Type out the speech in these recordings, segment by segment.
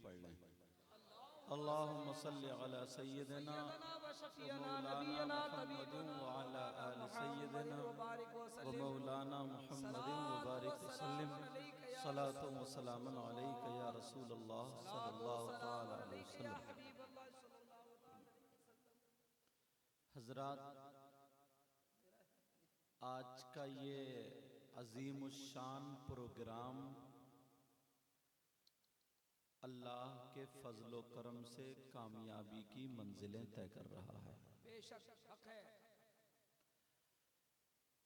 पढ़ लें। अल्लाहुम्मा सल्लि अला सय्यिदिना व मौलाना मुहम्मदिन व अला आलि सय्यिदिना व मौलाना मुहम्मदिन व बारिक वसल्लिम सलातो व सलामुन अलैका या रसूलल्लाह सल्लल्लाहु तआला अलैहि वसल्लम। हज़रात, आज का ये अज़ीमुश्शान प्रोग्राम अल्लाह के फजलो करम से कामयाबी की मंजिलें तय कर रहा है। बेशक हक है।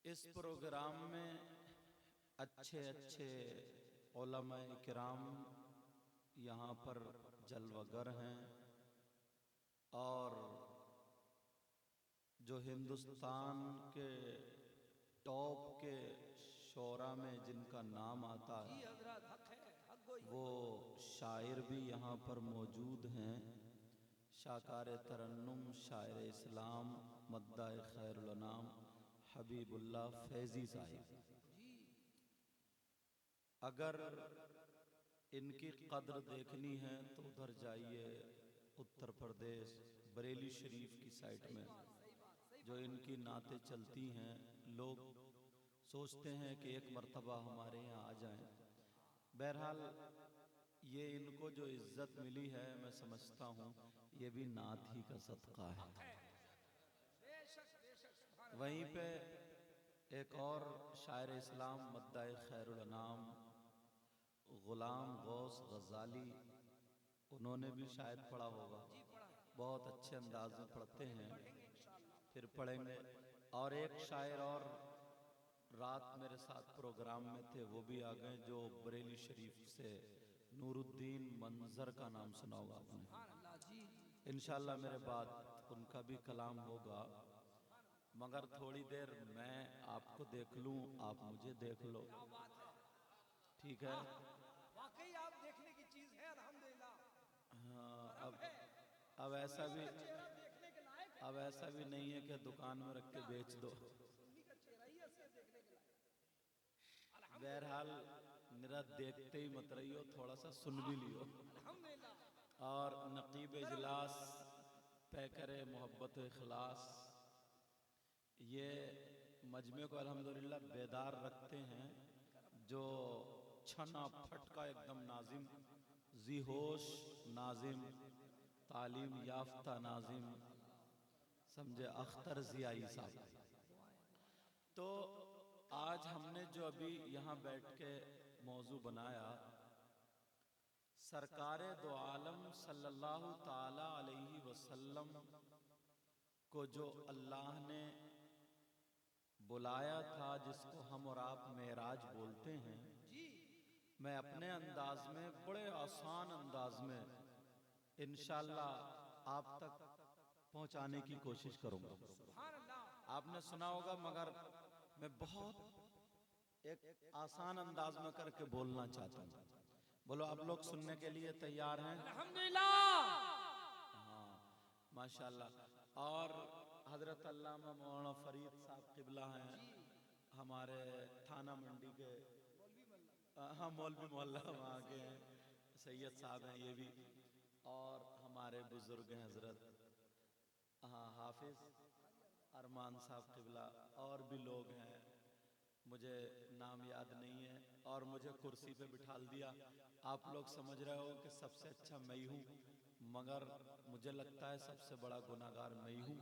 इस प्रोग्राम में अच्छे अच्छे उलमाए किराम यहाँ पर जलवागर हैं और जो हिंदुस्तान के टॉप के शोरा में जिनका नाम आता है वो शायर भी यहाँ पर मौजूद हैं। शाकार तरन्नुम, शायर इस्लाम, मद्दाए खैरुल अनाम हबीबुल्लाह फैज़ी साहिब। अगर इनकी कद्र देखनी है तो उधर जाइए, उत्तर प्रदेश बरेली शरीफ की साइड में जो इनकी नातें चलती हैं। लोग सोचते हैं कि एक मर्तबा हमारे यहाँ आ जाएं। बहरहाल ये इनको जो इज्जत मिली है मैं समझता हूँ ये भी नात ही का सदका है। वहीं पे एक और शायर इस्लाम मद्दाए खैरुल अनाम गुलाम गौस गजाली, उन्होंने भी शायद पढ़ा होगा, बहुत अच्छे अंदाज में पढ़ते हैं, फिर पढ़ेंगे। और एक शायर और रात मेरे साथ प्रोग्राम में थे, वो भी आ गए, जो बरेली शरीफ से नूरुद्दीन मंजर का नाम सुना होगा आपने। इंशाल्लाह मेरे बाद उनका भी कलाम होगा, मगर थोड़ी देर मैं आपको देख लूं, आप मुझे देख लो, ठीक है? वाकई आप देखने की चीज है, अल्हम्दुलिल्लाह। हाँ, अब ऐसा भी नहीं है कि दुकान में रख के बेच दो। बहरहाल मेरा देखते ही मत रहियो, थोड़ा सा सुन भी लियो। और नकीब इजलास पैकरे मोहब्बत इखलास ये मजमे को अल्हम्दुलिल्लाह बेदार रखते हैं। जो छना फटका एकदम नाजिम, ज़ीहोश नाजिम, तालीम याफ्ता नाजिम, समझे अख्तर ज़ियाई साहब। तो आज हमने जो अभी यहाँ बैठ के मौजू बनाया, सरकारे दो आलम सल्लल्लाहु ताला अलैहि वसल्लम को जो अल्लाह ने बुलाया था, जिसको हम और आप मेराज बोलते हैं, मैं अपने अंदाज में, बड़े आसान अंदाज में इंशाअल्लाह आप तक पहुंचाने की कोशिश करूंगा। आपने सुना होगा, मगर मैं बहुत एक आसान अंदाज में करके बोलना चाहता हूँ। बोलो, आप लोग सुनने के लिए तैयार हैं? अल्हम्दुलिल्लाह। हाँ, माशाल्लाह। और हजरत अल्लामा मौलाना फरीद साहब किबला हैं, हमारे थाना मंडी के, हाँ मौलवी मोहल्ला वहाँ के हैं, सैयद साहब हैं ये भी, और हमारे बुजुर्ग हैं हजरत हाँ हाफिज अरमान साहब किबला, और भी लोग हैं, मुझे नाम याद नहीं है। और मुझे कुर्सी पे बिठा दिया। आप लोग समझ रहे हो कि सबसे अच्छा मैं ही हूँ, मगर मुझे लगता है सबसे बड़ा गुनाहगार मैं ही हूँ।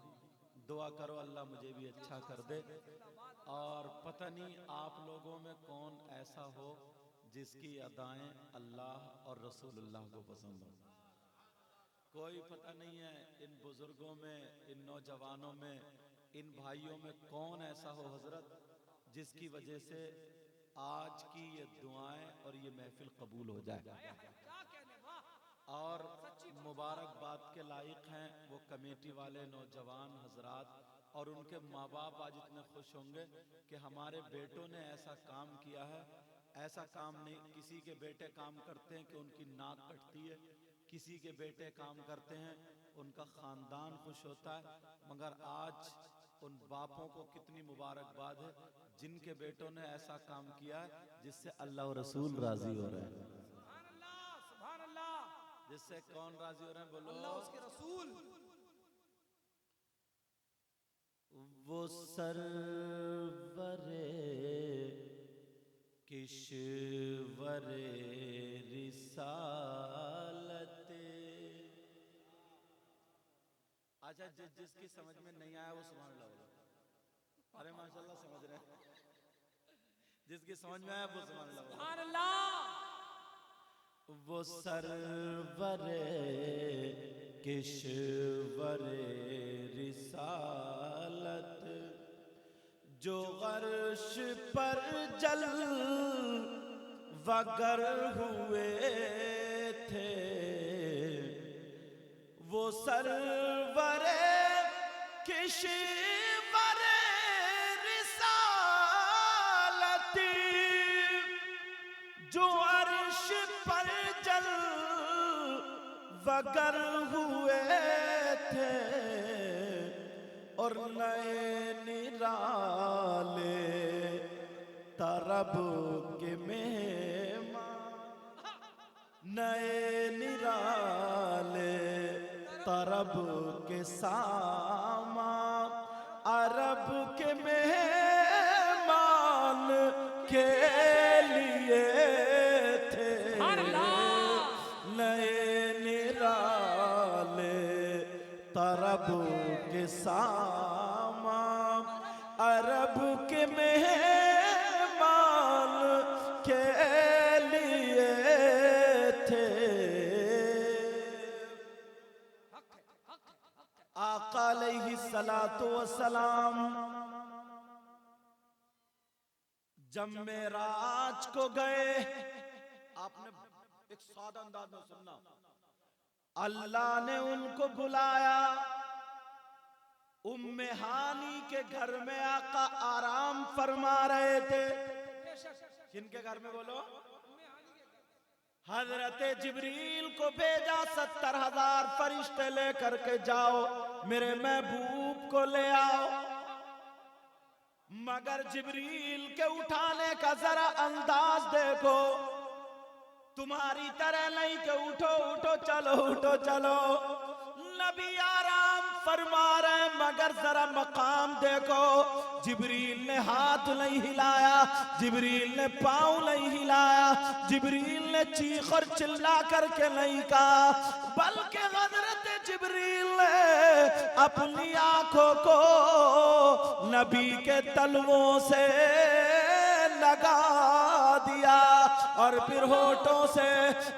दुआ करो अल्लाह मुझे भी अच्छा कर दे। और पता नहीं आप लोगों में कौन ऐसा हो जिसकी अदाएं अल्लाह और रसूलुल्लाह को पसंद हो। कोई पता नहीं है इन बुजुर्गों में, इन नौजवानों में, इन भाइयों में कौन ऐसा हो हजरत जिसकी वजह से आज की ये दुआएं और ये महफिल कबूल हो जाए। और मुबारकबाद के लायक हैं वो कमेटी वाले नौजवान हजरात, और उनके माँ बाप आज इतने खुश होंगे कि हमारे बेटों ने ऐसा काम किया है। ऐसा काम नहीं, किसी के बेटे काम करते हैं कि उनकी नाक कटती है, किसी के बेटे काम करते हैं उनका खानदान खुश होता है, मगर आज उन बापों को कितनी मुबारकबाद है जिनके बेटों ने ऐसा काम किया है जिससे अल्लाह और रसूल राजी हो रहे हैं। जिससे कौन राजी हो रहे हैं बोलो? अल्लाह उसके रसूल। वो सरवरे किश्वरे रिसालते। अच्छा, जिसकी समझ में नहीं आया वो सुभान अल्लाह बोलो। अरे माशाल्लाह समझ रहे हैं। जिसकी समझ में आया वो सुभान अल्लाह बोलो। सुभान अल्लाह। वो सरवरे किश्वरे रिसालत जो अर्श पर जल वगर हुए थे, वो सरवरे किश्वरे रिसालत जो अर्श पर जल वगर हुए थे और नए निराले तरब के मेहमान, नए निराले तरब के सामा अरब के मेहमान के लिए थे। नए निराले तरब के सामा अरब के मेहमान के लिए थे। आका अलैहि सलातो वस्सलाम जब मेराज को गए, आपने एक सादा अंदाज में सुनना, अल्लाह ने उनको बुलाया। उम्मे हानी के घर में आका आराम फरमा रहे थे। किनके घर में बोलो? हजरत जिब्रील को भेजा, 70,000 फरिश्ते लेकर के जाओ मेरे महबूब को ले आओ। मगर जिब्रील के उठाने का जरा अंदाज देखो, तुम्हारी तरह नहीं कि उठो उठो चलो उठो चलो। नबी आराम फरमा रहे मगर जरा मकाम देखो। जिब्रील ने हाथ नहीं हिलाया, जिब्रील ने पांव नहीं हिलाया, जिब्रील ने चीख और चिल्ला करके नहीं कहा, बल्कि हजरत जिब्रील ने अपनी आंखों को नबी के तलवों से लगा दिया और फिर होठों से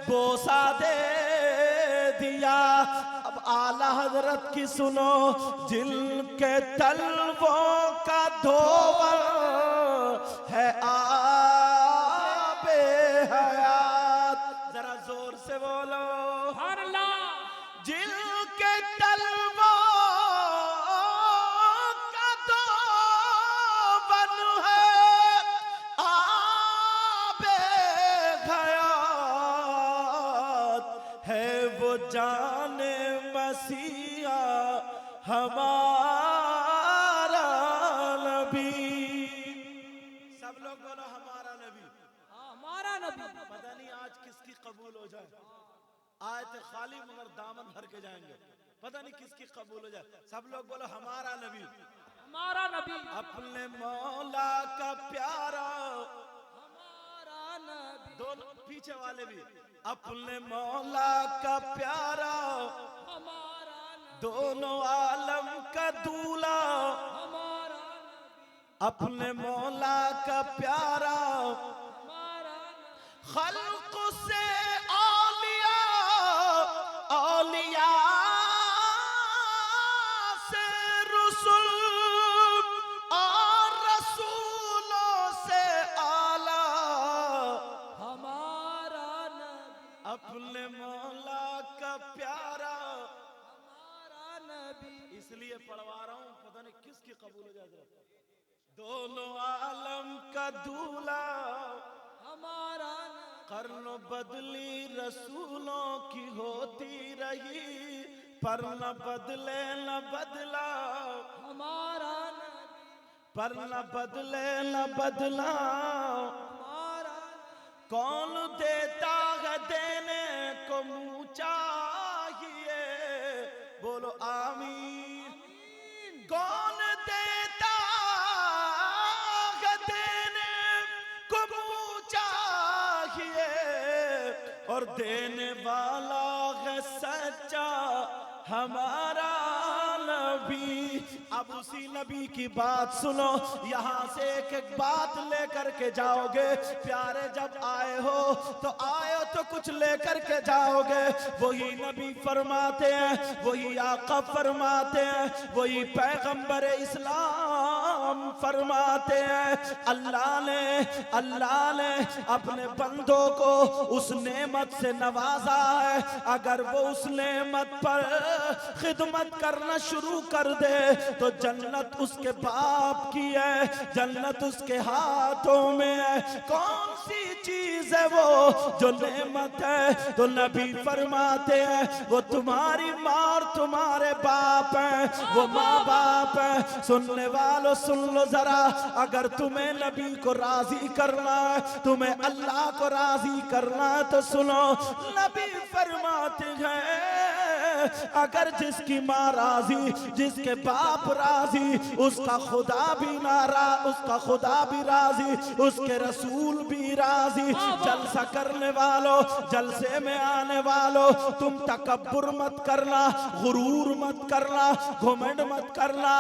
बोसा दे दिया। अब आला हजरत की सुनो, जिनके तलवों का धोवर है आबे हयात, जरा जोर से बोलो जिनके तलवों का धोवर है आबे हयात, है वो जाने मसीहा हमारा नबी। सब लोग बोलो हमारा नबी, हमारा नबी। पता नहीं आज किसकी कबूल हो जाए। आए थे खाली मगर दामन भर के जाएंगे, पता नहीं किसकी कबूल हो जाए। सब लोग बोलो हमारा नबी, हमारा नबी। अपने मौला का प्यारा, हमारा नबी। दोनों पीछे वाले भी, अपने मौला का प्यारा, हमारा नबी। दोनों आलम का दूल्हा, हमारा नबी। अपने मौला का प्यारा, हमारा नबी। खल्क से औलिया, औलिया से रसूल और रसूलों से आला, हमारा नबी। अपने मौला का प्यारा। हमारा नबी। इसलिए पढ़वा रहा हूं, पता नहीं किसकी कबूल हो जाए। दोनों आलम का दूल्हा, हमारा नबी। कर्न बदली रसूलों की होती रही, पर न बदले न बदला, हमारा नबी। पर न बदले न बदला। हमारा नबी। कौन देता है देने को मुँह चाहे और देने वाला है सच्चा हमारा नबी। अब उसी नबी की बात सुनो, यहाँ से एक एक बात लेकर के जाओगे। प्यारे जब आए हो तो कुछ लेकर के जाओगे। वही नबी फरमाते हैं, वही आका फरमाते हैं, वही पैगंबर इस्लाम फरमाते हैं। अल्लाह ने अपने बंदों को उस नेमत से नवाजा है, अगर वो उस नेमत पर खिदमत करना शुरू कर दे तो जन्नत उसके बाप की है, जन्नत उसके हाथों में है। कौन सी चीज है वो जो नेमत है? तो नबी फरमाते हैं वो तुम्हारी माँ और तुम्हारे बाप हैं, वो माँ बाप है। सुनने वालों सुन लो जरा, अगर तुम्हें नबी को राजी करना है, तुम्हें अल्लाह को राजी करना है तो सुनो, नबी फरमाते हैं अगर जिसकी माँ राजी, जिसके बाप राजी, उसका खुदा भी नाराज, उसका खुदा भी राजी, उसके रसूल भी राजी। जलसा करने वालों, जलसे में आने वालों, तुम तकब्बुर मत करना, गुरूर मत करना, घुमंड मत करना।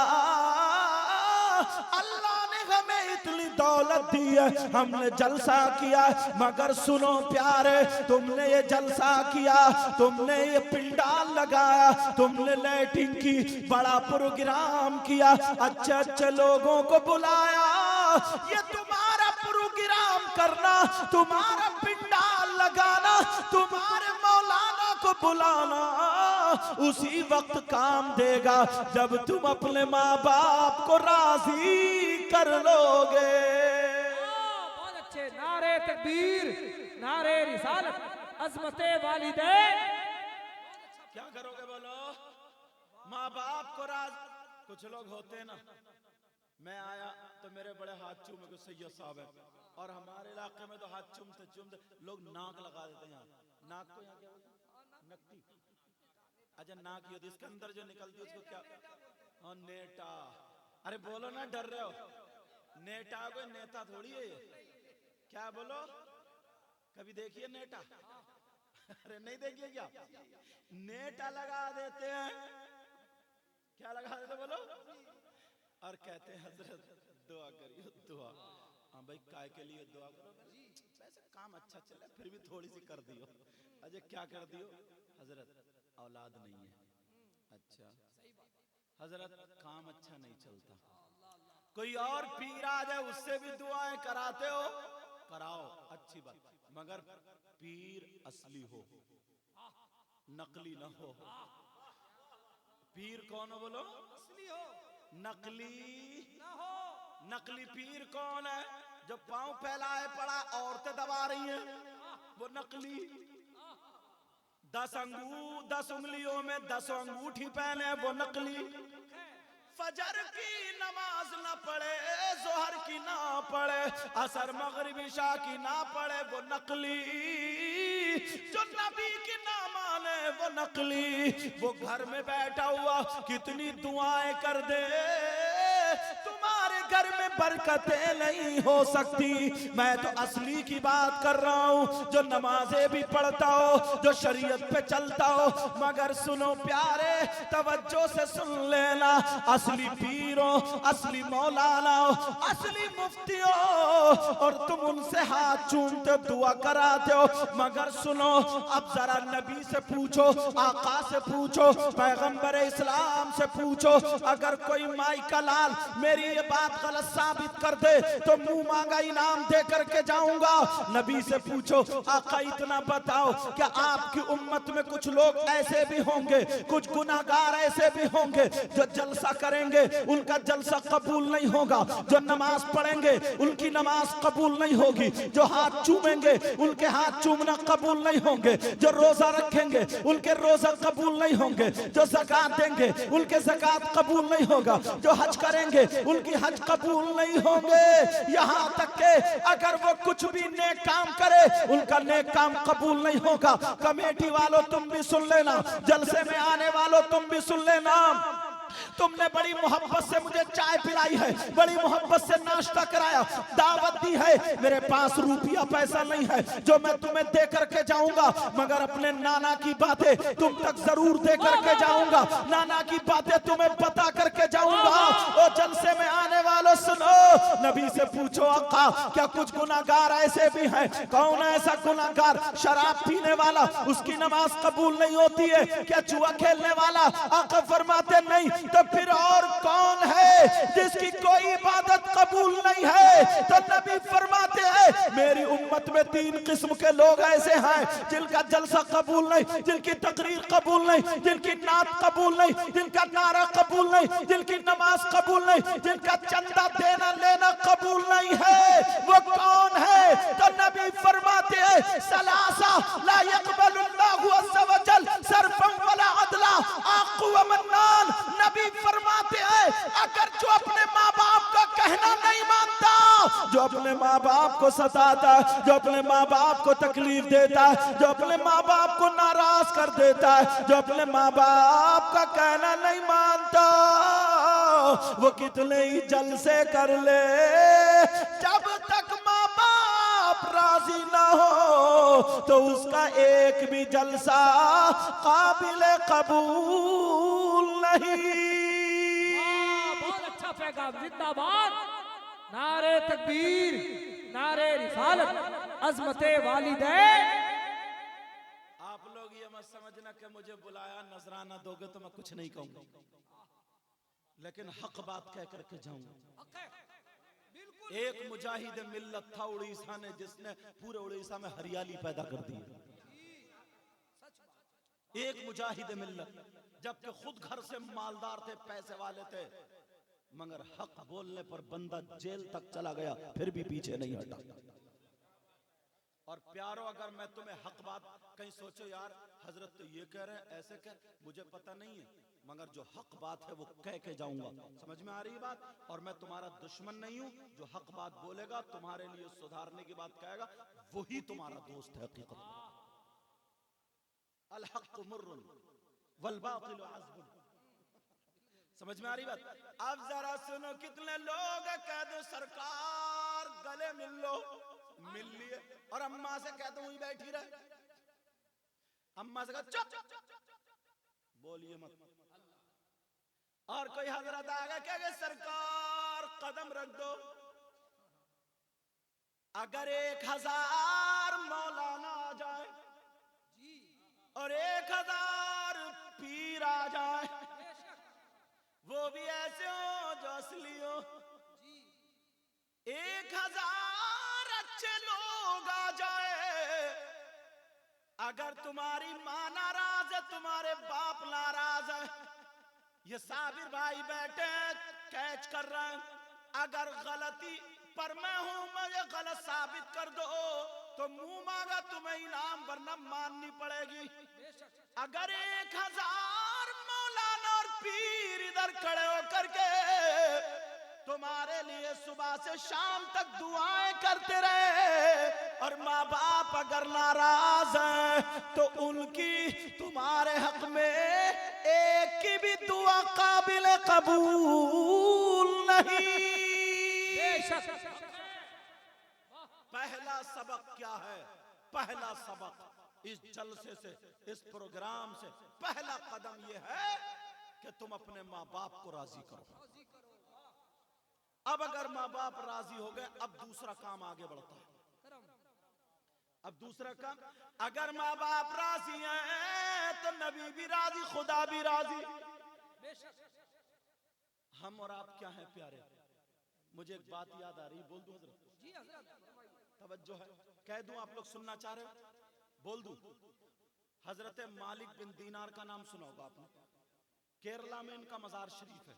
अल्लाह ने हमें इतनी दौलत दी है, हमने जलसा किया, मगर सुनो प्यारे, तुमने ये जलसा किया, तुमने ये पिंडाल लगाया, तुमने लैट्रिन की बड़ा प्रोग्राम किया, अच्छे अच्छे लोगों को बुलाया, ये तुम्हारा प्रोग्राम करना, तुम्हारा पिंडाल लगाना, तुम्हारे मौलाना को बुलाना उसी वक्त काम देगा जब तुम अपने माँ बाप को राजी कर लोगे। बहुत अच्छे नारे तकबीर, नारे रिसालत, अज़मते वालिदैन। क्या करोगे बोलो? माँ बाप को राजी। कुछ लोग होते हैं ना, मैं आया तो मेरे बड़े हाथ चूमे को सैयद साहब है, और हमारे इलाके में तो हाथ चूमते लोग नाक लगा देते हैं। नाक को यहाँ क्या बोलते हैं? नकटी। अच्छा नाक ही होती, इसके अंदर जो निकलती है उसको क्या? हाँ नेटा। अरे बोलो ना, डर रहे हो? नेटा कोई नेता थोड़ी है ये। क्या बोलो? कभी देखिए नेटा? अरे नहीं देखिए क्या? नेटा लगा देते हैं। क्या लगा देते बोलो? और कहते हैं हजरत दुआ करियो, दुआ। हाँ भाई काय के लिए दुआ करो? वैसे काम अच्छा चले फिर भी थोड़ी सी कर दियो। अजय क्या कर दियो? हजरत औलाद नहीं है। अच्छा हजरत काम अच्छा नहीं चलता। कोई और पीर आ जाए उससे भी दुआएं कराते हो, कराओ, अच्छी बात, मगर पीर असली हो, नकली ना हो। पीर कौन हो बोलो? असली हो, नकली ना हो। नकली पीर कौन है? जो पांव फैलाए पड़ा औरतें दबा रही हैं, वो नकली। 10 उंगलियों में 10 अंगूठी पहने, वो नकली। फजर की नमाज ना पढ़े, जोहर की ना पढ़े, असर मगरिब इशा की ना पढ़े, वो नकली। जो नबी की ना माने वो नकली। वो घर में बैठा हुआ कितनी दुआएं कर दे, तुम्हारे घर में बरकतें नहीं हो सकती। मैं तो असली की बात कर रहा हूँ, जो नमाजें भी पढ़ता हो, जो शरीयत पे चलता हो। मगर सुनो प्यारे, तवज्जो से सुन लेना, असली पीरों, असली मौलानाओं, असली मुफ्तियों, और तुम उनसे हाथ चूमते दुआ कराते हो। मगर सुनो, अब जरा नबी से पूछो, आका से पूछो, पैगंबर इस्लाम से पूछो, अगर कोई माई का लाल मेरी ये बात गलत साबित कर दे तो मुंह मांगा इनाम दे करके जाऊंगा। नबी से पूछो, आका इतना बताओ, क्या आपकी उम्मत में कुछ लोग ऐसे भी होंगे, कुछ गुनाहगार ऐसे भी होंगे जो जलसा करेंगे उनका जलसा कबूल नहीं होगा, जो नमाज पढ़ेंगे उनकी नमाज कबूल नहीं होगी, जो हाथ चूमेंगे उनके हाथ चूमना कबूल नहीं होंगे, जो रोजा रखेंगे उनके रोजा कबूल नहीं होंगे, जो ज़कात देंगे उनके ज़कात कबूल नहीं होगा, जो हज करेंगे उनकी हज कबूल नहीं होंगे। यहाँ तक के अगर वो कुछ भी नेक काम करे उनका नेक काम कबूल नहीं होगा। कमेटी वालों तुम भी सुन लेना, जलसे में आने वालों तुम भी सुन लेना, तुमने बड़ी मोहब्बत से मुझे चाय पिलाई है, बड़ी मोहब्बत से नाश्ता कराया, दावत दी है। मेरे पास रुपया पैसा नहीं है जो मैं तुम्हें दे करके जाऊंगा, मगर अपने नाना की बातें तुम तक जरूर दे करके जाऊंगा, नाना की बातें तुम्हें बता करके जाऊंगा। ओ जलसे में आने वालों सुनो, नबी से पूछो आका क्या कुछ गुनाहगार ऐसे भी हैं? कौन है ऐसा गुनाहगार? शराब पीने वाला, उसकी नमाज कबूल नहीं होती है क्या? जुआ खेलने वाला? आका फरमाते नहीं। तो फिर और कौन है जिसकी कोई इबादत कबूल नहीं है? तो नबी फरमाते हैं मेरी उम्मत में 3 किस्म के लोग ऐसे हैं जिनका जलसा कबूल नहीं, जिनकी तकरीर कबूल नहीं, जिनकी नात कबूल नहीं, जिनका नारा कबूल नहीं, जिनकी नमाज कबूल नहीं, जिनका चंदा देना लेना कबूल नहीं है। वो कौन है? तो नबी फरमाते हैं सलासा ला यक़बलुल्लाहु अज़्ज़ा व जल सरफन वला अदला आक़ु व मन्नान। नबी फरमाते हैं अगर जो अपने माँ बाप का कहना नहीं मानता, जो अपने माँ बाप को सताता, जो अपने माँ बाप को तकलीफ देता है, जो अपने माँ बाप को नाराज कर देता है, जो अपने माँ बाप का कहना नहीं मानता, वो कितने ही जलसे कर ले, जब तक माँ बाप राजी ना हो तो उसका एक भी जलसा काबिल कबूल नहीं। बहुत अच्छा पैगाम, जिंदाबाद, नारे तकबीर, नारे रिसालत, अज़मते वालिदैन। आप लोग ये मत समझना कि मुझे बुलाया नजराना दोगे तो मैं कुछ नहीं कहूंगा, लेकिन हक बात कह करके जाऊंगा। एक मुजाहिद मिल्लत था उड़ीसा ने, जिसने पूरे उड़ीसा में हरियाली पैदा कर दी। एक मुजाहिद मिल्लत, जबकि खुद घर से मालदार थे, पैसे वाले थे, मगर हक बोलने पर बंदा जेल तक चला गया फिर भी पीछे नहीं हटा। और प्यारो अगर मैं तुम्हें हक बात कहीं सोचो यार हजरत तो ये कह रहे हैं ऐसे कह, मुझे पता नहीं है, मगर जो हक बात है वो कह के जाऊंगा। समझ में आ रही बात? और मैं तुम्हारा दुश्मन नहीं हूं, जो हक बात बोलेगा तुम्हारे लिए सुधारने की बात कहेगा वही तुम्हारा दोस्त है। हकीकत अल हक़्क़ु मुर्रुन वल बातिलु अज़्बुन। समझ में आ रही बात? अब जरा सुनो, कितने लोग कह दो सरकार गले मिल लो, मिल लिए, और अम्मा से कह दो वही बैठी रहे, अम्मा से कह चुप बोलिए मत। और कोई हजरत आ गया कह सरकार कदम रख दो, अगर 1000 मौलाना आ जाए और 1000 पीर आ जाए, वो भी ऐसे हो जो असली हो, 1000 अच्छे लोग आ जाए, अगर तुम्हारी माँ नाराज है, तुम्हारे बाप नाराज है, ये साबिर भाई बैठे कैच कर रहे हैं, अगर गलती पर मैं हूं, मुझे गलत साबित कर दो तो मुंह मांगा तुम्हें इनाम वरना माननी पड़ेगी। अगर 1000 मौलाना और पीर इधर खड़े होकर के तुम्हारे लिए सुबह से शाम तक दुआएं करते रहे, और माँ बाप अगर नाराज हैं तो उनकी तुम्हारे हक में एक की भी दुआ काबिल कबूल नहीं। पहला सबक क्या है? पहला सबक इस जलसे से, इस प्रोग्राम से पहला कदम यह है कि तुम अपने माँ बाप को राजी करो। अब अगर माँ बाप राजी हो गए, अब दूसरा काम आगे बढ़ता है। अब दूसरा काम, अगर माँ बाप राजी हैं तो नबी भी राजी, खुदा भी राजी। हम और आप क्या हैं प्यारे? मुझे एक बात याद आ रही, बोल दूं हजरत? जी हजरत, तवज्जो है, कह दूं? आप लोग सुनना चाह रहे हो? बोल दूं? हजरत मालिक बिन दीनार का नाम सुना होगा आपने, केरला में इनका मजार शरीफ है।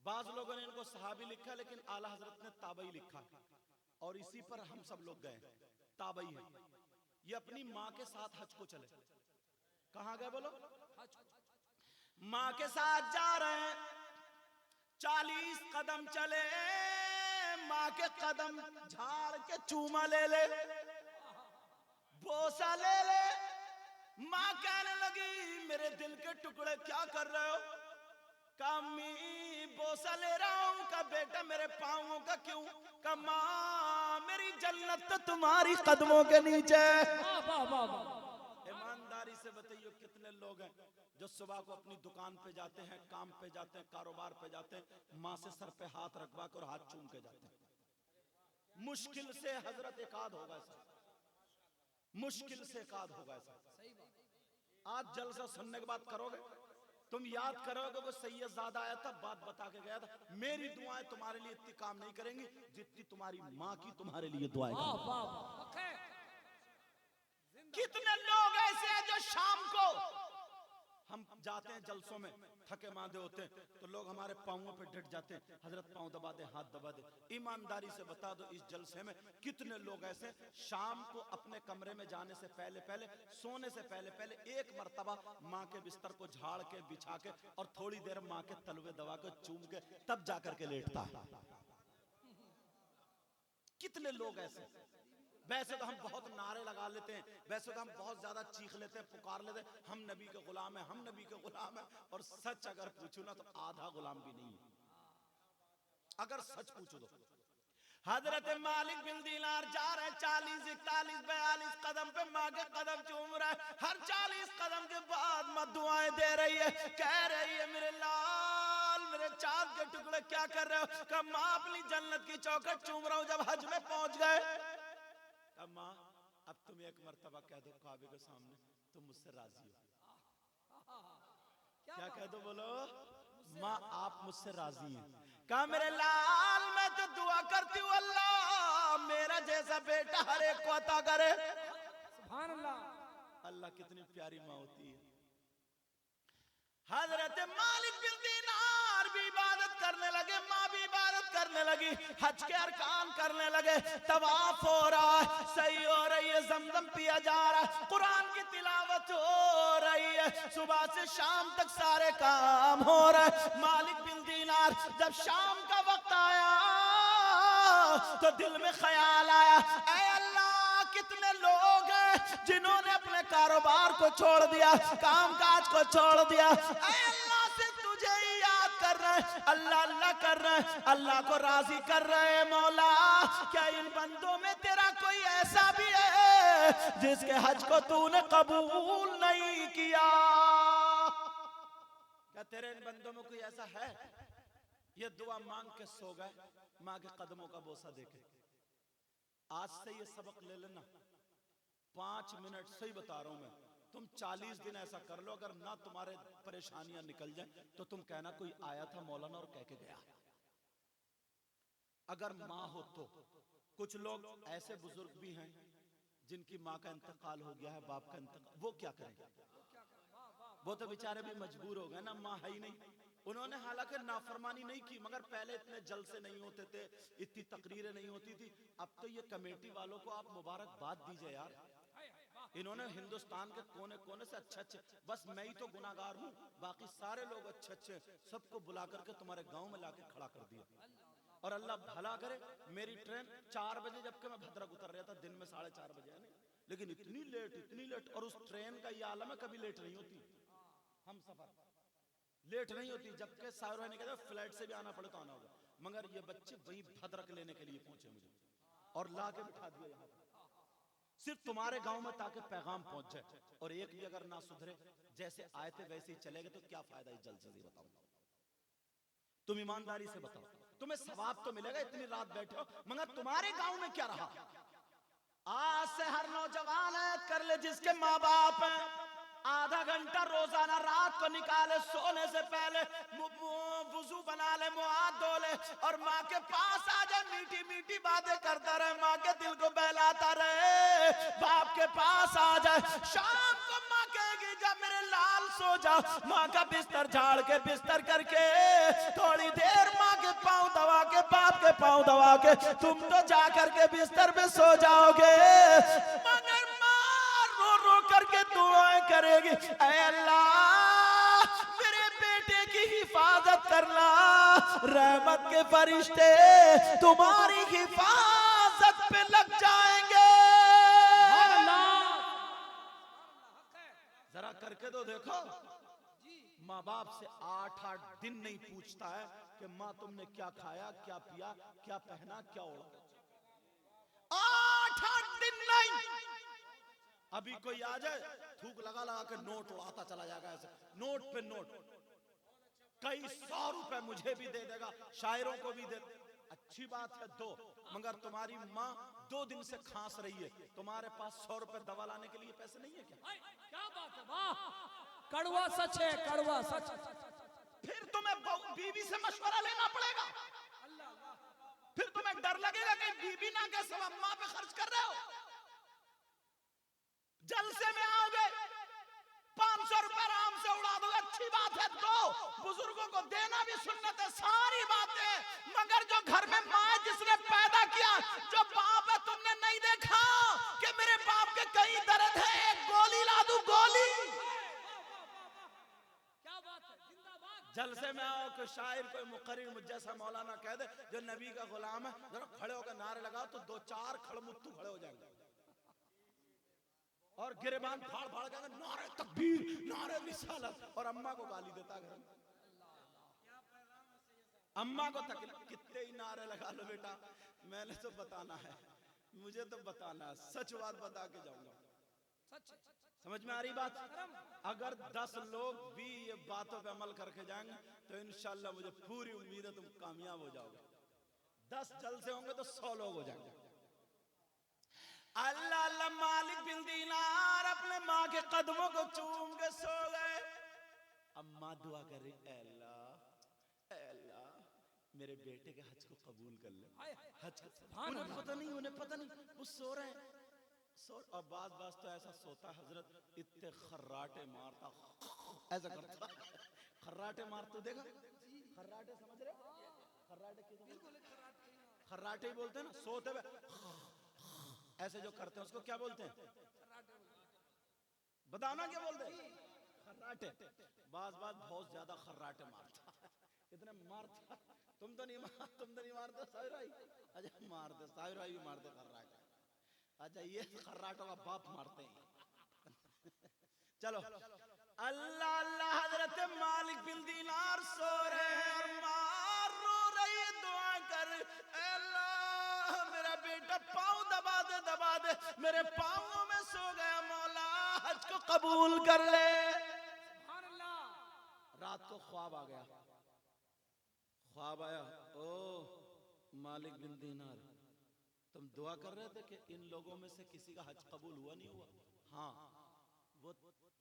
बाज लोगों ने इनको सहाबी लिखा, लेकिन आला हजरत ने ताबई लिखा, और इसी पर हम सब लोग गए। ताबई है ये, अपनी माँ के साथ हज को चले। कहां गए बोलो? माँ के साथ जा रहे हैं, 40 कदम चले, माँ के कदम झाड़ के चूमा ले ले, बोसा ले ले। माँ कहने लगी मेरे दिल के टुकड़े क्या कर रहे हो? कमी बोसा ले रहा हूं का बेटा मेरे पाँवों का क्यों, का माँ मेरी जन्नत तो तुम्हारी कदमों के नीचे। वाह वाह वाह वाह। ईमानदारी से बताइए कितने लोग हैं जो सुबह को अपनी दुकान पे जाते हैं, काम पे जाते हैं, कारोबार पे जाते हैं, माँ से सर पे हाथ रखवा कर हाथ चूम के जाते हैं। मुश्किल से हजरत एकाद होगा ऐसा, मुश्किल से एकाद होगा ऐसा। आज जलसा सुनने के बाद करोगे, तुम याद करोगे वो सैयदजादा आया था, बात बता के गया था, मेरी दुआएं तुम्हारे लिए इतनी काम नहीं करेंगी जितनी तुम्हारी माँ की तुम्हारे लिए दुआएं वाह करेंगी। वाह वाह। कितने लोग ऐसे हैं जो शाम को हम जाते हैं जलसों में, थके मांदे होते हैं, तो लोग हमारे पाँवों पे डट जाते हैं, हजरत पाँव दबा दे, हाथ दबा दे। ईमानदारी से बता दो इस जलसे में कितने लोग ऐसे शाम को अपने कमरे में जाने से पहले पहले, सोने से पहले पहले एक मर्तबा माँ के बिस्तर को झाड़ के बिछा के और थोड़ी देर माँ के तलवे दबा के चूम के तब जाकर के लेटता है। कितने लोग ऐसे। वैसे तो हम बहुत नारे लगा लेते हैं, वैसे तो हम बहुत ज्यादा चीख लेते हैं, पुकार लेते हैं, हम नबी के गुलाम हैं, हम नबी के गुलाम हैं, और सच अगर पूछूं ना तो आधा गुलाम भी नहीं है, अगर सच पूछो तो। हजरत मालिक बिन दीनार जा रहे 40, 41, 42 कदम पे माँ के कदम चूम रहा है। हर 40 कदम के बाद माँ दुआएं दे रही है, कह रही है मेरे लाल, मेरे चाँद के टुकड़े क्या कर रहे हो। कहा माँ अपनी जन्नत की चौखट चूम रहा हूं। जब हज में पहुंच गए, कहा माँ अब तुम एक मर्तबा कह दो काबे के सामने तुम मुझसे राजी हो। क्या कह दो बोलो, माँ आप मुझसे राजी हैं। कहा मेरे लाल मैं तो दुआ करती हूँ अल्लाह मेरा जैसा बेटा हर एक को अता करे। सुभान अल्लाह। अल्लाह कितनी प्यारी माँ होती है। हजरत मालिक बिन दीनार भी इबादत करने लगे, माँ भी इबादत करने लगी, हज के अरकान करने लगे, तवाफ हो रहा है, सही हो रही है, जमजम पिया जा रहा है, कुरान की तिलावत हो रही है, सुबह से शाम तक सारे काम हो रहे हैं। मालिक बिन दीनार जब शाम का वक्त आया तो दिल में ख्याल आया, ऐ अल्लाह कितने लोग हैं जिन्होंने अपने कारोबार को छोड़ दिया, काम काज को छोड़ दिया, ऐ अल्लाह से तुझे ही याद कर रहे हैं, अल्लाह अल्लाह कर रहे हैं, अल्लाह को राजी कर रहे हैं। मौला क्या इन बंदों में तेरा कोई ऐसा भी है जिसके हज को तूने कबूल नहीं किया? क्या तेरे इन बंदों में कोई ऐसा है? ये दुआ मांग के सो गए, माँ के कदमों का बोसा देके। आज से ये सबक ले लेना, 5 मिनट से ही बता रहा हूं मैं, तुम 40 दिन ऐसा कर लो, अगर ना तुम्हारे परेशानियां निकल जाए तो तुम कहना कोई आया था मौलाना और कह के गया। अगर माँ हो तो, कुछ लोग ऐसे बुजुर्ग भी हैं जिनकी माँ का इंतकाल हो गया है, बाप का इंतकाल, वो क्या करेंगे? वो तो बेचारे भी मजबूर हो गए ना, माँ है ही नहीं। उन्होंने हालांकि नाफरमानी नहीं की, मगर पहले इतने जलसे नहीं होते थे, इतनी तकरीरें नहीं होती थी। अब तो ये कमेटी वालों को आप मुबारकबाद दीजिए यार, इन्होंने हिंदुस्तान के कोने कोने से अच्छे, बस मैं ही तो गुनाहगार हूँ, बाकी सारे लोग अच्छे सबको बुला करके तुम्हारे गांव में लाके खड़ा कर दिया। और अल्लाह भला करे, मेरी ट्रेन 4 बजे, जबकि मैं भद्रक उतर रहा था दिन में 4:30 बजे है, लेकिन इतनी लेट, और उस ट्रेन का ये आलम है कभी लेट नहीं होती, हम सफर लेट नहीं होती, जबकि सारों ने कहते फ्लाइट से भी आना पड़े तो आना होगा, मगर ये बच्चे वही भद्रक लेने के लिए पहुंचे मुझे और ला के बिठा दिया यहाँ सिर्फ तुम्हारे गांव में, ताकि पैगाम पहुंच जाए। और एक भी अगर ना सुधरे, जैसे आए थे वैसे ही चले गए, तो क्या फायदा इस जलसे से? बताओ, तुम ईमानदारी से बताओ, तुम्हें सवाब तो मिलेगा, इतनी रात बैठे हो, मगर तुम्हारे गांव में क्या रहा? आज से हर नौजवान ऐद कर ले जिसके माँ बाप हैं, आधा घंटा रोजाना रात को निकाले, सोने से पहले वुजू बना ले, मुंह हाथ धो ले, और माँ के पास आ जाए, मीठी मीठी बातें करता रहे, माँ के दिल को बहलाता रहे। बाप के पास आ जाए, शाम को माँ कहेगी जब मेरे लाल सो जा, माँ का बिस्तर झाड़ के, बिस्तर करके थोड़ी देर माँ के पाँव दबा के, बाप के पाँव दबा के तुम तो जा करके बिस्तर पे सो जाओगे, मगर रो करके दुआएं करेगी, ऐ अल्लाह मेरे बेटे की हिफाजत करना, रहमत के फरिश्ते तुम्हारी हिफाजत पे लग जाएंगे। जरा करके तो देखो, माँ बाप से 8-8 दिन नहीं पूछता है कि माँ तुमने क्या खाया, क्या पिया, क्या पहना, क्या ओढ़ा। 8-8 दिन नहीं। अभी कोई आ जाए थूक लगा लगा के नोट उड़ाता चला जाएगा, ऐसे नोट पे नोट, कई 100 रुपए मुझे भी दे देगा, शायरों को भी दे। अच्छी बात है दो, मगर तुम्हारी माँ 2 दिन से खांस रही है, तुम्हारे पास 100 रुपए दवा लाने के लिए पैसे नहीं है क्या? क्या बात है, वाह, कड़वा सच है, कड़वा सच। फिर तुम्हें बीवी से मशवरा लेना पड़ेगा, फिर तुम्हें डर लगेगा कि बीबी ना के सब अम्मा पे खर्च कर रहे हो। जलसे में आओगे 500 रुपए आराम से उड़ा दोगे, अच्छी बात है दो, बुजुर्गों को देना भी सुन्नत है, सारी बातें। मगर जो घर में माँ जिसने पैदा किया, जो बाप है, तुमने नहीं देखा कि मेरे बाप के कहीं दर्द है, एक गोली ला दूं, गोली। क्या बात है, जिंदाबाद। जलसे में आओ कोई शायर, कोई मुकर्रिर मुझ जैसा मौलाना कह दे जो नबी का गुलाम है, जरा खड़े होकर नारे लगाओ तो 2-4 खड़मुत्तू खड़े हो जाएंगे और गिरेबान फाड़ फाड़ के नारे तकबीर, नारे रिसालत, और अम्मा को गाली देता घर में। अम्मा को तक कितने ही नारे लगा लो बेटा, मैंने तो बताना है, मुझे तो बताना है, सच बात बता के जाऊंगा। सच समझ में आ रही बात? अगर 10 लोग भी ये बातों पे अमल करके जाएंगे तो इंशाल्लाह मुझे पूरी उम्मीद है तुम कामयाब हो जाओगे। 10 जलसे होंगे तो 100 लोग हो जाएंगे। अल्लाह अल्लाह मालिक बिन दीनार अपने माँ के कदमों को चूम के सो गए। अम्मा दुआ कर रही, अल्लाह मेरे बेटे के हज को कबूल कर ले, हज उन्हें पता नहीं वो सो रहे हैं, और बाज तो ऐसा सोता है हजरत, इतने खर्राटे मारता, ऐसा करता खर्राटे मार, तो देखा खर्राटे, समझ रहे? खर्राटे खर्राटे ही बोलते हैं ना, सोते हुए ऐसे जो करते हैं उसको क्या बोलते हैं? बताओ ना क्या बोलते हैं? खर्राटे। बाज बहुत ज्यादा खर्राटे मारता, इतने मारता। तुम तो नहीं मारते साहिराई? अच्छा मारते, साहिराई भी मारते खर्राटे। अच्छा ये खर्राटों का बाप मारते हैं। चलो अल्लाह अल्लाह, हजरत मालिक बिन दीनार सो रहे हैं और माँ रो रही है, दुआ कर, अल्लाह मेरा बेटा पाँव दबा दे, मेरे पाँवों में सो गया, मौला हज को कबूल कर ले। रात को ख्वाब आ गया, ख्वाब आया, ओ मालिक बिन दीनार, तुम दुआ कर रहे थे कि इन लोगों में से किसी का हज कबूल हुआ नहीं हुआ? हाँ, वो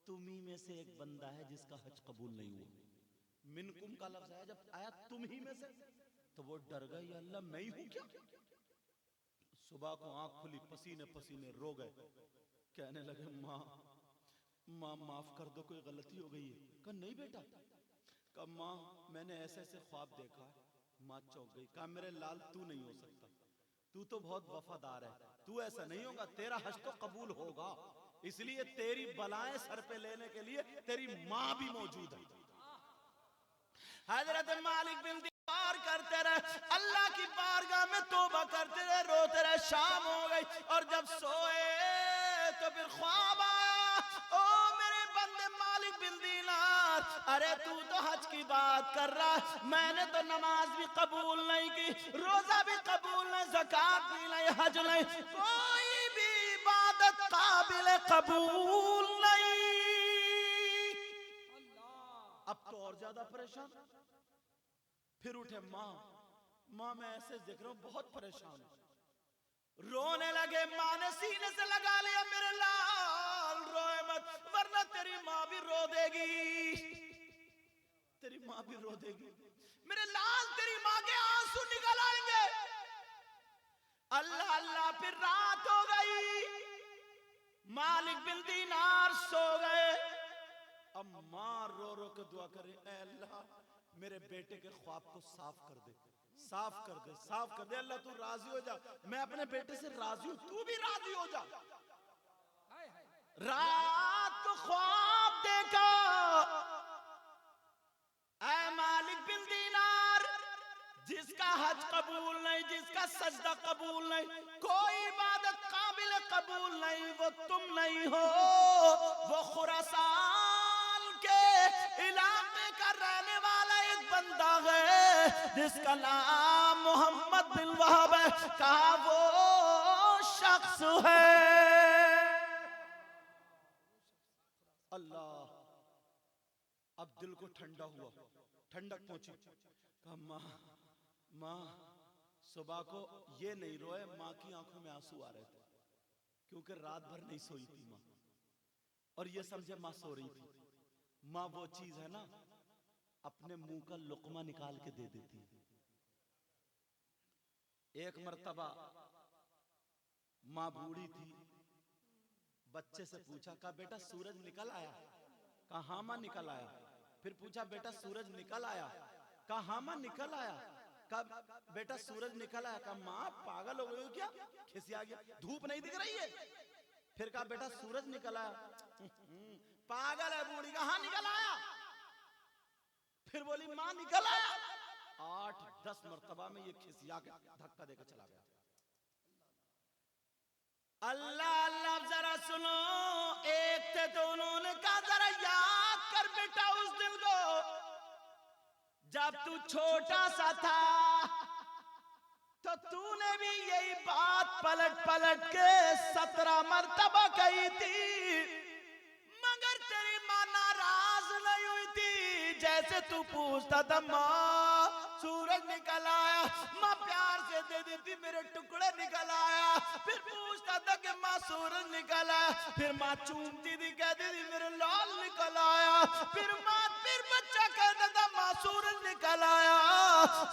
तुम्ही में से एक बंदा है जिसका हज कबूल नहीं हुआ। मिनकुम का लफ्ज आया, जब आया तुम्ही में से तो वो डर गए, या अल्लाह मैं ही हूं क्या? सुबह को आंख खुली, पसीने पसीने रो गए, कहने लगे माँ माफ कर दो, कोई गलती हो गई है। कहा नहीं बेटा, कहा माँ मैंने ऐसे ऐसे ख्वाब देखा। माँ चौंक गई, कहा मेरे लाल तू नहीं हो सकता, तू तो बहुत वफादार है, तू ऐसा नहीं होगा, तेरा हज तो कबूल होगा, इसलिए तेरी बलाएं सर पे लेने के लिए तेरी माँ भी मौजूद है। हजरत मालिक बिन दीनार करते रहे, अल्लाह की बारगाह में तौबा करते रहे, रोते रहे। शाम हो गई और जब सोए तो फिर ख्वाब आया, ओ मेरे बंदे मालिक बिन दीनार, अरे तू तो हज की बात कर रहा, मैंने तो नमाज भी कबूल नहीं की, रोजा भी कबूल नहीं, ज़कात भी नहीं, हज नहीं, कोई भी इबादत काबिल कबूल नहीं। अब तो और ज्यादा परेशान। फिर उठे, माँ मैं ऐसे देख रहा हूं, बहुत परेशान हूं। रोने लगे, माँ ने सीने से लगा लिया, मेरे लाल रोए मत, वरना तेरी माँ भी रो देगी, तेरी माँ भी रो देगी, मेरे लाल तेरी माँ के आंसू निकल आएंगे। अल्लाह अल्लाह, फिर रात हो गई, मालिक बिन दीनार सो गए। अब माँ रो रो के दुआ करे, ऐ अल्लाह मेरे बेटे के ख्वाब को साफ कर दे, साफ कर दे, साफ कर दे, अल्लाह तू राजी हो जा, मैं अपने बेटे से राजी हूं, तू भी राजी हो जा। रात को ख्वाब देखा, ऐ मालिक बिन दीनार, जिसका हज कबूल नहीं, जिसका सजदा कबूल नहीं, कोई इबादत काबिल कबूल नहीं, वो तुम नहीं हो, वो खुरासान के इलाके जिसका नाम मोहम्मद बिन वहाब है, कहा वो शख्स है। अल्लाह, अब दिल को ठंडा हुआ, ठंडक पहुंची। कहा माँ, माँ सुबह को ये नहीं रोए, माँ की आंखों में आंसू आ रहे थे क्योंकि रात भर नहीं सोई थी माँ, और ये समझे माँ सो रही थी। माँ वो चीज है ना, अपने मुंह का लुकमा निकाल के दे देती है। एक मर्तबा माँ बूढ़ी थी, बच्चे से पूछा, कहा बेटा सूरज निकल आया? कहा हाँ माँ निकल आया। फिर पूछा बेटा सूरज निकल आया? कहा हाँ माँ निकल आया। कहा बेटा सूरज निकल आया। कहा माँ पागल हो गई हो क्या, खिसिया गया, धूप नहीं दिख रही है? फिर कहा बेटा सूरज निकल आया। पागल है बूढ़ी। कहा हाँ निकल आया। फिर बोली माँ निकल आया। 8-10 मर्तबा में ये खिसिया के धक्का देकर चला गया। अल्लाह अल्लाह जरा सुनो, एक थे तो उन्होंने कहा जरा याद कर बेटा उस दिन को जब तू छोटा सा था, तो तूने भी यही बात पलट पलट के 17 मर्तबा कही थी, मगर तेरी मां नाराज नहीं हुई थी। जैसे तू पूछता था माँ सूरज निकल आया, माँ प्यार से दे देती मेरे टुकड़े निकल आया। फिर पूछता था कि माँ सूरज निकल आया, फिर माँ चूमती थी, कहती थी मेरे लाल निकल आया। फिर बच्चा कहता था माँ सूरज निकल आया।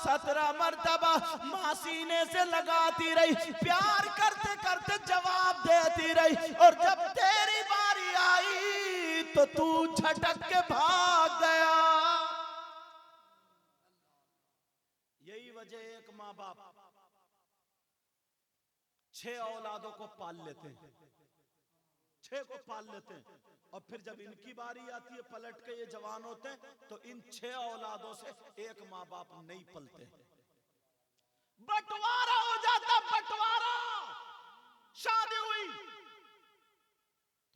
17 मर्तबा माँ सीने से लगाती रही, प्यार करते करते जवाब देती रही, और जब तेरी बारी आई तो तू झटक के भाग गया। यही वजह एक माँ बाप 6 औलादों को पाल लेते हैं, 6 को पाल लेते हैं, और फिर जब इनकी बारी आती है पलट के ये जवान होते हैं, तो इन 6 औलादों से एक माँ बाप नहीं पलते। बंटवारा हो जाता, बंटवारा। शादी हुई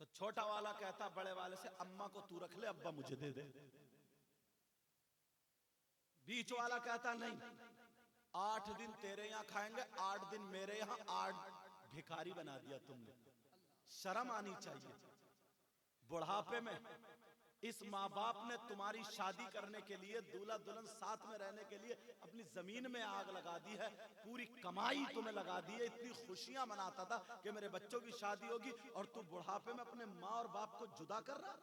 तो छोटा वाला कहता बड़े वाले से अम्मा को तू रख ले, अब्बा मुझे दे दे। बीच वाला कहता नहीं, 8 दिन तेरे यहाँ खाएंगे, 8 दिन मेरे यहाँ, 8 भिखारी बना दिया तुमने। शर्म आनी चाहिए। बुढ़ापे में इस माँ बाप ने तुम्हारी शादी करने के लिए, दूल्हा दुल्हन साथ में रहने के लिए अपनी जमीन में आग लगा दी है, पूरी कमाई तुम्हें लगा दी है। इतनी खुशियां मनाता था कि मेरे बच्चों की शादी होगी, और तू बुढ़ापे में अपने माँ और बाप को जुदा कर रहा।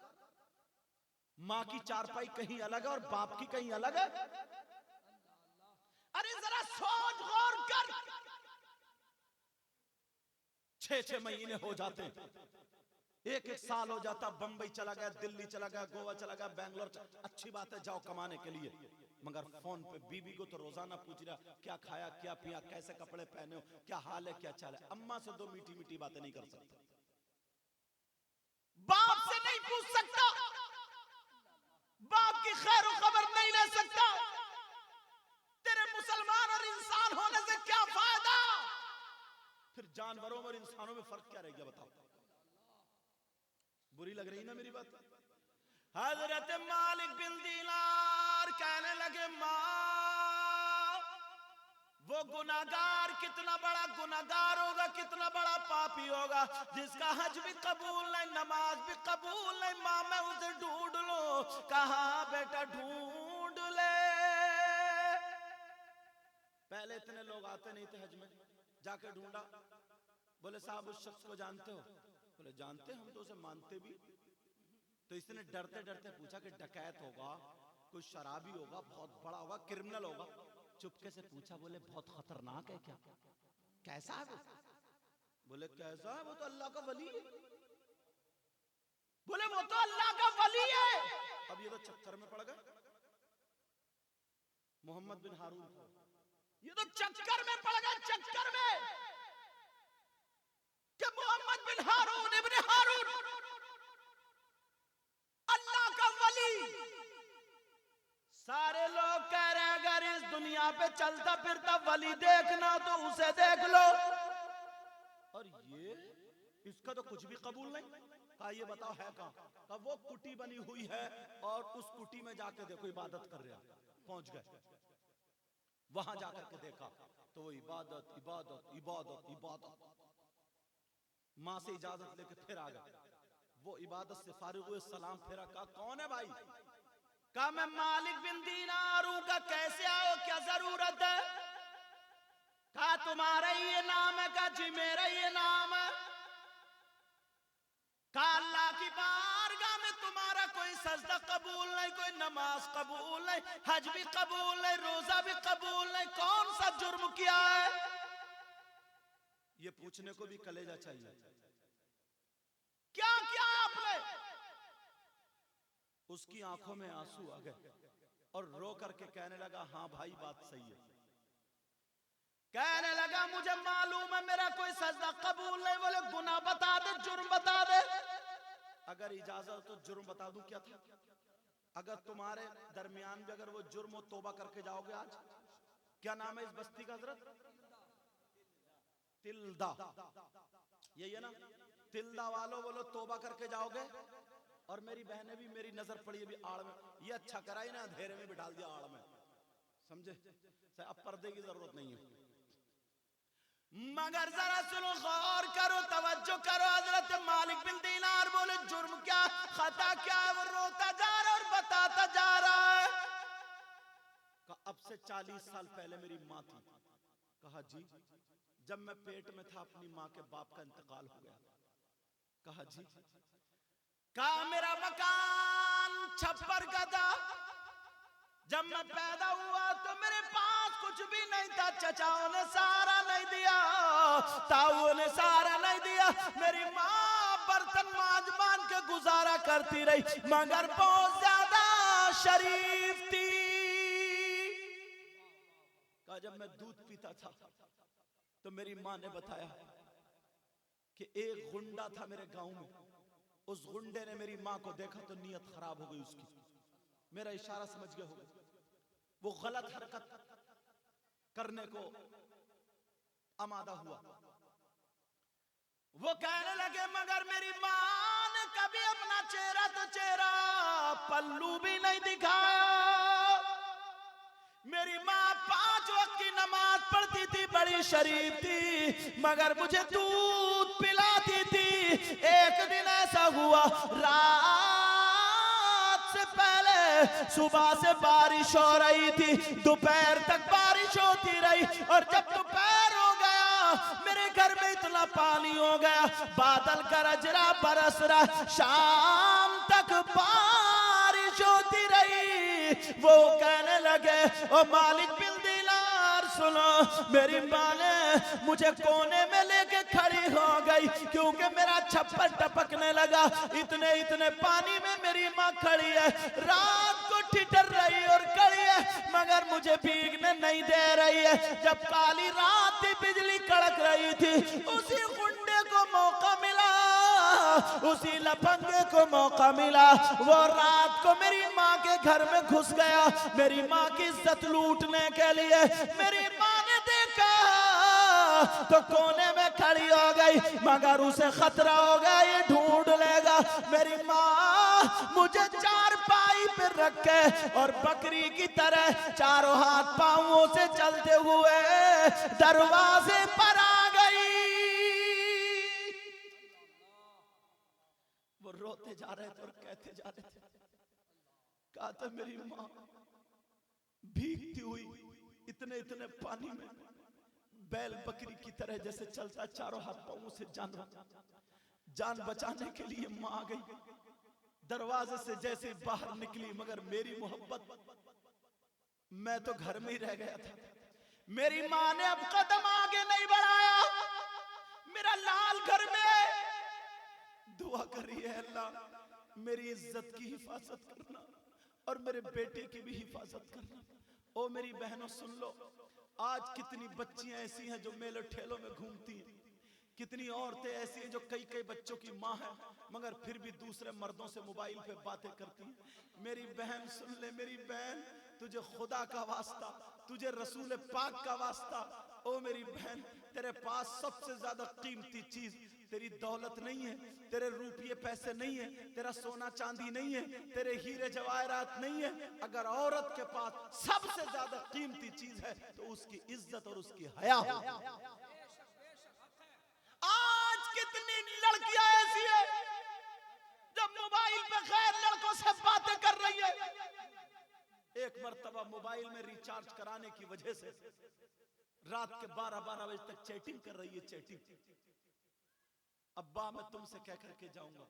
माँ की चारपाई कहीं अलग है और बाप की कहीं अलग है। अरे जरा सोच गौर कर। 6-6 महीने हो जाते, 1-1 साल हो जाता, बंबई चला गया, दिल्ली चला गया, गोवा चला गया, बैंगलोर अच्छी बात है जाओ कमाने के लिए, मगर फोन पे बीबी को तो रोजाना पूछ रहा क्या खाया क्या पिया, कैसे कपड़े पहने हो, क्या हाल है, क्या चाल है। अम्मा से 2 मीठी मीठी बातें नहीं कर सकता, बाप से नहीं पूछ सकता, बाप की खैर खबर नहीं ले सकता। तेरे मुसलमान और इंसान होने से क्या फायदा? फिर जानवरों और इंसानों में फर्क क्या रह गया बताओ? बुरी लग रही ना मेरी बात? हजरत मालिक बिन दीनार कहने लगे माँ, वो गुनाहगार कितना बड़ा गुनाहगार होगा, कितना बड़ा पापी होगा, जिसका हज भी कबूल नहीं, नमाज भी कबूल नहीं। माँ मैं उसे ढूंढ लूं। कहा बेटा ढूंढ ले। पहले इतने लोग आते नहीं थे हज में, जाके ढूंढा। बोले साहब उस शख्स को जानते हो? बोले जानते, हम तो उसे मानते भी। तो इसने डरते डरते पूछा कि डकैत होगा, कोई शराबी होगा, बहुत बड़ा होगा, क्रिमिनल होगा। चुपके से पूछा, बोले बहुत खतरनाक है क्या, कैसा है वो? बोले कैसा है, वो तो अल्लाह का वली है। बोले वो तो अल्लाह का वली है। अब ये तो चक्कर में पड़ गए। मोहम्मद बिन हारून, ये तो चक्कर में पड़ गए, चक्कर में कि मोहम्मद बिन हारून इब्न हारून अल्लाह का वली। सारे लोग कह रहे हैं अगर इस दुनिया पे चलता फिरता वली देखना तो उसे देख लो, और ये इसका तो कुछ भी कबूल नहीं। कहा ये बताओ है कहां? कहा वो कुटी बनी हुई है और उस कुटी में जाके देखो इबादत कर रहा। पहुंच गए, वहां जाकर के देखा तो वो इबादत इबादत इबादत इबादत। माँ से इजाजत लेके फिर आ गए। वो इबादत से फारिग हुए, सलाम फेरा, कहा कौन है भाई? कहा मैं मालिक बिन दीनार हूं। का कैसे आओ, क्या जरूरत है? कहा तुम्हारा ये नाम है? कहा जी मेरा ये नाम है। कहा अल्लाह की बारगाह में तुम्हारा कोई सजदा कबूल नहीं, कोई नमाज कबूल नहीं, हज भी कबूल नहीं, रोजा भी कबूल नहीं, कौन सा जुर्म किया है? ये पूछने को भी कलेजा चाहिए। क्या किया आपने? उसकी आंखों में आंसू आ गए और रो करके कहने लगा हाँ भाई बात सही है। कहने लगा मुझे मालूम है मेरा कोई सजदा कबूल नहीं। बोले गुनाह बता दे, जुर्म बता दे। अगर इजाजत तो जुर्म बता दूं क्या था? अगर तुम्हारे दरमियान भी अगर वो जुर्म हो, तौबा करके जाओगे। आज क्या नाम है इस बस्ती का हजरत? तिल्दा, यही है ना? तिल्दा वालों बोलो तौबा करके जाओगे। और मेरी बहनें भी, मेरी नजर पड़ी अभी आड़ में, ये अच्छा करा ही ना अंधेरे में बिठा दिया आड़ में, समझे? अब पर्दे की जरूरत नहीं है। मगर जरा सुनो, गौर करो, तवज्जो करो। हजरत मालिक बिन दीनार बोले जुर्म क्या, खता क्या है? वो रोता जा रहा और बताता जा रहा है। अब से 40 साल पहले मेरी माँ थी। कहा जी जब मैं पेट में था अपनी माँ के बाप का इंतकाल हो गया। कहा जी। कहा मेरा मकान छप्पर का था। जब मैं पैदा हुआ तो मेरे पास कुछ भी नहीं था। चचाओं ने सारा नहीं दिया, ताऊओं ने सारा नहीं दिया। मेरी माँ बर्तन मांज मांज के गुजारा करती रही, मगर बहुत ज्यादा शरीफ थी। कहा जब मैं दूध पीता था तो मेरी माँ ने बताया कि एक गुंडा था मेरे गांव में। उस गुंडे ने मेरी माँ को देखा तो नीयत खराब हो गई उसकी। मेरा इशारा समझ गया होगा। वो गलत हरकत करने को आमादा हुआ। वो कहने लगे मगर मेरी माँ ने कभी अपना चेहरा तो चेहरा पल्लू भी नहीं दिखाया। मेरी माँ 5 वक्त की नमाज पढ़ती थी, बड़ी शरीफ थी, मगर मुझे दूध पिलाती थी। एक दिन ऐसा हुआ, रात से पहले सुबह से बारिश हो रही थी, दोपहर तक बारिश होती रही। और जब दोपहर हो गया मेरे घर में इतना पानी हो गया, बादल गरज रहा, बरस रहा, शाम तक बारिश होती रही। वो कहने लगे ओ मालिक बिन दीनार सुनो, मेरी माँ ने मुझे कोने में लेके खड़ी हो गई क्योंकि मेरा छप्पर टपकने लगा। इतने इतने पानी में मेरी माँ खड़ी है, रात को ठिठर रही और खड़ी है, मगर मुझे भीगने नहीं दे रही है। जब काली रात थी, बिजली कड़क रही थी, उसी गुंडे को मौका मिला, उसी लफंगे को मौका मिला। वो रात को मेरी माँ के घर में घुस गया मेरी माँ की इज्जत लूटने के लिए। मेरी माँ ने देखा तो कोने में खड़ी हो गई, मगर उसे खतरा हो गया ये ढूंढ लेगा। मेरी माँ मुझे चारपाई पे रख के और बकरी की तरह चारों हाथ पांवों से चलते हुए दरवाजे पर आ गई। वो रोते जा रहे थे और कहते जा रहे थे। कहा था मेरी माँ भीगती हुई इतने इतने पानी में बैल बकरी की तरह जैसे चलता, चारों हाथ पांवों से जान बचाने के लिए माँ आ गई। दरवाजे से जैसे बाहर निकली, मगर मेरी मोहब्बत, मैं तो घर में ही रह गया था। मेरी माँ ने अब कदम आगे नहीं बढ़ाया। मेरा लाल घर में दुआ करी है अल्लाह मेरी इज्जत की हिफाजत करना और मेरे बेटे की भी हिफाजत करना। ओ मेरी बहनों सुन लो, आज कितनी बच्चियां ऐसी हैं जो मेले ठेलों में घूमती हैं, कितनी औरतें ऐसी हैं जो कई कई बच्चों की माँ है मगर फिर भी दूसरे मर्दों से मोबाइल पे बातें करती हैं। मेरी बहन सुन ले, मेरी बहन तुझे खुदा का वास्ता, तुझे रसूल पाक का वास्ता, ओ मेरी बहन तेरे पास सबसे ज्यादा कीमती चीज तेरी दौलत नहीं है, तेरे रुपये पैसे नहीं है, तेरा सोना चांदी नहीं है, तेरे हीरे जवाहरात नहीं है, अगर औरत के पास सबसे ज्यादा कीमती चीज है तो उसकी इज्जत और उसकी हया हो। आज कितनी लड़कियां ऐसी है जब मोबाइल पे गैर लड़कों से बातें कर रही है। एक मर्तबा मोबाइल में रिचार्ज कराने की वजह से रात के 12-12 बजे तक चैटिंग कर रही है, चैटिंग। अब्बा मैं तुमसे कह करके जाऊंगा,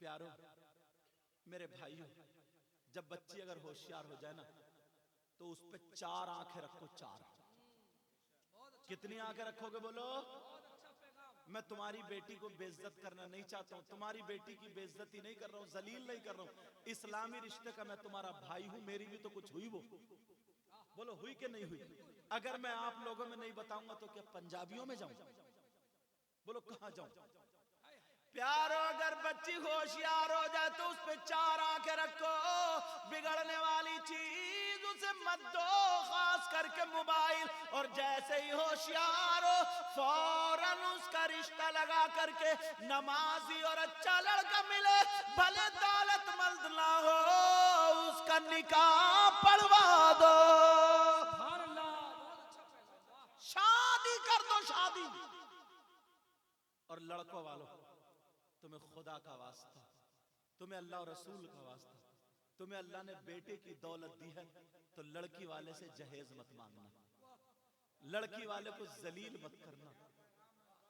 प्यारो मेरे भाइयों, जब बच्ची अगर होशियार हो जाए ना तो उस पे 4 आंखें रखो, 4। कितनी आंखें रखोगे बोलो? मैं तुम्हारी बेटी को बेइज्जत करना नहीं चाहता हूं, तुम्हारी बेटी की बेइज्जती नहीं कर रहा हूं, जलील नहीं कर रहा हूं। इस्लामी रिश्ते का मैं तुम्हारा भाई हूं, मेरी भी तो कुछ हुई, वो बोलो हुई कि नहीं हुई? अगर मैं आप लोगों में नहीं बताऊंगा तो क्या पंजाबियों में जाऊं? बोलो कहां जाऊं? प्यारो अगर बच्ची होशियार हो जाए तो उस पे 4 आंखें रखो। बिगड़ने वाली चीज उसे मत दो, खास करके मोबाइल। और जैसे ही होशियार हो फौरन उसका रिश्ता लगा करके नमाजी और अच्छा लड़का मिले, भले दौलतमंद ना हो, उसका निकाह पढ़वा दो, शादी कर दो, शादी। और लड़कों वालों, तुम्हें खुदा का वास्ता, तुम्हें अल्लाह और रसूल का वास्ता, तुम्हें अल्लाह ने बेटे की दौलत दी है तो लड़की वाले से जहेज मत मांगना, लड़की वाले को जलील मत करना।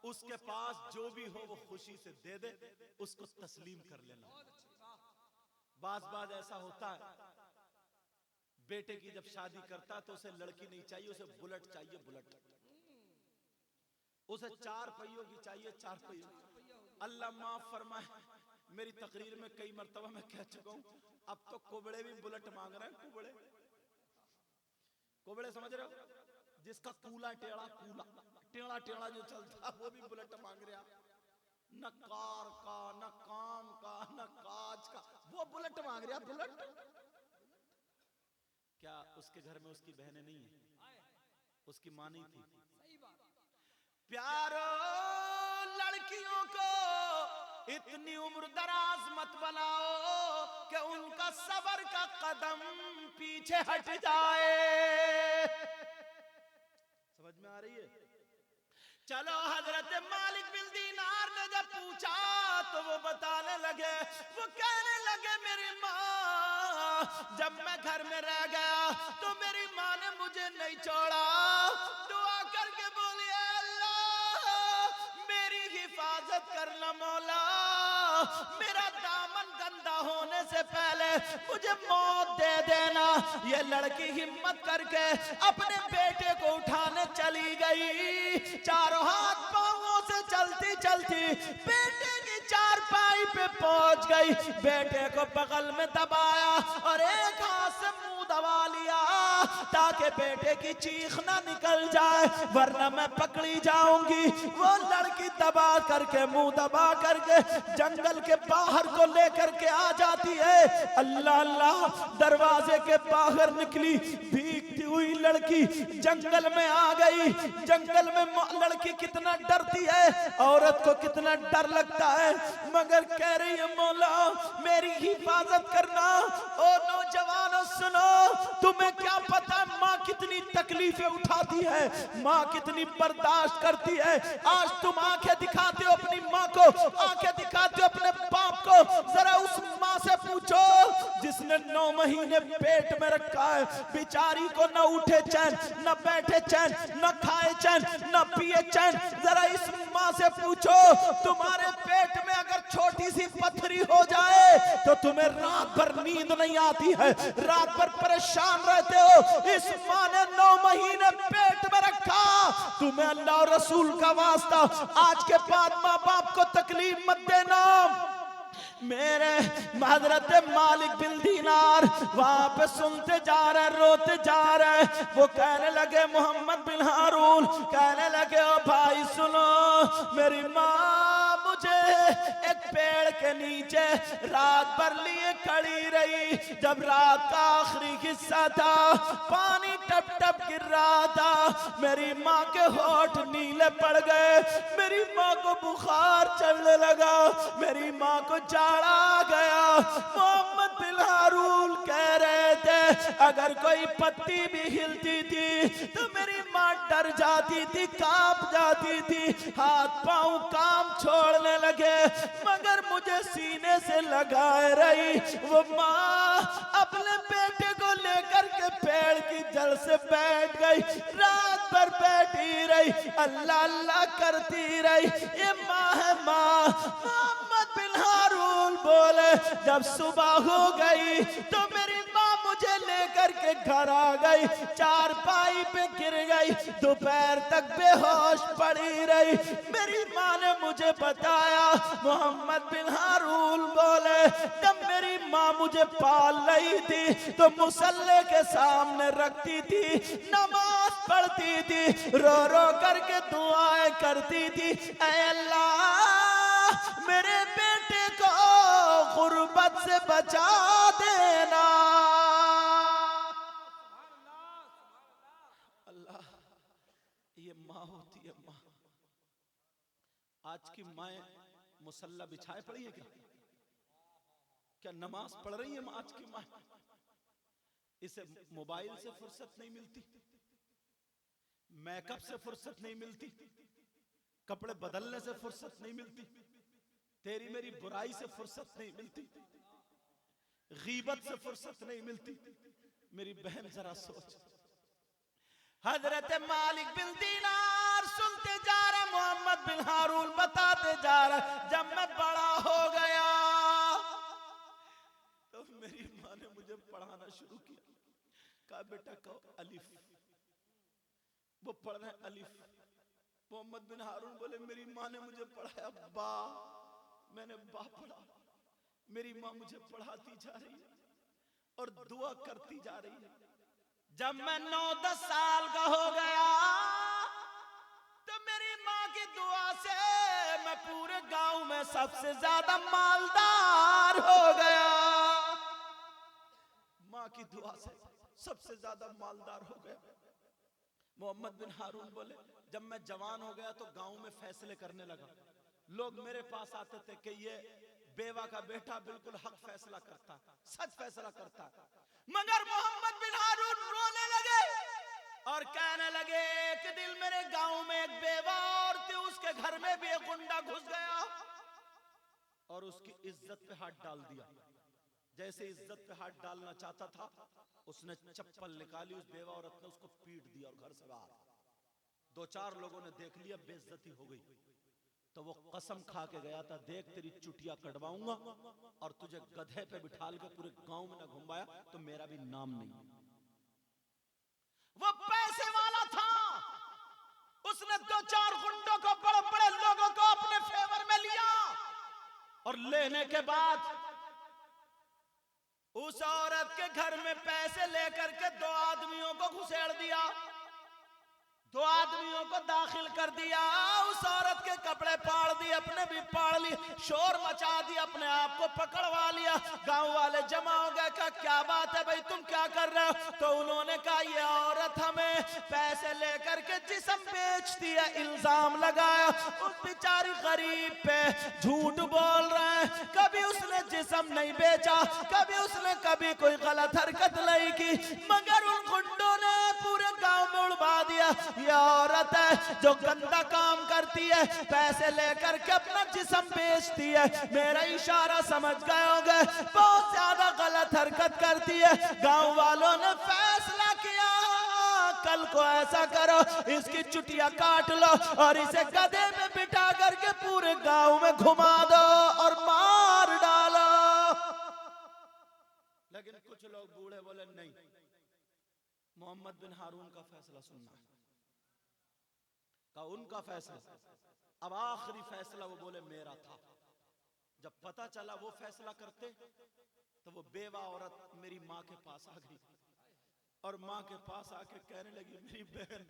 उसके पास जो भी हो वो खुशी से दे दे, उसको तस्लीम कर लेना। बाज ऐसा होता है, बेटे की जब शादी करता है तो उसे लड़की नहीं चाहिए, उसे बुलेट चाहिए, बुलेट। उसे 4 पहियों की चाहिए, 4 पहियों। अल्लाह माफ फरमाए, मेरी तकरीर में कई मर्तबा मैं कह चुका हूं, अब तो कुबड़े भी बुलेट मांग रहे हैं। कुबड़े, कुबड़े समझ रहे हो? जिसका कूला टेढ़ा, कूला टेढ़ा टेढ़ा जो चलता वो भी बुलेट मांग रहे हैं। न कार का, न काम का, न काज का, वो बुलेट मांग रहे हैं। बुलेट क्या उसके घर में उसकी बहनें नहीं है? उसकी मां नहीं थी? प्यारो लड़कियों को इतनी उम्र दराज मत बनाओ कि उनका सब्र का कदम पीछे हट जाए। समझ में आ रही है? चलो हजरत मालिक बिन दीनार ने जब पूछा तो वो बताने लगे, वो कहने लगे मेरी माँ, जब मैं घर में रह गया तो मेरी माँ ने मुझे नहीं छोड़ा, दुआ करके बोली हिफाजत करना मौला, मेरा दामन गंदा होने से पहले मुझे मौत दे देना। ये लड़की हिम्मत करके अपने बेटे को उठाने चली गई, चारों हाथ पांवों से चलती चलती बेटे की चारपाई पे पहुंच गई, बेटे को बगल में दबाया और एक हाथ से मुंह दबा लिया ताकि बेटे की चीख ना निकल जाए, वरना मैं पकड़ी जाऊंगी। वो लड़की दबा करके, मुंह दबा करके जंगल के बाहर को लेकर के आ जाती है। अल्लाह अल्लाह, दरवाजे के बाहर निकली भीगती हुई लड़की जंगल में आ गई। जंगल में लड़की कितना डरती है, औरत को कितना डर लगता है, मगर कह रही है मौला मेरी हिफाजत करना। ओ नौजवानों सुनो, तुम्हें क्या पता माँ कितनी तकलीफें उठाती है, माँ कितनी बर्दाश्त करती है। आज तुम आंखें दिखाते हो अपनी माँ को, आंखें दिखाते हो अपने बाप को, जरा उस माँ से पूछो जिसने 9 महीने पेट में रखा है, बेचारी को न उठे चैन, न बैठे चैन, न खाए चैन, न पिए चैन। जरा इस माँ से पूछो तुम्हारे पेट में अगर छोटी सी पत्थरी हो जाए तो तुम्हें रात भर नींद नहीं आती है, रात भर परेशान रहते हो। इस माँ ने 9 महीने पेट में रखा, तुम्हें अल्लाह और रसूल का वास्ता आज के बाद माँ बाप को तकलीफ मत देना। मेरे हजरत मालिक बिन दीनार वहां पे सुनते जा रहे, रोते जा रहे। वो कहने लगे मोहम्मद बिन हारून, कहने लगे ओ भाई सुनो, मेरी माँ मुझे एक पेड़ के नीचे रात भर लिए खड़ी रही। जब रात का आखिरी हिस्सा था, पानी टप टप गिर रहा था, मेरी माँ के होठ नीले पड़ गए, मेरी माँ को बुखार चढ़ने लगा, मेरी माँ को जाड़ा आ गया। मोहम्मद बिन हारून कह रहे थे अगर कोई पत्ती भी हिलती थी तो मेरी माँ डर जाती थी, कांप जाती थी, हाथ पांव काम छोड़ने लगे, मगर मुझे सीने से लगाए रही। वो माँ अपने बेटे को लेकर के पेड़ की जड़ से बैठ गई, रात भर बैठी रही, अल्लाह अल्लाह करती रही। ये माँ है माँ। मोहम्मद बिन हारून बोले जब सुबह हो गई तो मेरी माँ मुझे लेकर के घर आ गई, चारपाई पे गिर गई, दोपहर तक बेहोश पड़ी रही। मेरी माँ ने मुझे बताया, मोहम्मद बिन हारून बोले जब मेरी माँ मुझे पाल रही थी तो मुसल्ले के सामने रखती थी, नमाज पढ़ती थी, रो रो करके दुआएं करती थी, ऐ अल्लाह मेरे बेटे को गुर्बत से बचा देना। अल्लाह, ये माँ होती है माँ। आज की माएं मुसल्ला बिछाए पड़ी है क्या नमाज पढ़ रही है आज की माँ? इसे मोबाइल से फुर्सत नहीं मिलती, मेकअप से फुर्सत नहीं मिलती, कपड़े बदलने से फुर्सत नहीं मिलती, तेरी मेरी बुराई से फुर्सत नहीं मिलती, गीबत से फुर्सत नहीं मिलती। मेरी बहन जरा सोच, हजरत मालिक बिन दीनार सुनते जा रहे, मोहम्मद बिन हारून बताते जा रहे, जब मैं बड़ा हो गया तो मेरी माँ ने मुझे पढ़ाना शुरू किया। कहा बेटा कहो अलिफ, वो पढ़ रहे अलिफ। मोहम्मद बिन हारून बोले मेरी माँ ने मुझे पढ़ाया बा, मैंने बा पढ़ा। मेरी माँ मुझे पढ़ाती जा रही है और दुआ करती जा रही है। जब मैं 9-10 साल का हो गया तो मेरी माँ की दुआ से मैं पूरे गांव में सबसे ज्यादा मालदार हो गया। माँ की दुआ से सबसे ज्यादा मालदार हो गया। मोहम्मद बिन हारून बोले जब मैं जवान हो गया तो गांव में फैसले करने लगा। लोग मेरे पास आते थे कि ये बेवा का बेटा बिल्कुल हक फैसला करता, सच फैसला करता। मगर मोहम्मद बिन हारून रोने लगे और कहने लगे कि दिल मेरे गांव में एक बेवा और थी, उसके घर में भी एक गुंडा घुस गया और उसकी इज्जत पे हाथ डाल दिया। जैसे इज्जत पे हाथ डालना चाहता था, उसने चप्पल निकाली, उस बेवा औरत ने उसको पीट दिया और घर से बाहर। 2-4 लोगों ने देख लिया, बेइज्जती हो गई। तो वो कसम खा के गया था, देख तेरी चुटिया कटवाऊंगा और तुझे गधे पे बिठाल के पूरे गांव में ना घुमाया तो मेरा भी नाम नहीं। वो पैसे वाला था, उसने 2-4 गुंडों को, बड़े बड़े लोगों को अपने फेवर में लिया और लेने के बाद उस औरत के घर में पैसे लेकर के 2 आदमियों को घुसेड़ दिया, 2 आदमियों को दाखिल कर दिया। उस औरत के कपड़े फाड़ दिए, अपने भी फाड़ लिए, शोर मचा दिया, अपने आप को पकड़वा लिया। गांव वाले जमा हो गए, कहा क्या बात है भाई, तुम क्या कर रहे हो? तो उन्होंने कहा ये औरत हमें पैसे लेकर के जिस्म बेचती है, इल्जाम लगाया। उस बेचारी गरीब पे झूठ बोल रहे हैं, कभी उसने जिस्म नहीं बेचा, कभी उसने कभी कोई गलत हरकत नहीं की, मगर उन गुंडों ने पूरे गांव में उड़वा दिया ये औरत है जो गंदा काम करती है, पैसे लेकर के अपना जिस्म बेचती है। मेरा इशारा समझ गए होंगे, बहुत ज्यादा गलत हरकत करती है। गांव वालों ने फैसला किया कल को ऐसा करो, इसकी चुटिया काट लो और इसे गधे में बिठा करके पूरे गांव में घुमा दो और मार डालो। लेकिन कुछ लोग बूढ़े बोले नहीं, मोहम्मद बिन हारून का फैसला सुनना है। का उनका फैसला, अब आखिरी फैसला वो बोले मेरा था। जब पता चला वो फैसला करते तो वो बेवा औरत मेरी माँ के पास आ गई और माँ के पास आके कहने लगी मेरी बहन,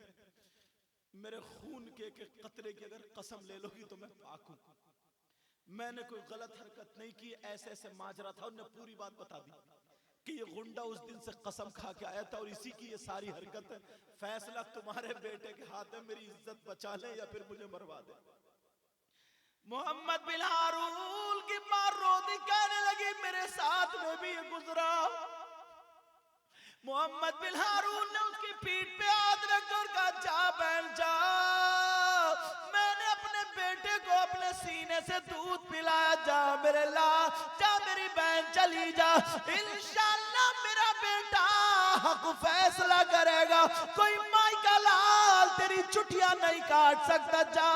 मेरे खून के कतरे की अगर कसम ले लोगी तो मैं पाक हूं। मैंने कोई गलत हरकत नहीं की, ऐसे ऐसे माजरा था। उन्होंने पूरी बात बता दी कि ये गुंडा उस दिन से कसम खा के आया था और इसी की ये सारी हरकत है। फैसला तुम्हारे बेटे के हाथ है, मेरी इज्जत बचा ले या फिर मुझे मरवा दे। मोहम्मद बिन हारून की मां रोती कहने लगी, मेरे साथ में भी ये गुजरा। मोहम्मद बिन हारून ने उसकी पीठ पे हाथ रखकर और कहा, जा बहन जा, मैंने अपने बेटे को अपने सीने से दूध पिलाया, जा मेरे लाल, जा मेरी बहन चली जा, इंशाअल्लाह मेरा बेटा हक फैसला करेगा, कोई माई का लाल तेरी चुटिया नहीं काट सकता, जा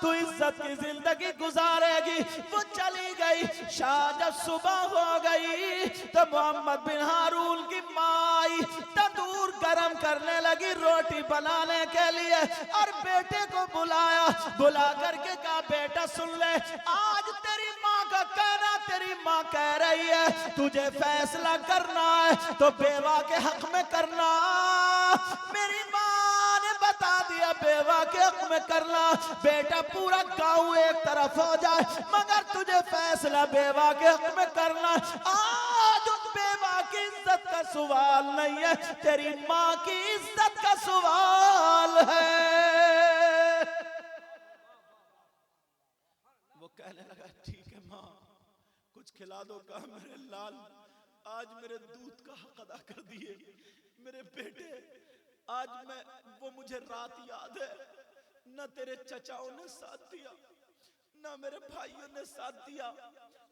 तू इज्जत की जिंदगी गुजारेगी। वो चली गई। शाह जब सुबह हो गई तो मोहम्मद बिन हारून की माई तंदूर गरम करने लगी रोटी बनाने के लिए और बेटे को बुलाया, बुला करके कहा, बेटा सुन ले, आज तेरी माँ का कहना, तेरी माँ कह रही है तुझे फैसला करना है तो बेवा के हक में करना। मेरी माँ ने बता दिया बेवा के हक में करना, बेटा पूरा गांव एक तरफ हो जाए मगर तुझे फैसला बेवा के हक में करना। आज उस बेवा की इज्जत का सवाल नहीं है, तेरी माँ की इज्जत का सवाल है। वो कहने लगा, ठीक है माँ, कुछ खिला दो। कहा, मेरे लाल, आज मेरे दूध का हक अदा कर दिए मेरे बेटे। आज मैं, वो मुझे रात याद है, न तेरे चचाओं ने साथ दिया न मेरे भाइयों ने साथ दिया।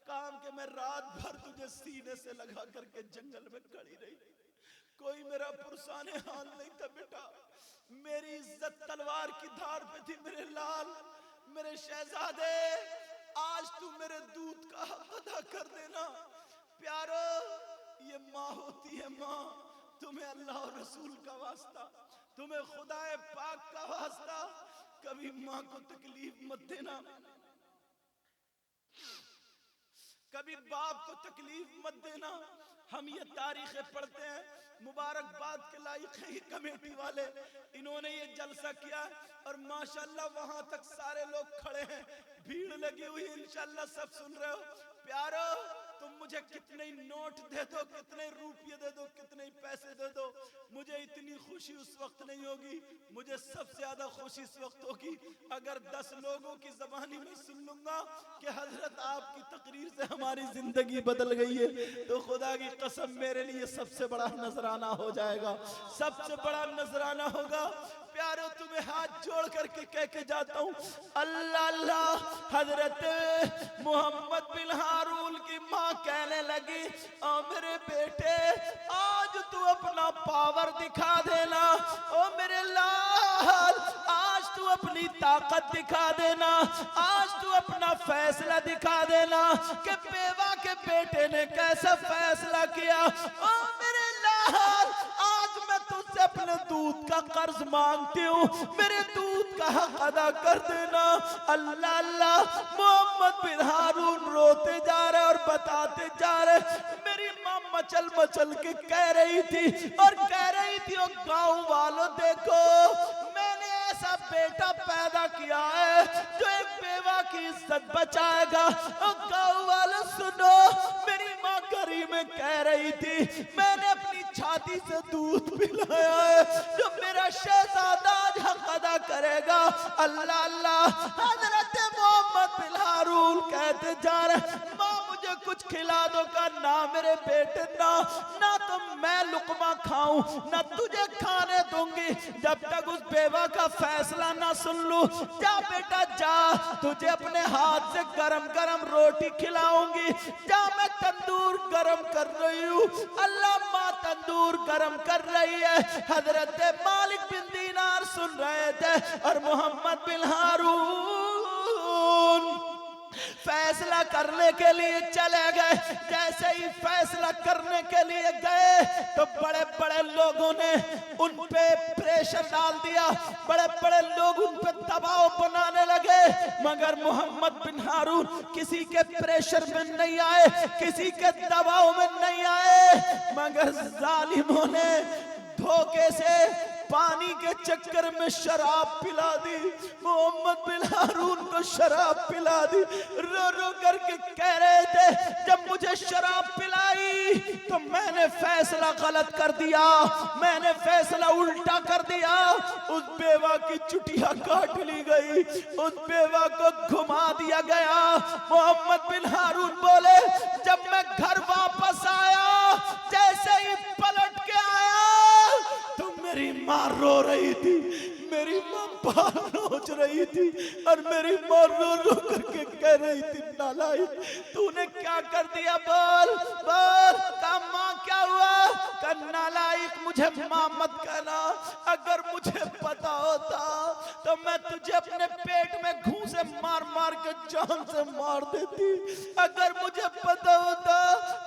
काम के मैं रात भर तुझे सीने से लगा करके जंगल में खड़ी रही, कोई मेरा पुरसाने हाल नहीं था बेटा, मेरी इज्जत तलवार की धार पे थी मेरे लाल, मेरे शहजादे। आज तू मेरे दूध का हक अदा कर देना। प्यारो, ये माँ होती है माँ, तुम्हें अल्लाह और रसूल का वास्ता, तुम्हें खुदाए पाक का वास्ता, कभी माँ को तकलीफ मत देना, कभी बाप को तकलीफ मत देना। हम ये तारीखें पढ़ते हैं, मुबारकबाद के लायक है ये कमेटी वाले, इन्होंने ये जलसा किया और माशाल्लाह वहां तक सारे लोग खड़े हैं, भीड़ लगी हुई है, इंशाल्लाह सब सुन रहे हो। प्यारो, तुम मुझे कितने नोट दे दो, कितने रुपये दे दो, कितने पैसे दे दो, मुझे इतनी खुशी उस वक्त नहीं होगी। मुझे सबसे ज्यादा खुशी इस वक्त होगी अगर 10 लोगों की जबानी में सुन लूंगा कि हजरत आपकी तकरीर से हमारी जिंदगी बदल गई है, तो खुदा की कसम मेरे लिए सबसे बड़ा नजराना हो जाएगा, सबसे बड़ा नजराना होगा। प्यारो, तुम्हें हाथ जोड़ करके कह के जाता हूँ, अल्लाह अल्लाह। हजरत मोहम्मद बिन हारून की माँ कहने लगी, ओ मेरे बेटे, आज तू अपना पावर दिखा देना, ओ मेरे लाल, आज तू अपनी ताकत दिखा देना, आज तू अपना फैसला दिखा देना कि बेवा के बेटे ने कैसा फैसला किया। ओ मेरे लाल, आज मैं तुझसे अपने दूध का कर्ज मांगती हूँ, मेरे दूध का हक अदा कर देना। अल्लाह अल्लाह। मोहम्मद बिन हारून रोते जा रहे और बताते जा रहे, मेरी माँ मचल मचल के कह रही थी और कह रही थी, ओ गाँव वालों देखो, मैंने ऐसा बेटा पैदा किया है जो एक बेवा की इज्जत बचाएगा। ओ गाँव वालों सुनो, मेरी माँ गरी में कह रही थी, मैंने अपनी छाती से दूध पिलाया है जो मेरा शहजादा आज हक अदा करेगा। अल्लाह अल्लाह। हजरत मोहम्मद बिन हारून कहते जा रहे, माँ मुझे कुछ खिला दो। का ना मेरे बेटे, ना तो मैं लुकमा खाऊं, ना तुझे खाने दूंगी जब तक उस बेवा का फैसला ना सुन लूं। जा बेटा जा, तुझे अपने हाथ से गरम गरम रोटी खिलाऊंगी। जा, मैं तंदूर गरम कर रही हूँ। अल्लाह, माँ तंदूर गरम कर रही है। हजरत मालिक बिन दीनार सुन रहे थे और मोहम्मद बिन हारून फैसला करने के लिए चले गए। जैसे ही फैसला करने के लिए गए तो बड़े बड़े लोगों ने उन पे प्रेशर डाल दिया, बड़े बड़े लोग उन पे दबाव बनाने लगे, मगर मोहम्मद बिन हारून किसी के प्रेशर में नहीं आए, किसी के दबाव में नहीं आए, मगर जालिमों ने धोखे से पानी के चक्कर में शराब पिला दी, मोहम्मद बिन हारून को शराब पिला दी। रो रो करके कह रहे थे जब मुझे शराब पिलाई तो मैंने फैसला गलत कर दिया, मैंने फैसला उल्टा कर दिया। उस बेवा की चुटिया काट ली गई, उस बेवा को घुमा दिया गया। मोहम्मद बिन हारून बोले जब मैं घर वापस आया, जैसे ही पलट के आया तो मेरी माँ रो रही थी, मेरी माँ बाल नोच रही थी और मेरी माँ रो रो करके कह रही थी नालायक तूने क्या कर दिया, बोल बोल। का माँ क्या हुआ? का नालायक मुझे माँ मत कहना, अगर मुझे पता होता तो मैं तुझे अपने पेट में घूंसे मार मार के जान से मार देती। अगर मुझे पता होता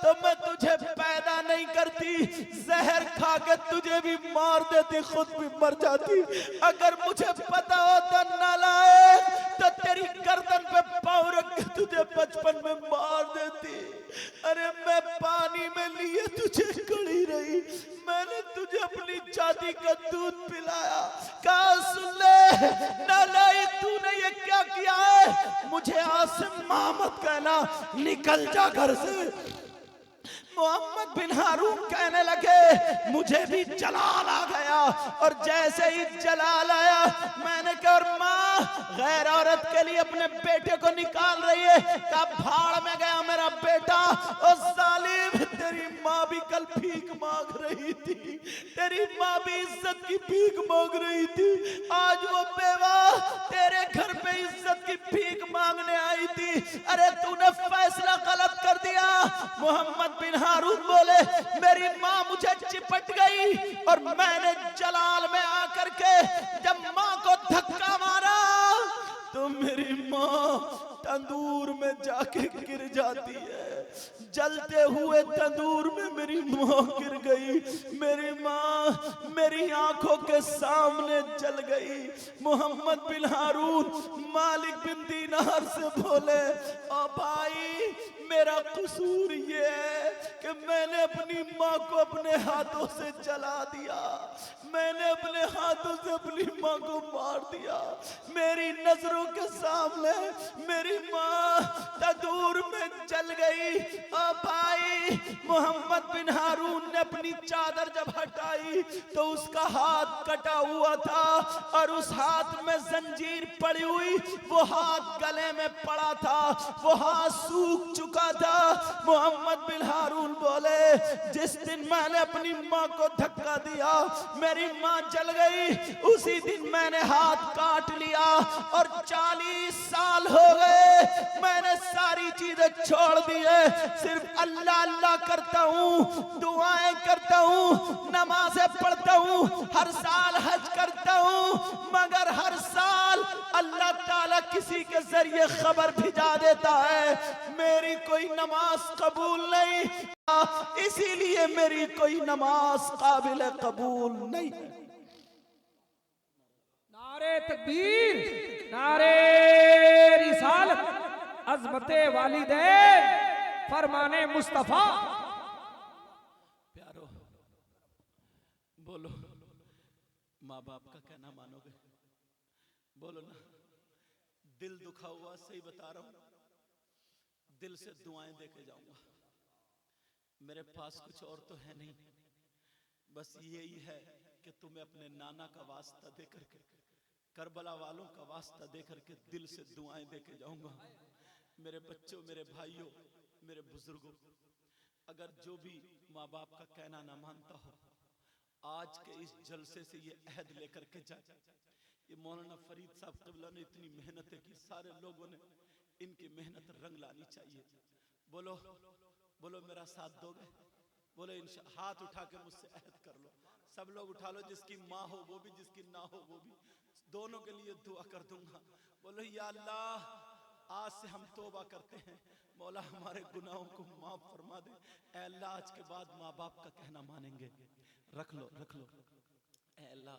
तो मैं तुझे पैदा नहीं करती, जहर खा के तुझे भी मार देती, खुद भी मर जाती। अगर मुझे पता होता नालायक तो तेरी गर्दन पे पाँव रख के तुझे बचपन में मार देती। अरे मैं पानी में लिए तुझे कड़ी रही, मैंने तुझे अपनी चाची का दूध पिलाया। कहा सुन ले नालायक तूने ये क्या किया है, मुझे आज से माँ मत कहना, निकल जा घर से। मोहम्मद बिन हारून कहने लगे मुझे भी जलाल आ गया, और जैसे ही जलाल आया मैंने कहा और माँ गैर औरत के लिए अपने बेटे को निकाल रही है, कहा भाड़ में गया मेरा बेटा। और जालिम तेरी माँ भी कल भीख मांग रही थी, तेरी माँ भी इज्जत की भीख मांग रही थी, आज वो बेवा तेरे घर पे इज्जत की भीख मांगने आई थी। अरे तूने फैसला गलत कर दिया। मोहम्मद बिन हारून बोले मेरी माँ मुझे चिपट गई और मैंने जलाल में आकर के जब माँ को धक्का मारा तो मेरी माँ तंदूर में जाके गिर जाती है। जलते हुए तंदूर में मेरी माँ गिर गई, मेरी माँ मेरी आंखों के सामने जल गई। मोहम्मद बिन हारून मालिक बिन दीनार से बोले ओ भाई मेरा कसूर ये है कि मैंने अपनी माँ को अपने हाथों से जला दिया, मैंने अपने हाथों से अपनी माँ को मार दिया। मेरी नजरों के सामने मेरी माँ तंदूर में जल गई। ओ भाई मोहम्मद बिन हारून ने अपनी चादर जब हटाई तो उसका हाथ कटा हुआ था और उस हाथ में जंजीर पड़ी हुई, वो हाथ गले में पड़ा था, वो हाथ सूख चुका था। मोहम्मद बिन हारून बोले जिस दिन मैंने अपनी माँ को धक्का दिया मेरी माँ जल गई, उसी दिन मैंने हाथ काट लिया और 40 साल हो गए मैंने सारी चीजें छोड़ दी है, सिर्फ अल्लाह अल्लाह करता हूँ, दुआएं करता हूँ, नमाजें पढ़ता हूँ, हर साल हज करता हूँ, मगर हर साल अल्लाह ताला किसी के जरिए खबर भिजा देता है मेरी कोई नमाज कबूल नहीं, इसीलिए मेरी कोई नमाज काबिल कबूल नहीं। नारे तकबीर, नारे रिसालत, अज़मते वालिदैन, फरमाने मुस्तफा। प्यारो बोलो माँ बाप का कहना मानोगे? बोलो ना। दिल दुखा हुआ सही बता रहा हूं, दिल से दुआएं देके जाऊंगा। मेरे पास कुछ और तो है नहीं, बस यही है कि तुम्हें अपने नाना का वास्ता दे करके, करबला वालों का वास्ता दे करके दिल से दुआएं देके जाऊंगा। मेरे बच्चों, मेरे भाइयों, मेरे बुजुर्गों, अगर जो भी माँ बाप का कहना ना मानता हो, आज के इस जलसे से ये अहद लेकर के जाए। ये मौलाना फरीद साहब क़िबला ने इतनी मेहनतें की, सारे लोगों ने इनकी मेहनत रंग लानी चाहिए। बोलो बोलो मेरा साथ दोगे? बोलो हाथ उठा के मुझसे अहद कर लो, सब लोग उठा लो, जिसकी माँ हो वो भी, जिसकी ना हो वो भी, दोनों के लिए दुआ कर दूंगा। बोलो या अल्लाह आज से हम तौबा करते हैं, मौला हमारे गुनाहों को माफ फरमा दे। ऐ अल्लाह आज के बाद माँ बाप का कहना मानेंगे। रख लो रख लो। ऐ अल्लाह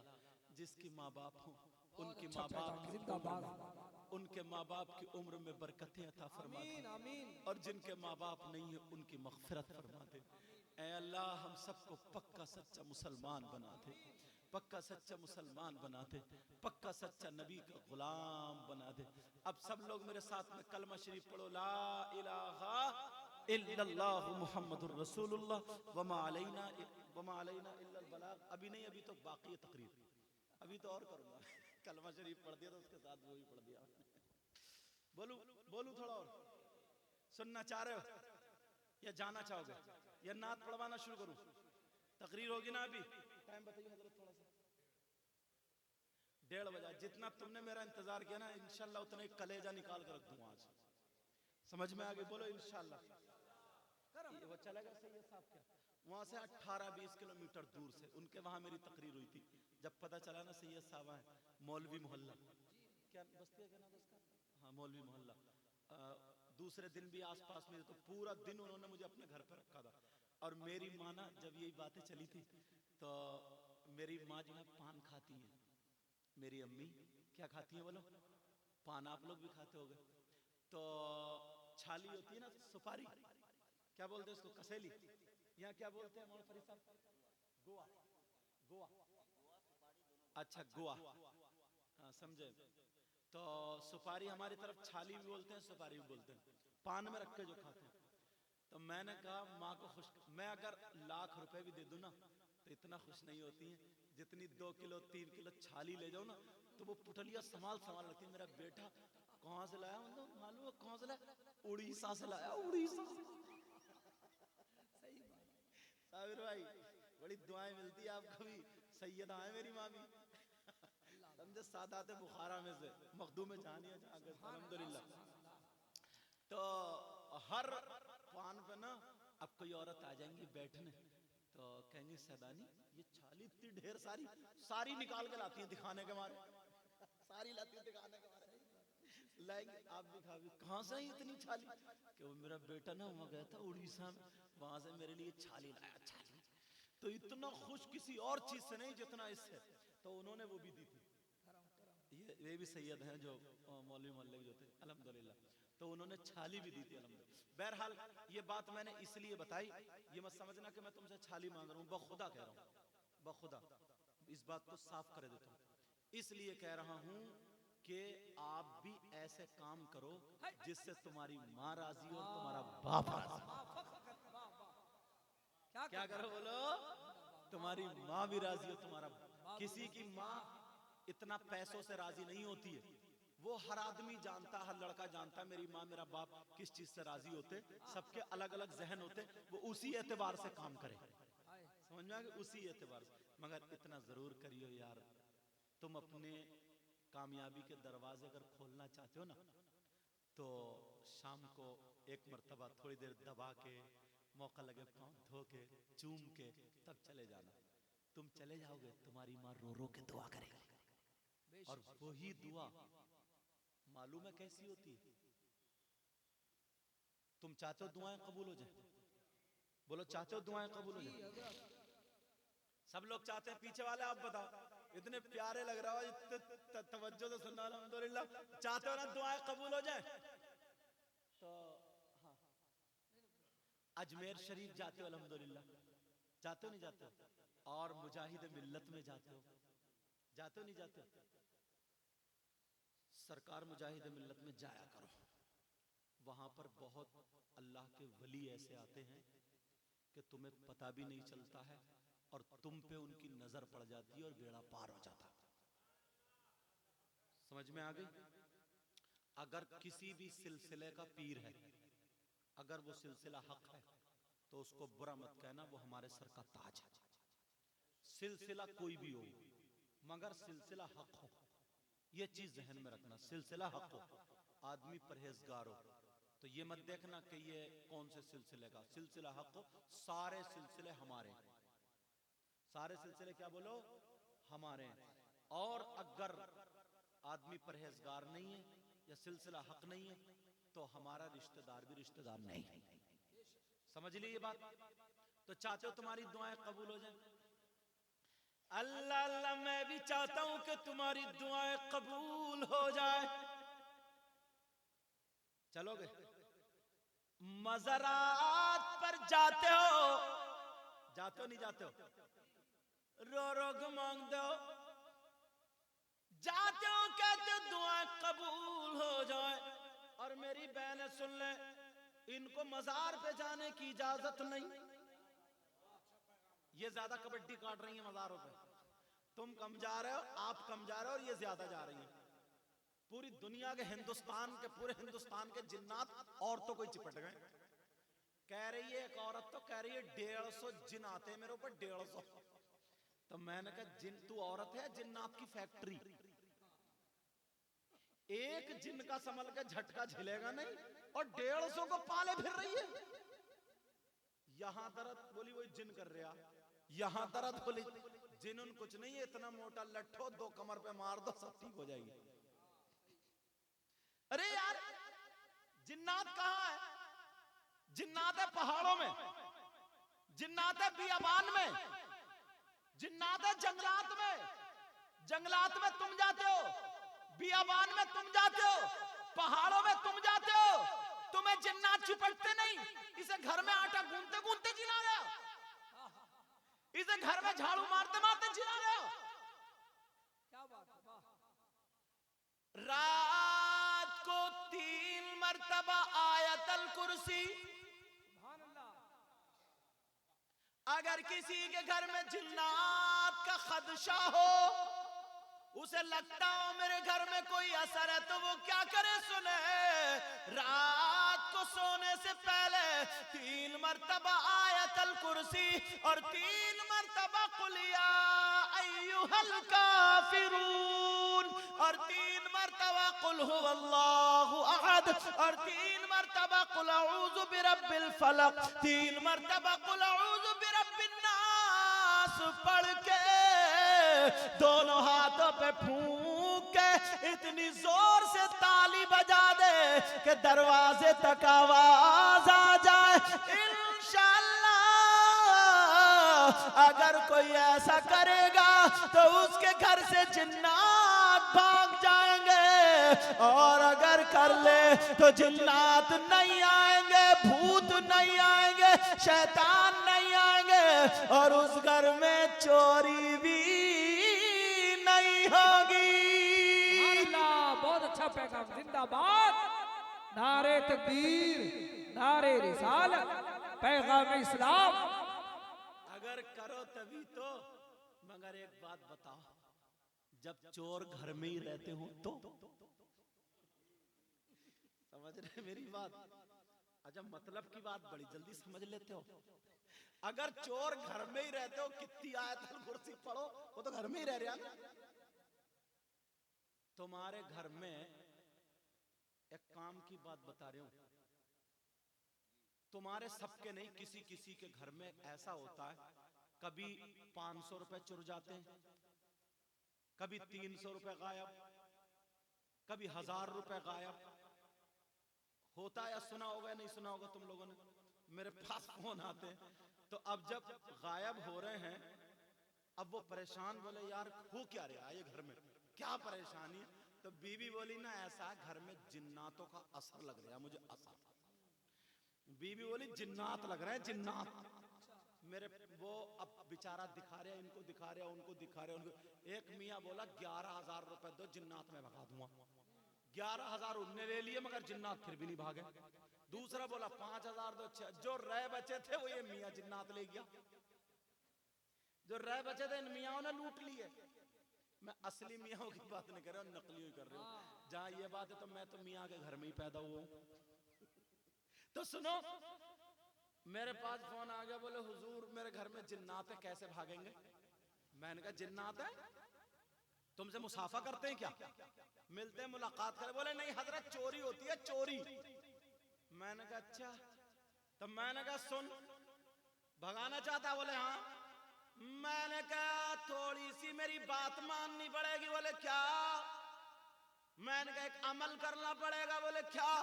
जिसकी माँ बाप हो उनकी माँ बाप उनके माँ बाप की उम्र में बरकतें अता फरमा दे, और जिनके माँ बाप नहीं है उनकी मग़फ़िरत फरमा दे। ऐ अल्लाह हम सबको पक्का सच्चा मुसलमान बना दे, पक्का सच्चा मुसलमान बना दे, पक्का सच्चा नबी का गुलाम बना दे। अब सब लोग मेरे साथ में कलमा शरीफ पढ़ो, ला इलाहा इल्लल्लाह मुहम्मदुर रसूलुल्लाह वमा अलैना इल्लल बलाग। अभी नहीं, अभी तो बाकी है तकरीर, अभी तो और करूंगा। कलमा शरीफ पढ़ दिया तो उसके साथ वो भी पढ़ दिया। बोलू बोलू थोड़ा और? सुनना चाह रहे हो या जाना चाहोगे या नात पढ़वाना शुरू करूं? तकरीर होगी ना अभी? टाइम बताइए हजरत थोड़ा सा। 1:30 बजा। जितना तुमने मेरा इंतजार किया ना, इंशाल्लाह उतना ही कलेजा निकाल कर रख दूंगा आज। समझ में आ गई? बोलो इंशाल्लाह। वो चलेगा सैयद साहब क्या? वहां से 18-20 किलोमीटर दूर से उनके वहां मेरी तकरीर हुई थी। जब पता चला ना सैयद साहब हैं, मौलवी मोहल्ला, क्या बस्ती है क्या नाम उसका? हाँ, मौलवी मोहल्ला। दूसरे दिन भी आसपास में, तो पूरा दिन उन्होंने मुझे अपने घर पर रखा था। और मेरी माँ ना, जब यही बातें चली थी तो मेरी माँ जो है पान खाती हैं। मेरी अम्मी क्या खाती हैं बोलो? पान। आप लोग भी खाते होगे। तो छाली होती है ना, सुपारी, क्या बोलते हैं इसको? कसेली। यहाँ क्या बोलते हैं मौलाना फरीद साहब? गोवा। गोवा, अच्छा गोवा, हाँ समझे। तो सुपारी हमारी तरफ छाली भी बोलते हैं, सुपारी भी बोलते हैं, पान में रख के जो खाते हैं। तो मैंने कहा माँ को खुश, मैं अगर लाख रुपए भी दे दूं ना तो इतना खुश नहीं होती है जितनी 2 किलो 3 किलो छाली ले जाओ ना, तो वो पुटलिया संभाल संभाल रखती है। मेरा बेटा कहाँ से लाया? मतलब मालूम है कहाँ से लाया? उड़ीसा से लाया, उड़ीसा। सही बात। साबिर भाई बड़ी दुआएं मिलती है आपको भी, सैयदा है मेरी मामी, समझे, सादात बुखारा में से, मखदूम जानिया जाकर अल्हम्दुलिल्लाह। तो हर पान पे ना अब कोई औरत आ जाएंगी बैठने, तो कहेंगे सैदानी ये छाली इतनी ढेर सारी सारी निकाल के लाती है दिखाने के मारे, सारी लाती है दिखाने के मारे, लाएंगे आप भी खाओगे। कहाँ से आई इतनी छाली? कि वो मेरा बेटा ना वहाँ गया था उड़ीसा में, वहां से मेरे लिए छाली लाया। छाली तो इतना खुश किसी और चीज से नहीं जितना इससे, तो उन्होंने वो भी दी थी। ये भी सैयद हैं जो मौलवी मोहल्ले के जो थे अल्हम्दुलिल्लाह, तो उन्होंने छाली भी दी थी अल्हम्दुलिल्लाह। बहरहाल ये बात मैंने इसलिए बताई, ये मत समझना कि मैं तुमसे छाली मांग रहा हूँ, बखुदा कह रहा हूँ, बखुदा इस बात को साफ कर देता हूँ। इसलिए कह रहा हूँ कि आप भी ऐसे काम करो जिससे तुम्हारी माँ राजी और तुम्हारा बाप राजी। क्या करो बोलो? तुम्हारी माँ भी राजी हो, तुम्हारा। किसी की माँ इतना पैसों से राजी नहीं होती है, वो हर आदमी जानता, हर लड़का जानता मेरी माँ मेरा बाप किस चीज से राजी होते। सबके अलग अलग जहन होते, वो उसी एतबार से काम करे, समझ में आ गया? उसी एतबार से। मगर इतना जरूर करियो यार, तुम अपने कामयाबी के दरवाजे अगर खोलना चाहते हो ना, तो शाम को एक मर्तबा थोड़ी देर दबा के, मौका लगे पाँव धो के, चूम के, तब चले जाना। तुम चले जाओगे, तुम्हारी माँ रो रो के दुआ करेगी, और वही दुआ मालूम है कैसी होती है? तुम चाहते हो दुआएं कबूल हो जाए? बोलो चाहते हो दुआएं कबूल हो जाए? सब लोग चाहते हैं, पीछे वाले आप बताओ, इतने प्यारे लग रहा हो, इतने तवज्जो से सुनना, अल्हम्दुलिल्लाह। चाहते हो ना दुआएं कबूल हो जाए? तो हाँ, अजमेर शरीफ जाते हो अल्हम्दुलिल्लाह, जाते हो नहीं जाते हो? और मुजाहिद मिल्लत में जाते हो, जाते हो नहीं जाते हो? सरकार मुजाहिद मिल्लत में जाया करो, वहां पर बहुत अल्लाह के वली ऐसे आते हैं कि तुम्हें पता भी नहीं चलता है, और तुम पे उनकी नजर पड़ जाती है और बेड़ा पार हो जाता। समझ में आ गई? अगर किसी भी सिलसिले का पीर है, अगर वो सिलसिला हक है, तो उसको बुरा मत कहना, वो हमारे सर का ताज है। सिलसिला कोई भी हो, मगर सिलसिला हक हो, ये चीज जहन में रखना। सिलसिला हक हो, आदमी परहेजगार हो, तो ये मत देखना कि ये कौन से सिलसिले का। सिलसिला हक हो, सारे सिलसिले हमारे, सारे सिलसिले क्या बोलो? हमारे। और अगर आदमी परहेजगार नहीं है या सिलसिला हक नहीं है, तो हमारा रिश्तेदार भी रिश्तेदार नहीं है। समझ ली ये बात? तो चाहते हो तुम्हारी दुआएं कबूल हो जाए? अल्लाह अल्लाह, मैं भी चाहता हूं कि तुम्हारी दुआएं कबूल हो जाए। चलोगे? मज़ारात पर जाते हो जाते हो नहीं जाते हो? रो रो के मांगते हो, जाते हो, कहते हो दुआ कबूल हो जाए। और मेरी बहनें सुन ले, इनको मजार पे जाने की इजाजत नहीं। ये ज्यादा कबड्डी काट रही है मजारों पे। तुम कम जा रहे हो, आप कम जा रहे हो, और ये ज्यादा जा रही है। पूरी दुनिया के हिंदुस्तान के, पूरे हिंदुस्तान के जिन्नात औरतों को ही चिपट गए। कह रही है एक औरत, तो कह रही है 150 जिन आते हैं मेरे ऊपर, 150। तो मैंने कहा जिन, तू औरत है, जिन्नात की फैक्ट्री। एक जिन का संभल के झटका झेलेगा नहीं, और 150 को पाले फिर रही है। यहां दर्द बोली वो जिन कर रहा, यहां दर्द बोली जिन कुछ नहीं है, इतना मोटा लट्ठो 2 कमर पे मार दो सब ठीक हो जाएगी। अरे यार, जिन्नात कहां है? जिन्नात है पहाड़ों में, जिन्नात है बियाबान में, जिन्नात है जंगलात में। जंगलात में तुम जाते हो, बियाबान में तुम जाते हो, पहाड़ों में तुम जाते हो, तुम्हें जिन्नात चिपटते नहीं। इसे घर में आटा गूंथते गूंथते जिना गया, इसे घर में झाड़ू मारते मारते जिना गया। क्या बात है, वाह। रात को 3 मरतबा आयतल कुर्सी। सुभान अल्लाह। अगर किसी के घर में जिन्नात का खदशा हो, उसे लगता हो मेरे घर में कोई असर है, तो वो क्या करे सुने, रात को सोने से पहले 3 मरतबा आयतल कुर्सी और 3 मरतबा कुल या अय्युहल काफिरून और 3 मरतबा कुल हुवल्लाहु अहद और 3 मरतबा कुल अऊज़ु बिरब्बिल फलक, 3 मरतबा कुल अऊज़ु बिरब्बिन नास पढ़ के दोनों हाथों पे फूंक के इतनी जोर से ताली बजा दे कि दरवाजे तक आवाज आ जाए। इंशाअल्लाह अगर कोई ऐसा करेगा तो उसके घर से जिन्नात भाग जाएंगे, और अगर कर ले तो जिन्नात नहीं आएंगे, भूत नहीं आएंगे, शैतान नहीं आएंगे, और उस घर में चोरी भी नहीं होगी। अल्लाह, बहुत अच्छा पैगाम, जिंदाबाद, नारे तकबीर, नारे रिसालत, पैगाम इस्लाम। अगर करो तभी तो, मगर एक बात बताओ, जब चोर घर में ही रहते हो तो समझ रहे मेरी बात? अच्छा, मतलब की बात बड़ी जल्दी समझ लेते हो। अगर चोर घर में ही रहते हो, कितनी आयतल कुर्सी पढ़ो, वो तो घर में ही रह रहा ना। तुम्हारे घर में एक काम की बात बता रहा हूं, तुम्हारे सबके नहीं, किसी किसी के घर में ऐसा होता है, कभी 500 रुपए चुर जाते हैं, कभी 300 रुपए गायब, कभी 1000 रुपए गायब होता है। या सुना होगा, नहीं सुना होगा तुम लोगों ने, मेरे पास फोन आते हैं। तो अब जब गायब हो रहे हैं, अब वो परेशान, बोले यार हो क्या रहा है ये घर में, क्या परेशानी है? तो बीवी बोली ना ऐसा घर में जिन्नातों का असर लग रहा है मुझे, असर। बीवी बोली जिन्नात लग रहा है, जिन्नात। मेरे वो अब बेचारा दिखा रहे, इनको दिखा रहे, उनको दिखा रहे, उनको। एक मियाँ बोला 11,000 रुपए दो, जिन्नात में भगा दूंगा। 11,000 उनने ले लिए, मगर जिन्नात फिर भी नहीं भागे। दूसरा बोला 5,000 दो, जो रह बचे थे वो ये मियाँ जिन्नात ले गया, जो रह बचे थे इन मियाँओं ने लूट लिए। मैं असली मियाँ की बात नहीं कर रहा हूँ, नकली ही कर रहा हूँ। जहाँ ये बात है तो मैं तो मियाँ के घर में ही पैदा हुआ हूँ। तो सुनो, मेरे पास फोन आ गया, बोले हुजूर मेरे घर में जिन्नात है, कैसे भागेंगे? मैंने कहा जिन्नात है, तुमसे मुसाफा करते हैं क्या, मिलते हैं, मुलाकात करें? बोले नहीं हजरत, चोरी होती है, चोरी। मैंने कहा अच्छा। तो मैंने कहा सुन, भगाना चाहता? बोले हाँ। मैंने कहा थोड़ी सी मेरी बात माननी पड़ेगी। बोले क्या? मैंने कहा एक अमल करना पड़ेगा। बोले क्या?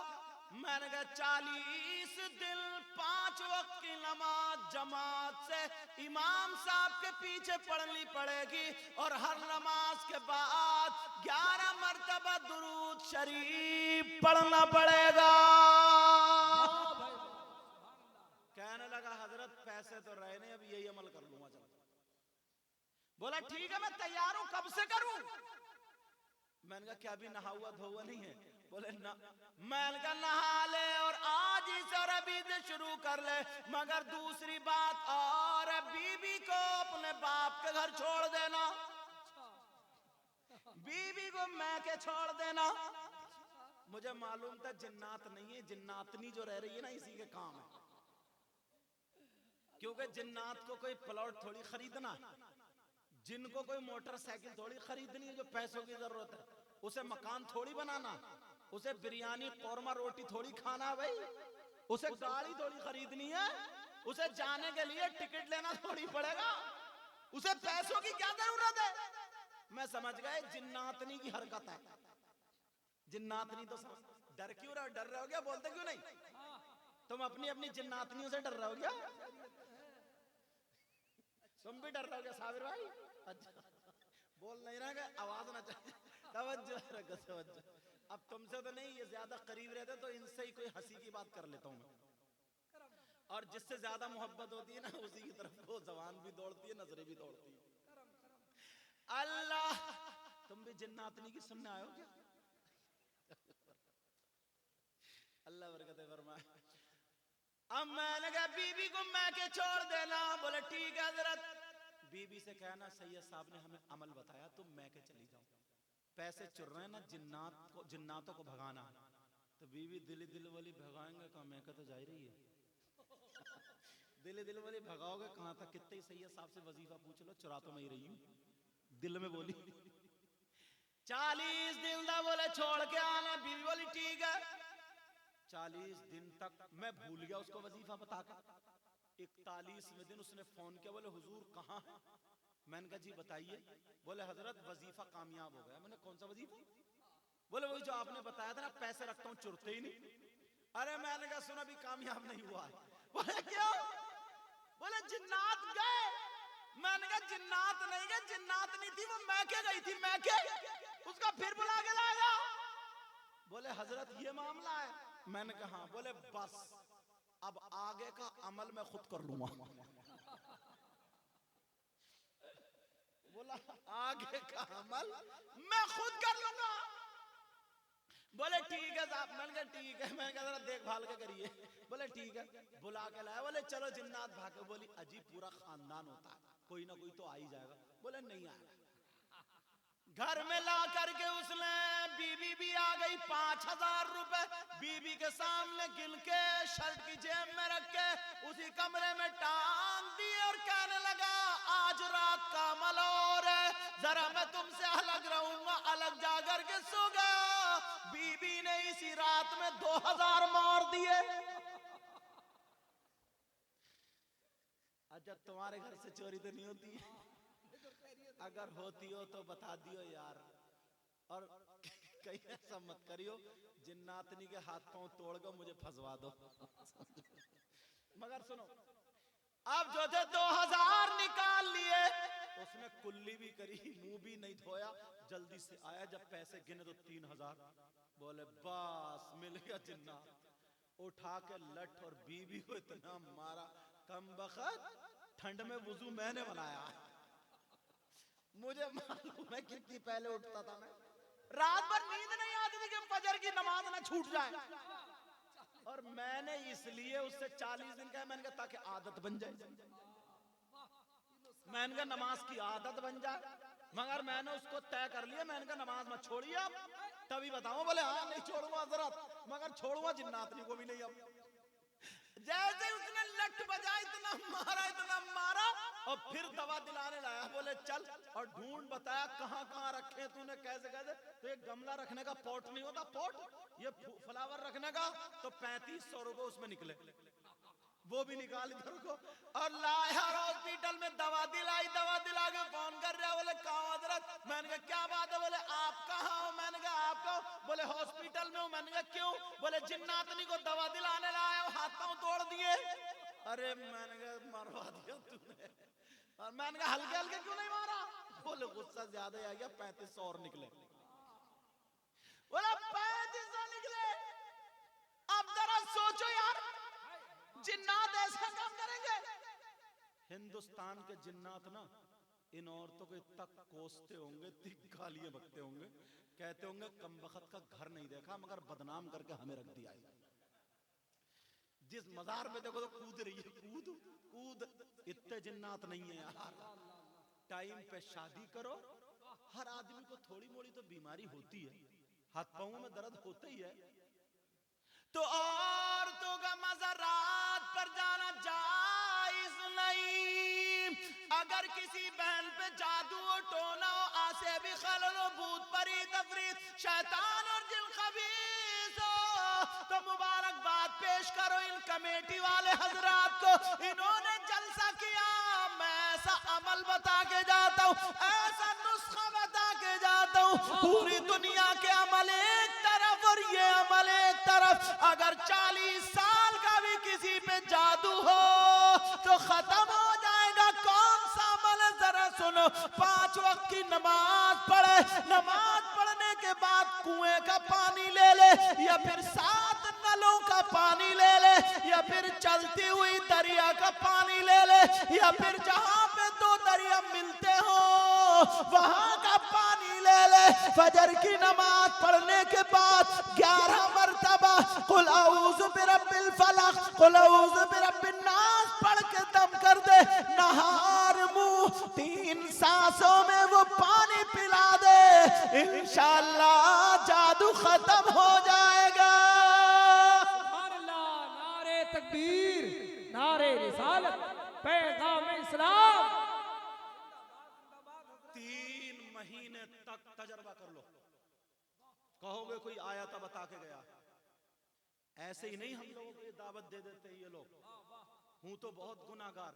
मैंने कहा 40 दिन 5 वक्त की नमाज जमात से इमाम साहब के पीछे पढ़नी पड़ेगी, और हर नमाज के बाद 11 मरतबा दुरूद शरीफ पढ़ना पड़ेगा। कहने लगा हजरत पैसे तो रहे नहीं, अब यही अमल कर लूंगा। चल बोला ठीक है मैं तैयार हूं, कब से करूं? मैंने कहा क्या अभी नहा हुआ धोआ नहीं है? बोले ना। मैंने कहा नहा ले और आज ही से और अभी से शुरू कर ले, मगर दूसरी बात और बीबी को अपने बाप के घर छोड़ देना, बीबी को मैं के छोड़ देना। मुझे मालूम था जिन्नात नहीं है, जिन्नातनी जो रह रही है ना इसी के काम है, क्योंकि जिन्नात को कोई प्लॉट थोड़ी खरीदना, जिनको कोई मोटरसाइकिल थोड़ी खरीदनी है जो पैसों की जरूरत है, उसे मकान थोड़ी बनाना, उसे बिरयानी कौरमा रोटी थोड़ी खाना है भाई, उसे गाड़ी थोड़ी खरीदनी है, उसे जाने के लिए टिकट लेना थोड़ी पड़ेगा, उसे पैसों की क्या जरूरत है? मैं समझ गए जिन्नातनी की हरकत है। जिन्नातनी तो डर क्यों रहे हो? डर रहे हो क्या? बोलते क्यों नहीं? तुम अपनी अपनी जिन्नातनियों से डर रहे हो क्या? तुम भी डर रहे हो क्या साबिर भाई? अच्छा बोल नहीं रहा, आवाज ना चाहिए। तवज्जो रखो, तवज्जो। अब तुमसे तो नहीं, ये ज्यादा करीब रहते तो इनसे ही कोई हंसी की बात कर लेता हूँ मैं, और जिससे ज्यादा मोहब्बत होती है ना उसी की तरफ वो जबान भी दौड़ती है, नजरें भी दौड़ती है। अल्लाह, तुम भी जिन्नातनी की सुनने आए हो क्या? अल्लाह बरकत फरमाए। अब मैंने कहा बीबी को मैं के छोड़ देना। बोले ठीक है हजरत। बीबी से कहना सैयद साहब ने हमें अमल बताया, तुम मैं के चली जाओ, पैसे चुर रहे हैं ना जिन्नातों को भगाना। तो बीबी दिल वाली भगाएंगे कहाँ, मैं का तो जा ही रही है। दिल वाली भगाओगे कहाँ था? कितने ही सैयद साहब से वजीफा पूछ लो, चुरा तो मैं ही रही हूँ, दिल में बोली। 40 दिन दा बोले छोड़ के आना। बीबी बोली ठीक है। 40 दिन तक मैं भूल गया उसको वजीफा बता के। 41वें दिन उसने फोन किया, बोले हुजूर कहाँ है? मैंने कहा जी बताइए। बोले हजरत वजीफा कामयाब हो गया। मैंने कौन सा वजीफा? बोले वही जो आपने बताया था ना, पैसे रखता हूँ चुरते ही नहीं। अरे मैंने कहा सुना भी कामयाब नहीं हुआ है। बोले क्यों? बोले जिन्नात गए। मैंने कहा जिन्नात नहीं गए, जिन्नात नहीं थी वो मैके गई थी, मैके उसका फिर बुला के लाया। बोले हजरत ये मामला है। मैंने कहा हाँ। बोले बस अब आगे का अमल मैं खुद कर लूंगा। बोला आगे का अमल मैं खुद कर लूंगा। बोले ठीक है साहब। मैंने कहा ठीक है। मैंने कहा जरा देखभाल के करिए। बोले ठीक है। बुला के लाया। बोले चलो जिन्नात भागे। बोली अजीब पूरा खानदान होता है, कोई ना कोई तो आ ही जाएगा। बोले नहीं आएगा। घर में ला करके उसने बीबी भी आ गई। 5000 रुपए बीबी के सामने गिन के शर्ट की जेब में रख के उसी कमरे में टांग दिए और कहने लगा आज रात का अमल और है, जरा मैं तुमसे अलग रहूंगा। अलग जाकर के सो गया। बीबी ने इसी रात में 2000 मार दिए। अच्छा तुम्हारे घर से चोरी तो नहीं होती है? अगर होती हो तो बता दियो यार, और कहीं ऐसा मत करियो जिन्नातनी के हाथ पांव तोड़ कर मुझे फंसवा दो। मगर सुनो, अब जो थे 2000 निकाल लिए। उसने कुल्ली भी करी, मुंह भी नहीं धोया, जल्दी से आया। जब पैसे गिने तो 3000। बोले बस मिल गया जिन्नात। उठा के लठ और बीबी को इतना मारा, कम बखत ठंड में वुजू मैंने बनाया। मुझे मालूम है कितनी पहले उठता था मैं, रात भर नींद नहीं आती थी कि फजर की नमाज ना छूट जाए। और मैंने इसलिए उससे 40 दिन कहा, मैंने कहा ताकि आदत बन जाए, मैंने कहा नमाज की आदत बन जाए। मगर मैंने उसको तय कर लिया, मैंने कहा नमाज मत छोड़िए आप, तभी बताऊं। बोले हाँ नहीं छोड़ूंगा हजरत, मगर छोड़ूंगा जिन्नातनी को भी नहीं। अब जैसे उसने लठ बजा, इतना मारा और फिर दवा दिलाने लाया। बोले चल और ढूंढ बताया कहां कहां रखे तूने, कैसे कैसे। तो एक गमला रखने का पॉट नहीं होता, पॉट ये फ्लावर रखने का, तो 3500 रुपए उसमें निकले। वो भी निकाल इधर को और लाया हॉस्पिटल में दवा दिलाई। दवा दिला के फोन कर रहा। बोले कहाँ हजरत? मैंने कहा क्या बात है? बोले आप कहाँ हो? मैंने कहा आप कहाँ हो? बोले हॉस्पिटल में हूँ। मैंने कहा क्यों? बोले जिन्नातनी को दवा दिलाने लाया, हाथ पांव तोड़ दिए। अरे मैंने कहा मरवा दिया तूने। और मैंने कहा हल्के हल्के क्यों नहीं मारा? बोले गुस्सा ज्यादा आ गया, 3500 और निकले। बोला 3500 निकले। अब जरा सोचो यार, जिन्नात ऐसा काम करेंगे। हिंदुस्तान के जिन्नात ना इन औरतों को इतना कोसते होंगे, इतनी गालियां बकते होंगे, कहते होंगे कमबख्त का घर नहीं देखा मगर बदनाम करके हमें रख दिया है। जिस मजार में देखो तो कूद रही है, कूद कूद। इतने जिन्नात नहीं है यार। टाइम पे शादी करो। हर आदमी को थोड़ी मोड़ी तो बीमारी होती है, हाथ पांव में दर्द होता ही है। तो औरतों का मज़ारात पर जाना जायज नहीं। अगर किसी बहन पे जादू और टोना हो, आसे भी खलल हो, भूत परी तफरीत, शैतान और जिन खबीस हो, तो मुबारकबाद पेश करो इन कमेटी वाले हजरात को। इन्होंने जलसा किया। मैं ऐसा अमल बता के जाता हूँ, ऐसा नुस्खा बता के जाता हूँ। पूरी दुनिया के अमल एक तरफ और ये अमल एक तरफ। अगर 40 साल का भी किसी पे जादू हो तो खत्म हो जाएगा। कौन सा अमल है जरा सुनो। 5 वक्त की नमाज पढ़े, नमाज पढ़ने के बाद कुएं का पानी ले ले, या फिर 7 नलों का पानी ले ले, या फिर चलती हुई दरिया का पानी ले ले, या फिर जहां पे 2 दरिया मिलते हो वहां का पानी ले ले। फजर की नमाज पढ़ने के बाद 11 मरतबा कुल औज़ु बिरब्बिल फलक, कुल औज़ु बिरब्बिन नास पढ़ के दम कर दे। नहार मुंह 3 सांसों में वो पानी पिला दे, इंशाअल्लाह जादू खत्म हो जाएगा। सुभान अल्लाह, नारे तकबीर, नारे रिसालत, पैगाम इस्लाम। 3 महीने तक तजर्बा कर लो। कहोगे कोई आया था बता के गया। ऐसे ही नहीं हम लोगों को ये दावत दे देते ये लोग। हूं तो बहुत गुनाहगार।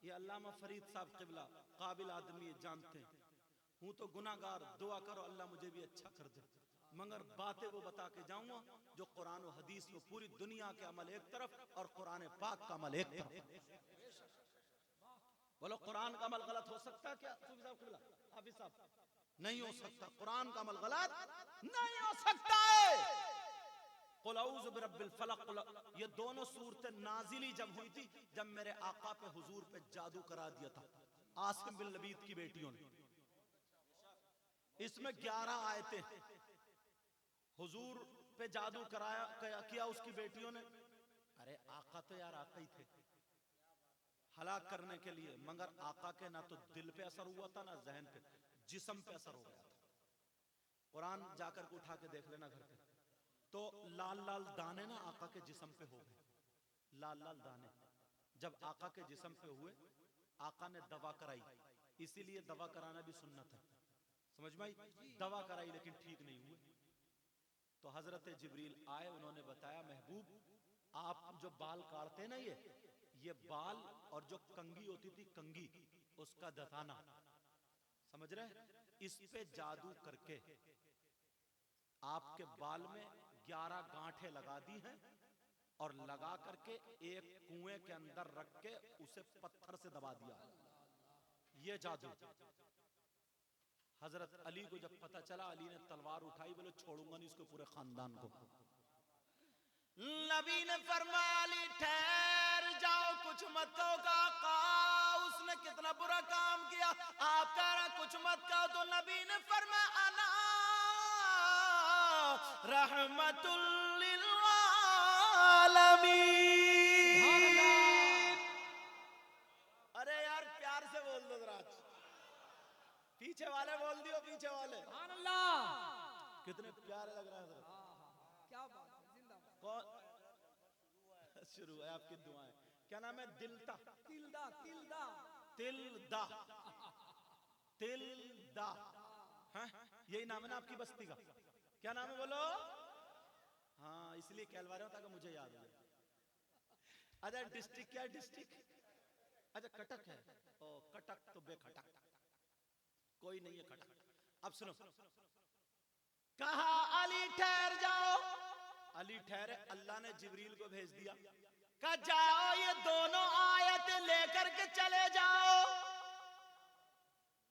ये अल्लामा फरीद साहब क़िबला काबिल आदमी जानते हैं। हूं तो गुनाहगार। दुआ करो अल्लाह मुझे भी अच्छा कर दे। मगर बातें वो बता के जाऊंगा जो कुरान और हदीस में पूरी दुनिया के अमल एक तरफ और कुरान पाक का अमल एक तरफ। बोलो कुरान का अमल गलत हो सकता है क्या? सूफी साहब क़िबला, हाफिज साहब, नहीं हो सकता। कुरान का अमल गलत नहीं हो सकता है। कुल औज़ु बिरब्बिल फलक, ये दोनों सूरतें नाजिली जब हुई थी जब मेरे आका पे हुजूर पे जादू करा दिया था आसिम बिन लबीद की बेटियों ने। इसमें 11 आयतें हुजूर पे जादू कराया किया उसकी बेटियों ने। अरे आका तो यार आका ही थे हलाक करने के लिए, मगर आका के ना तो दिल पे असर हुआ था ना जहन पे, जिस्म पे असर हो गया था। कुरान जाकर के उठा के देख लेना घर पे, तो लाल लाल दाने ना आका के जिस्म पे हो गए। लाल लाल दाने जब आका के जिस्म पे हुए, आका ने दवा कराई। इसीलिए दवा कराना भी सुन्नत है, समझ में आई? दवा कराई लेकिन ठीक नहीं हुए। तो हजरत जिब्रील आए, उन्होंने बताया महबूब आप जो बाल काटते ना, ये बाल और जो कंगी होती थी कंगी, उसका दताना, समझ रहे? इस पे जादू करके आपके बाल में 11 गांठें लगा दी हैं और लगा करके एक कुएं के अंदर रख के उसे पत्थर से दबा दिया। ये जादू। हजरत अली को जब पता चला, अली ने तलवार उठाई, बोले छोड़ूंगा नहीं इसको पूरे खानदान को। नबी ने फरमाया अली ठहर जाओ, कुछ मत कहो। का उसने कितना बुरा काम किया, आप कह रहे कुछ मत कहो। तो नबी ने फरमाया अना रहमतुल लिल आलमीन। अरे यार प्यार से बोल दो जरा, पीछे वाले बोल दियो, पीछे वाले। सुभान अल्लाह, कितने प्यारे लग रहा है जरा। क्या बात है, जिंदाबाद। कौन शुरू है आपकी दुआएं? क्या नाम है? दिलता, तिलदा, तिलदा, तिलदा, तिलदा, हाँ यही नाम है ना आपकी बस्ती का? क्या नाम है बोलो? हाँ इसलिए कहलवा रहा हूं ताकि मुझे याद हो जाए। अच्छा डिस्ट्रिक्ट क्या है? डिस्ट्रिक्ट अच्छा कटक है। ओ कटक तो बेखटक, कोई नहीं है खटक। अब सुनो, कहा अली ठहर जाओ। अली ठहरे, अल्लाह ने जिब्रील को भेज दिया, कहा जाओ ये दोनों आयतें लेकर के चले जाओ।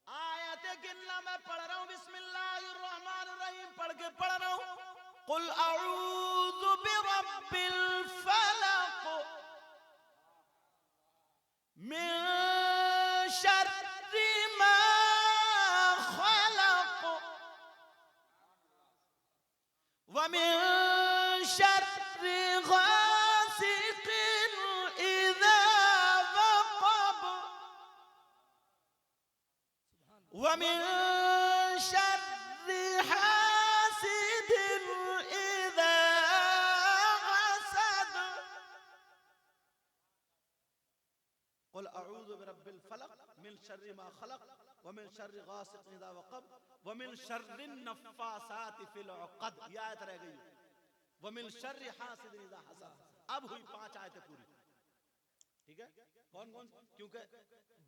आयतें गिनना मैं पढ़ रहा हूं, बिस्मिल्लाहिर्रहमानिर्रहीम पढ़ के पढ़ रहा हूं। कुल अऊज़ु बिरब्बिल फलक, मिन शर्रि मा खलक व मिन शर्रि गासिकिन इज़ा वक़ब व मिन शर्रि हासिदिन इज़ा हसद क़ुल अऊज़ु बिरब्बिल फलक मिन शर्रि मा खलक व मिन शर्रि गासिकिन इज़ा वक़ब व मिन शर्रि नफ़्फ़ासाति फ़िल उक़द। ये आयत रह गई। व मिन शर्रि हासिदिन इज़ा हसद। अब हुई 5 आयतें पूरी। ठीक है, कौन कौन? क्योंकि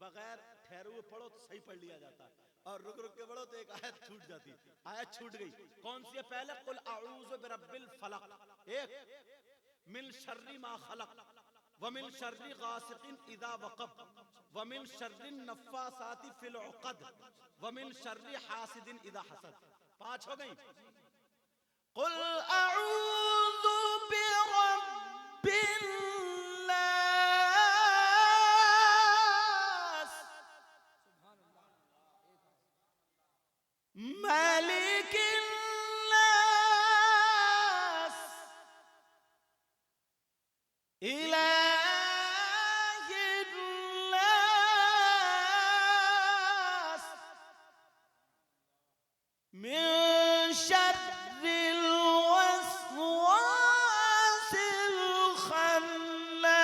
बगैर ठहरे हुए पढ़ो तो सही पढ़ लिया जाता है, और रुक रुक के पढ़ो तो एक आयत छूट जाती है। आयत छूट गई। कौन सी है? पहले कुल अऊज़ु बिरब्बिल फलक, एक मिन शर्रि मा खलक व मिन शर्रि गासिकिन इज़ा वक़ब व मिन शर्रि नफ़्फ़ासाति फ़िल उक़द व मिन शर्रि हासिदिन इज़ा हसद। 5 हो गई। कुल अऊज़ु बिरब्बिन मालिकिन नास इलाहिन नास मिन शर्रिल वस्वासिल खन्नास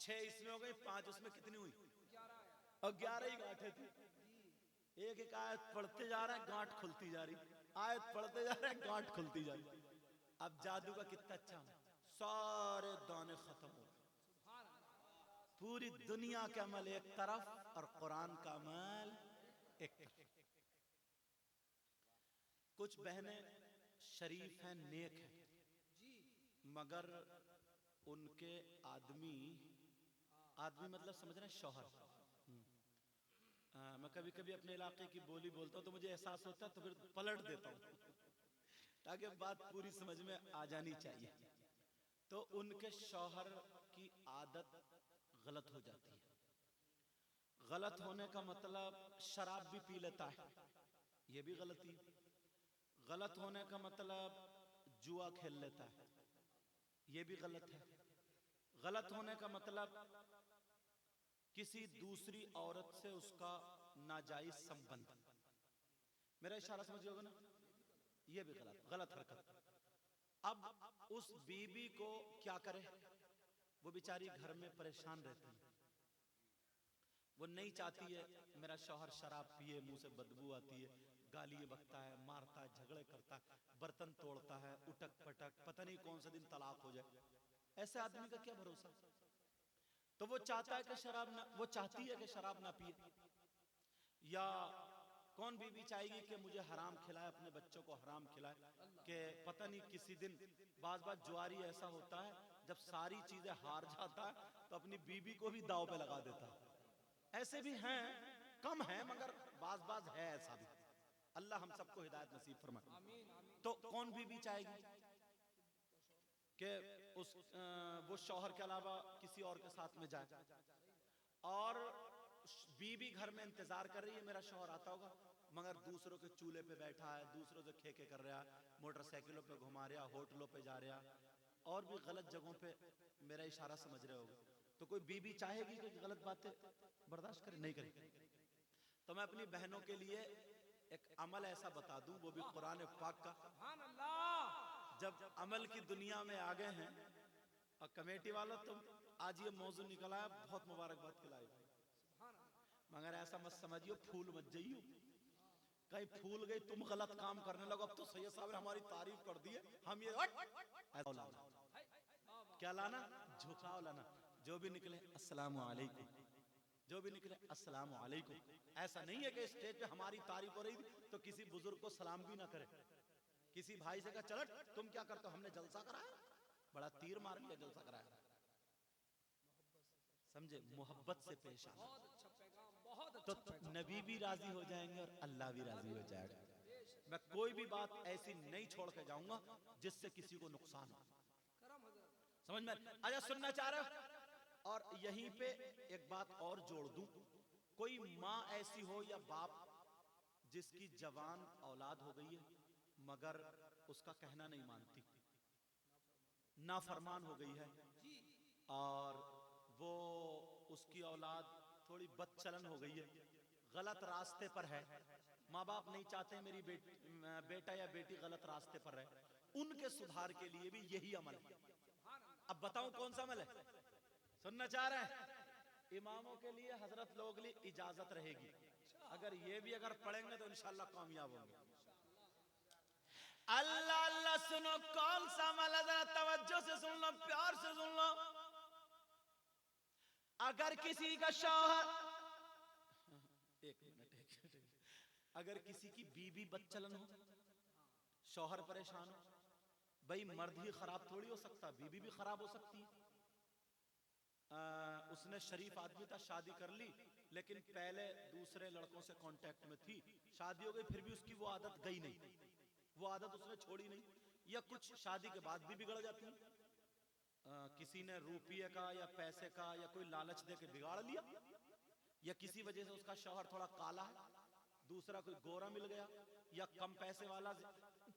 6 इसमें हो गई, 5 उसमें कितनी हुई? और 11 ही गांठें थी। एक एक आयत पढ़ते जा रहे हैं, गांठ खुलती जा रही, आयत पढ़ते जा रहे हैं, गांठ खुलती जा रही। अब जादू का कितना अच्छा, सारे दाने खत्म हो गए। पूरी दुनिया का अमल एक तरफ और कुरान का अमल एक तरफ। कुछ बहनें शरीफ हैं, नेक हैं, मगर उनके आदमी मतलब समझ रहे हैं, शौहर। मैं कभी कभी अपने इलाके की बोली बोलता हूँ तो मुझे एहसास होता है, तो फिर पलट देता हूँ ताकि बात पूरी समझ में आ जानी चाहिए। तो उनके शौहर की आदत गलत हो जाती है। गलत होने का मतलब शराब भी पी लेता है, ये भी गलती। गलत होने का मतलब जुआ खेल लेता है, ये भी गलत है। गलत होने का मतलब किसी दूसरी औरत से उसका नाजायज संबंध। मेरा इशारा समझिएगा ना, ये भी गलत हरकत। अब उस बीबी को क्या करे? वो बेचारी घर में परेशान रहती है, वो नहीं चाहती है मेरा शौहर शराब पिए, मुंह से बदबू आती है, गाली बकता है, मारता है, झगड़े करता है, बर्तन तोड़ता है, उटक पटक, पता नहीं कौन सा दिन तलाक हो जाए। ऐसे आदमी का क्या भरोसा? तो वो चाहता है कि शराब ना, वो चाहती है कि शराब ना पिए। या कौन बीबी चाहेगी कि मुझे हराम खिलाए, अपने बच्चों को हराम खिलाए, कि पता नहीं किसी दिन बाज जुआरी ऐसा होता है जब सारी चीजें हार जाता है तो अपनी बीबी को भी दाव पे लगा देता है। ऐसे भी हैं, कम हैं, मगर बाज है ऐसा भी। अल्लाह हम सबको हिदायत नसीब फरमाए। तो कौन बीबी चाहेगी कि वो शौहर के अलावा किसी और के साथ में जाए? और बीबी घर में इंतजार कर रही है, मेरा शौहर आता होगा, मगर दूसरों के चूल्हे पे बैठा है, दूसरों से खेके कर रहा है, मोटरसाइकिलों पे घुमा रहा, होटलों पे जा रहा, और भी गलत जगहों पे। मेरा इशारा समझ रहे होगे। तो कोई बीबी चाहेगी कि गलत बातें बर्दाश्त करे? नहीं करे। तो मैं अपनी बहनों के लिए एक अमल ऐसा बता दूं, वो भी कुरान पाक का। जब अमल की दुनिया में आ गए हैं, और कमेटी वालों तुम आज ये मौजू निकला है, बहुत मुबारकबाद खिलाई, मगर ऐसा मत समझियो फूल मत जाइयो, कहीं फूल गई तुम गलत काम करने लगो। अब तो सैयद साहब ने हमारी तारीफ कर दी है, हम ये क्या लाना? झुकाव लाना। जो भी निकले, अस्सलाम वालेकुम। जो भी निकले अस्सलाम वालेकुम। ऐसा नहीं है कि स्टेज पे हमारी तारीफ हो रही थी तो किसी बुजुर्ग को सलाम भी ना करे। किसी भाई से कहा चल तुम क्या करते हो, हमने जलसा कराया, बड़ा तीर मार लिया, जलसा कराया। समझे, मोहब्बत से पेश आना। बहुत अच्छा पैगाम, बहुत तो अच्छा पैगाम। नबी भी राजी हो जाएंगे और अल्लाह भी राजी हो जाएगा। मैं कोई भी बात ऐसी नहीं छोड़ के जाऊंगा जिससे किसी को नुकसान हो। करम हजरत। समझ में अच्छा सुनना चाह रहे हो? और यहीं पे एक बात और जोड़ दूं, कोई माँ ऐसी हो या बाप जिसकी जवान औलाद हो गई है मगर उसका कहना नहीं मानती, नाफरमान हो गई है, और वो उसकी औलाद थोड़ी बदचलन हो गई है, गलत रास्ते पर है, माँ बाप नहीं चाहते मेरी बेटा या बेटी गलत रास्ते पर है, उनके सुधार के लिए भी यही अमल है। अब बताऊं कौन सा अमल है? सुनना चाह रहे हैं? इमामों के लिए, हजरत लोगों के लिए इजाजत रहेगी, अगर ये भी अगर पढ़ेंगे तो इंशाल्लाह कामयाब होंगे। अल्लाह अल्लाह सुनो, कौन सा अमल है? जरा तवज्जो से सुन लो, प्यार से सुन लो। अगर किसी का शौहर, एक मिनट, अगर किसी की बीवी बदचलन हो, शौहर परेशान हो, भाई मर्द ही खराब थोड़ी हो सकता, बीवी भी खराब हो सकती है। उसने शरीफ आदमी था, शादी कर ली, लेकिन पहले दूसरे लड़कों से कांटेक्ट में थी, शादी हो गई, फिर भी उसकी वो आदत गई नहीं, वो आदत उसने छोड़ी नहीं, या कुछ शादी के बाद भी बिगड़ जाती है। किसी ने रुपये का या पैसे का या कोई लालच दे के बिगाड़ लिया, या किसी वजह से उसका शौहर थोड़ा काला है, दूसरा कोई गोरा मिल गया, या कम पैसे वाला,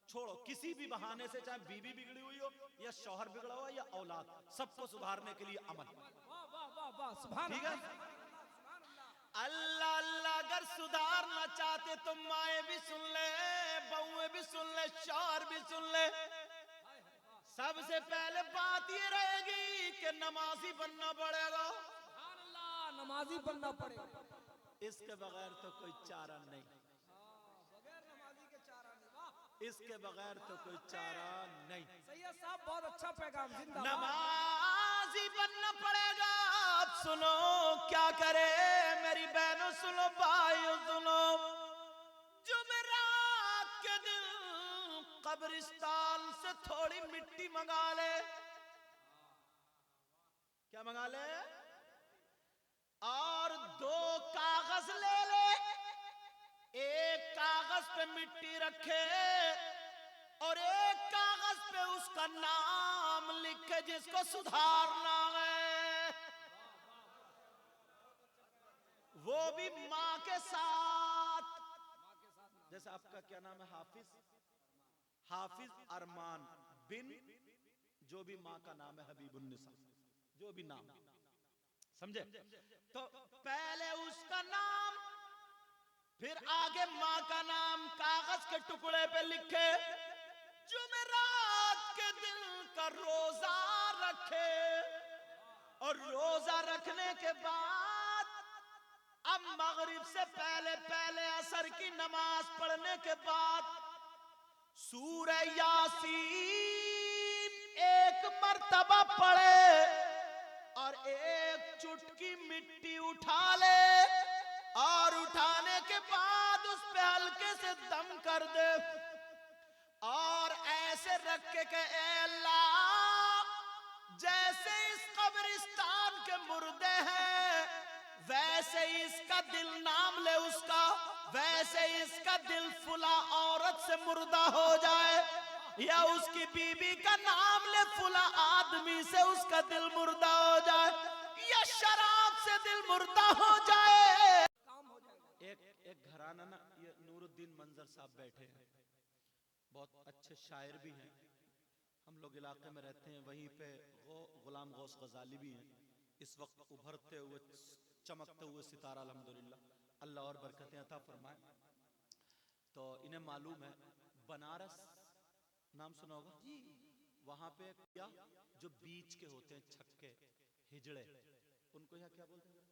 छोड़ो, किसी भी बहाने से, चाहे बीवी बिगड़ी हुई हो या शौहर बिगड़ा हुआ या औलाद, सबको सुधारने के लिए अमल। वाह वाह वाह वाह, सुभान ठीक है? अल्लाह। अल्लाह अल्लाह, अगर सुधारना चाहते तो माए भी सुन ले, बहुएं भी सुन ले, शौहर भी सुन ले। सबसे पहले बात ये रहेगी कि नमाजी बनना पड़ेगा, सुभान अल्लाह, नमाजी बनना पड़ेगा। इसके बगैर तो कोई चारा नहीं, बगैर नमाजी के चारा नहीं। वाह, इसके बगैर तो कोई चारा नहीं। सैयद साहब बहुत अच्छा पैगाम, जिंदाबाद। नमाजी बनना पड़ेगा। अब सुनो क्या करे मेरी बहनों, सुनो भाइयों सुनो, जुमेरात के दिन कब्रिस्तान से थोड़ी मिट्टी मंगा ले। क्या मंगा ले? और 2 कागज ले ले, एक कागज पे मिट्टी रखे और एक कागज पे उसका नाम लिखे जिसको सुधारना है, वो भी माँ के साथ। जैसे आपका क्या नाम है? हाफिज अरमान बिन, जो भी माँ का नाम है, हबीबुन्निसा, जो भी नाम, समझे? तो पहले उसका नाम, फिर आगे माँ का नाम कागज के टुकड़े पे लिखे, जुमेरात के दिन का रोजा रखे, और रोजा रखने के बाद अब मगरिब से पहले पहले असर की नमाज पढ़ने के बाद सूरह यासीन एक मर्तबा पढ़े और एक चुटकी मिट्टी उठा ले, और उठाने के बाद उस पे हल्के से दम कर दे, और ऐसे रख के ऐ अल्लाह, जैसे इस कब्रिस्तान के मुर्दे हैं वैसे इसका दिल नाम ले उसका, वैसे इसका दिल फुला औरत से मुर्दा हो जाए, या उसकी बीबी का नाम ले फुला आदमी से उसका दिल मुर्दा हो जाए, या शराब से दिल मुर्दा हो जाए। काम हो जाएगा। एक घराना ना, ये नूरुद्दीन मंजर साहब बैठे हैं, बहुत अच्छे शायर भी हैं, हम लोग इलाके में रहते हैं, वहीं पे गुलाम गौस गजाली भी हैं, इस वक्त उभरते हुए चमकते हुए सितारा, अल्हम्दुलिल्लाह, अल्लाह और बरकतें अता फरमाए। तो इन्हें मालूम है, बनारस नाम सुना होगा, वहां पे क्या जो बीच के होते हैं छक्के, हिजड़े, उनको यहाँ क्या बोलते हैं?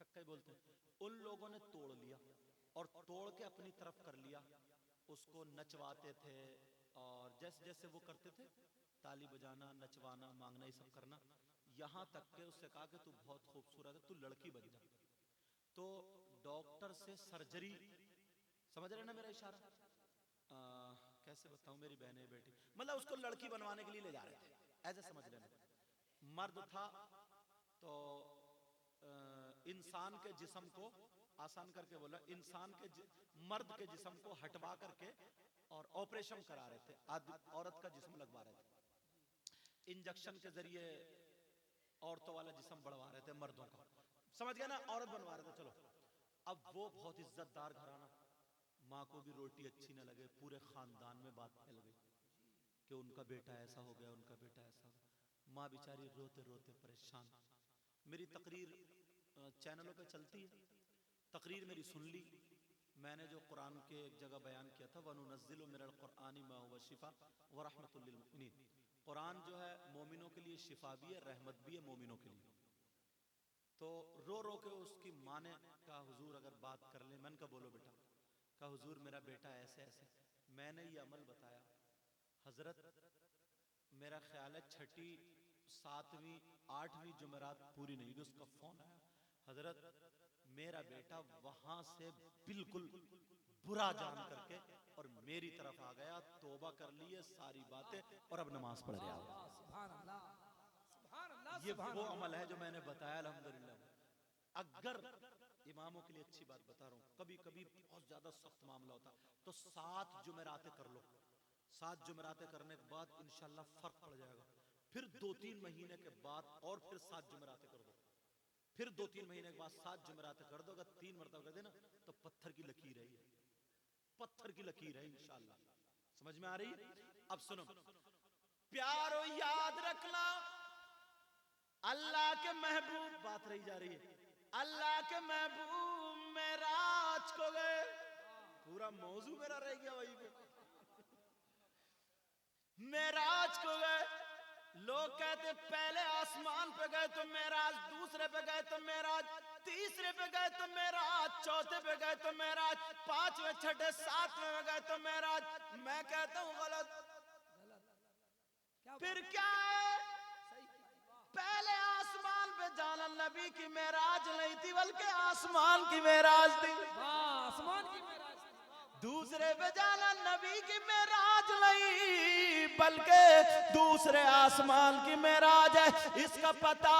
छक्के बोलते हैं। उन लोगों ने तोड़ लिया और तोड़ के अपनी तरफ कर लिया, उसको नचवाते थे, और जैसे जैसे वो करते थे, ताली बजाना, नचवाना, मांगना, ये सब करना, यहाँ तक के उससे कहा कि तू बहुत खूबसूरत है, तू लड़की बन जा। तो डॉक्टर से सर्जरी, समझ रहे ना मेरा इशारा? कैसे बताऊं मेरी बहनें बेटी, मतलब उसको लड़की बनवाने के लिए ले जा रहे थे, ऐसे समझ लेना। मर्द था तो इंसान के जिस्म को, आसान करके बोला, मर्द के जिस्म को हटवा करके और ऑपरेशन करा रहे थे, औरत का जिस्म लगवा रहे थे, इंजेक्शन के जरिए औरतों वाला जिस्म बढ़वा रहे थे मर्दों का, समझ गया ना, औरत बनवा रहे थे। चलो, अब वो बहुत इज्जतदार घराना, माँ को भी रोटी अच्छी न लगे, पूरे खानदान में बात फैल गई कि उनका बेटा ऐसा हो गया, उनका बेटा ऐसा हो गया। माँ बेचारी रोते रोते परेशान। मेरी तकरीर चैनलों पे चलती है, तकरीर मेरी सुन ली। मैंने जो कुरान के एक जगह बयान किया था, वनुनज़्ज़िलु मिनल क़ुरआनि मा हुवा शिफ़ा व रहमतुल लिल मुमिनीन, कुरान जो है मोमिनों के लिए शिफा भी है, रहमत भी है मोमिनों के लिए। तो रो रो के उसकी माँ ने कहा, हुजूर अगर बात कर ले। मैंने कहा बोलो बेटा। कहा हुजूर मेरा बेटा ऐसे ऐसे। मैंने ये अमल बताया। हजरत मेरा ख्याल है 6ठी 7वीं 8वीं जुमेरात पूरी नहीं हुई, उसका फोन आया, हजरत मेरा बेटा वहां से बिल्कुल बुरा जान करके और मेरी तरफ आ गया, तौबा कर लिए सारी बातें और अब नमाज पढ़ रहा है। सुभान अल्लाह, सुभान अल्लाह, ये सुभान वो अल्लाह। अमल है जो मैंने बताया अल्हम्दुलिल्लाह। अगर इमामों के लिए अच्छी बात बता रहा हूँ, कभी कभी बहुत ज्यादा सख्त मामला होता तो 7 जुमेरातें कर लो। 7 जुमेरातें करने के बाद इंशाल्लाह फर्क पड़ जाएगा। फिर 2-3 महीने के बाद और फिर 7 जुमेरातें कर दो, फिर 2-3 महीने के बाद 7 जुमेरातें कर दो। अगर 3 मरतबा कर देना तो पत्थर की लकीर है, पत्थर की लकीर है इंशाल्लाह। समझ में आ रही है? अब सुनो प्यारो, याद रखना, अल्लाह के महबूब, बात रही जा रही है, अल्लाह के महबूब मेराज को गए, पूरा मौजू मेरा रह गया वही पे, मेराज को गए। लोग कहते पहले आसमान पे गए तो मेराज, दूसरे पे गए तो मेराज, तीसरे पे गए तो मेराज, चौथे पे गए तो मेराज, 5वें 6ठे 7वें में गए तो मेराज। मैं कहता हूं गलत। फिर क्या है? पहले आसमान पे जाना नबी की मेराज नहीं थी, बल्कि आसमान की मेराज थी। आसमान की मेराज। दूसरे पे जाना नबी की मेराज नहीं, बल्कि दूसरे आसमान की मेराज है। इसका पता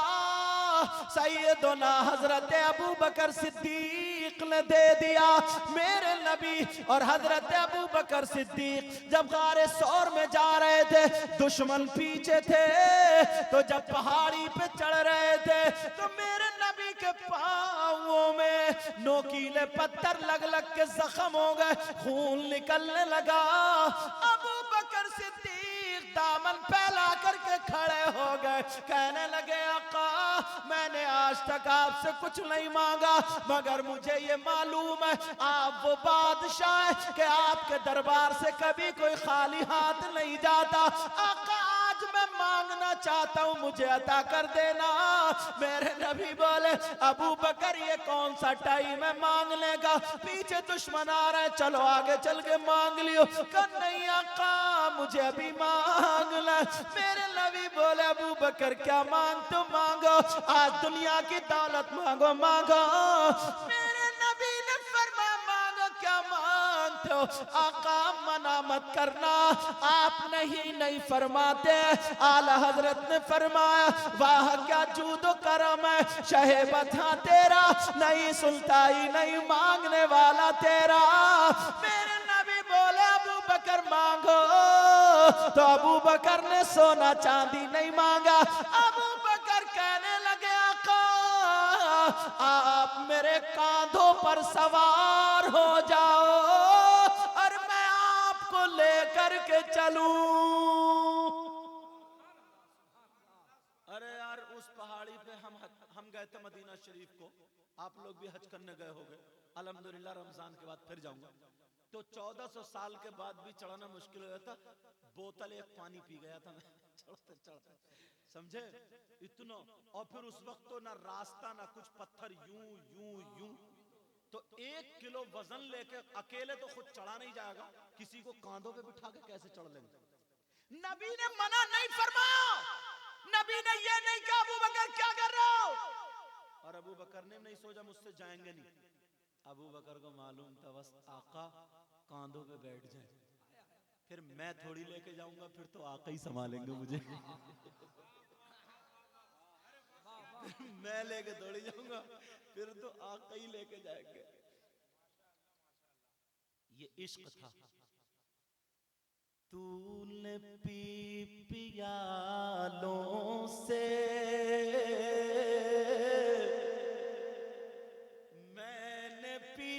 सैयदना हजरत अबू बकर सिद्दीक ने दे दिया। मेरे नबी और हजरत अबू बकर सिद्दीक जब गारे सौर में जा रहे थे, दुश्मन पीछे थे, तो जब पहाड़ी पे चढ़ रहे थे तो मेरे नबी के पांवों में नोकीले पत्थर लग लग के जख्म हो गए, खून निकलने लगा। अबू बकर सिद्दीक दामन फैला करके खड़े हो गए, कहने लगे आका मैंने आज तक आपसे कुछ नहीं मांगा, मगर मुझे ये मालूम है आप वो बादशाह है कि आपके दरबार से कभी कोई खाली हाथ नहीं जाता। आका आज मैं मांगना चाहता हूँ, मुझे अता कर देना। मेरे नबी बोले अबू बकर ये कौन सा टाइम है मांगने का, पीछे दुश्मन आ रहे, चलो आगे चल के मांग लियो। कर नहीं आका मुझे अभी मांगना। मेरे नबी बोले अबू बकर क्या मांग तो मांगो, आज दुनिया की दौलत मांगो मांगो। मेरे नबी ने फरमाया मांगो क्या मांगते हो। आका मना मत करना, आप नहीं फरमाते। आला हजरत ने फरमाया वाह क्या जूदो करम है, शहेबत हाँ तेरा, नहीं सुल्ताई नहीं मांगने वाला तेरा। मेरे नबी बोले अबू बकर मांगो, तो अबू बकर ने सोना चांदी नहीं मांगा। अबू बकर कहने लगे आका आप मेरे कांधों पर सवार हो जाओ और मैं आपको लेकर के चलूं। अरे यार उस पहाड़ी पे हम गए थे मदीना शरीफ को, आप लोग भी हज करने गए होंगे। अल्हम्दुलिल्लाह रमजान के बाद फिर जाऊंगा। तो 1400 साल के बाद भी चढ़ना मुश्किल हो गया था, बोतल एक पानी पी गया था मैं चढ़ते चढ़ते, समझे इतना। और फिर उस वक्त तो ना रास्ता ना कुछ, पत्थर यूं यूं यूं। तो 1 किलो वजन लेके अकेले तो खुद चढ़ा नहीं जाएगा, किसी को कांधों पे बिठा के कैसे चढ़ लेंगे। नबी ने मना नहीं फरमाया, नबी ने ये नहीं कहा अबू बकर क्या कर रहे हो, और अबू बकर ने नहीं सोचा मुझसे जाएंगे नहीं। अबू बकर को मालूम था बस आका कांधों पे बैठ जाए, फिर मैं थोड़ी लेके जाऊंगा, फिर तो आका ही संभालेंगे मुझे। मैं लेके थोड़ी जाऊंगा, फिर तो आका ही लेके जाएंगे। ये इश्क था। तूने पी पियालों से, मैंने पी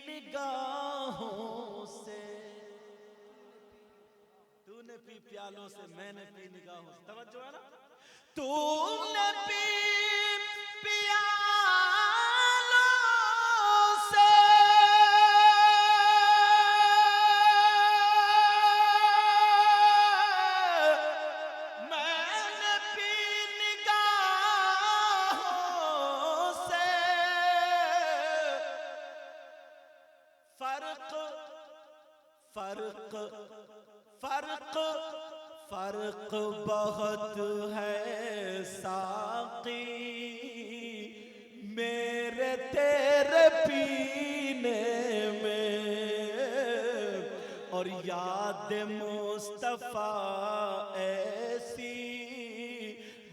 निगाहों से। तूने पी प्यालों से, मैंने पी निगाहों से। तवज्जो है ना। तूने पी पियालों से, मैंने पी निगाहों से। फर्क फर्क फर्क फर्क बहुत है साकी मेरे तेरे पीने में, और याद मुस्तफा ऐसी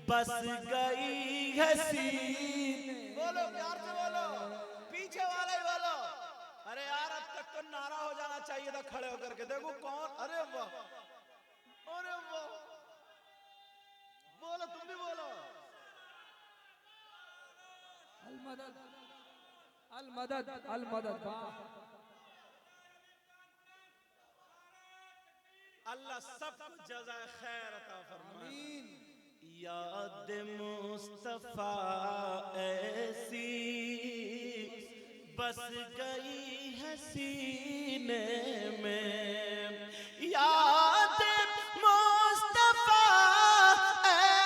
बस गई है सीने। बोलो प्यार से बोलो, पीछे वाला ही बोलो। अरे यार अब तक तो नारा हो जाना चाहिए था खड़े होकर के। देखो कौन, अरे वाह, अरे वाह, बोलो तुम भी बोलो। अल मदद अल मदद अल मदद। अल्लाह सबको जज़ाए खैर अता फरमाए। याद मुस्तफा ऐसी बस गई है सीने में, याद मुस्तफा ऐसी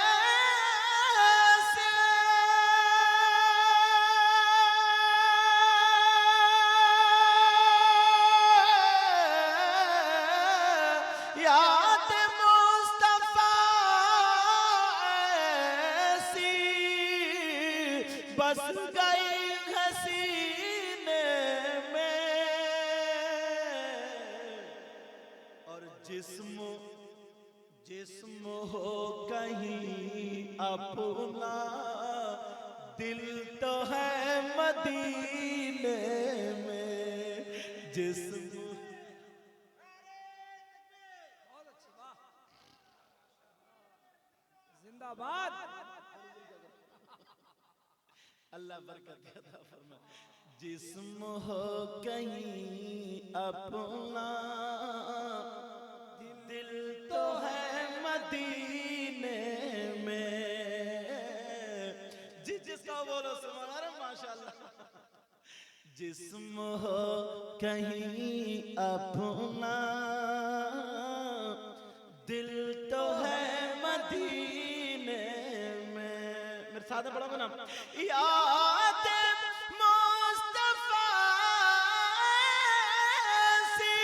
याद मुस्तफा ऐसी बस गई है सीने में, और जिस्म जिस्म हो कहीं अपना, दिल तो है मदीने में। जिस्म बहुत अच्छी, वाह, जिंदाबाद। अल्लाह बरकत अता फरमाए। जिस्म हो कहीं अपना, दिल तो है मदीने में। जिसका बोलो सुभान अल्लाह, माशाअल्लाह। जिस्म हो कहीं अपना, दिल तो है मदीने में। मेरे साथ में पढ़ोगे ना। याद मुस्तफा ऐसी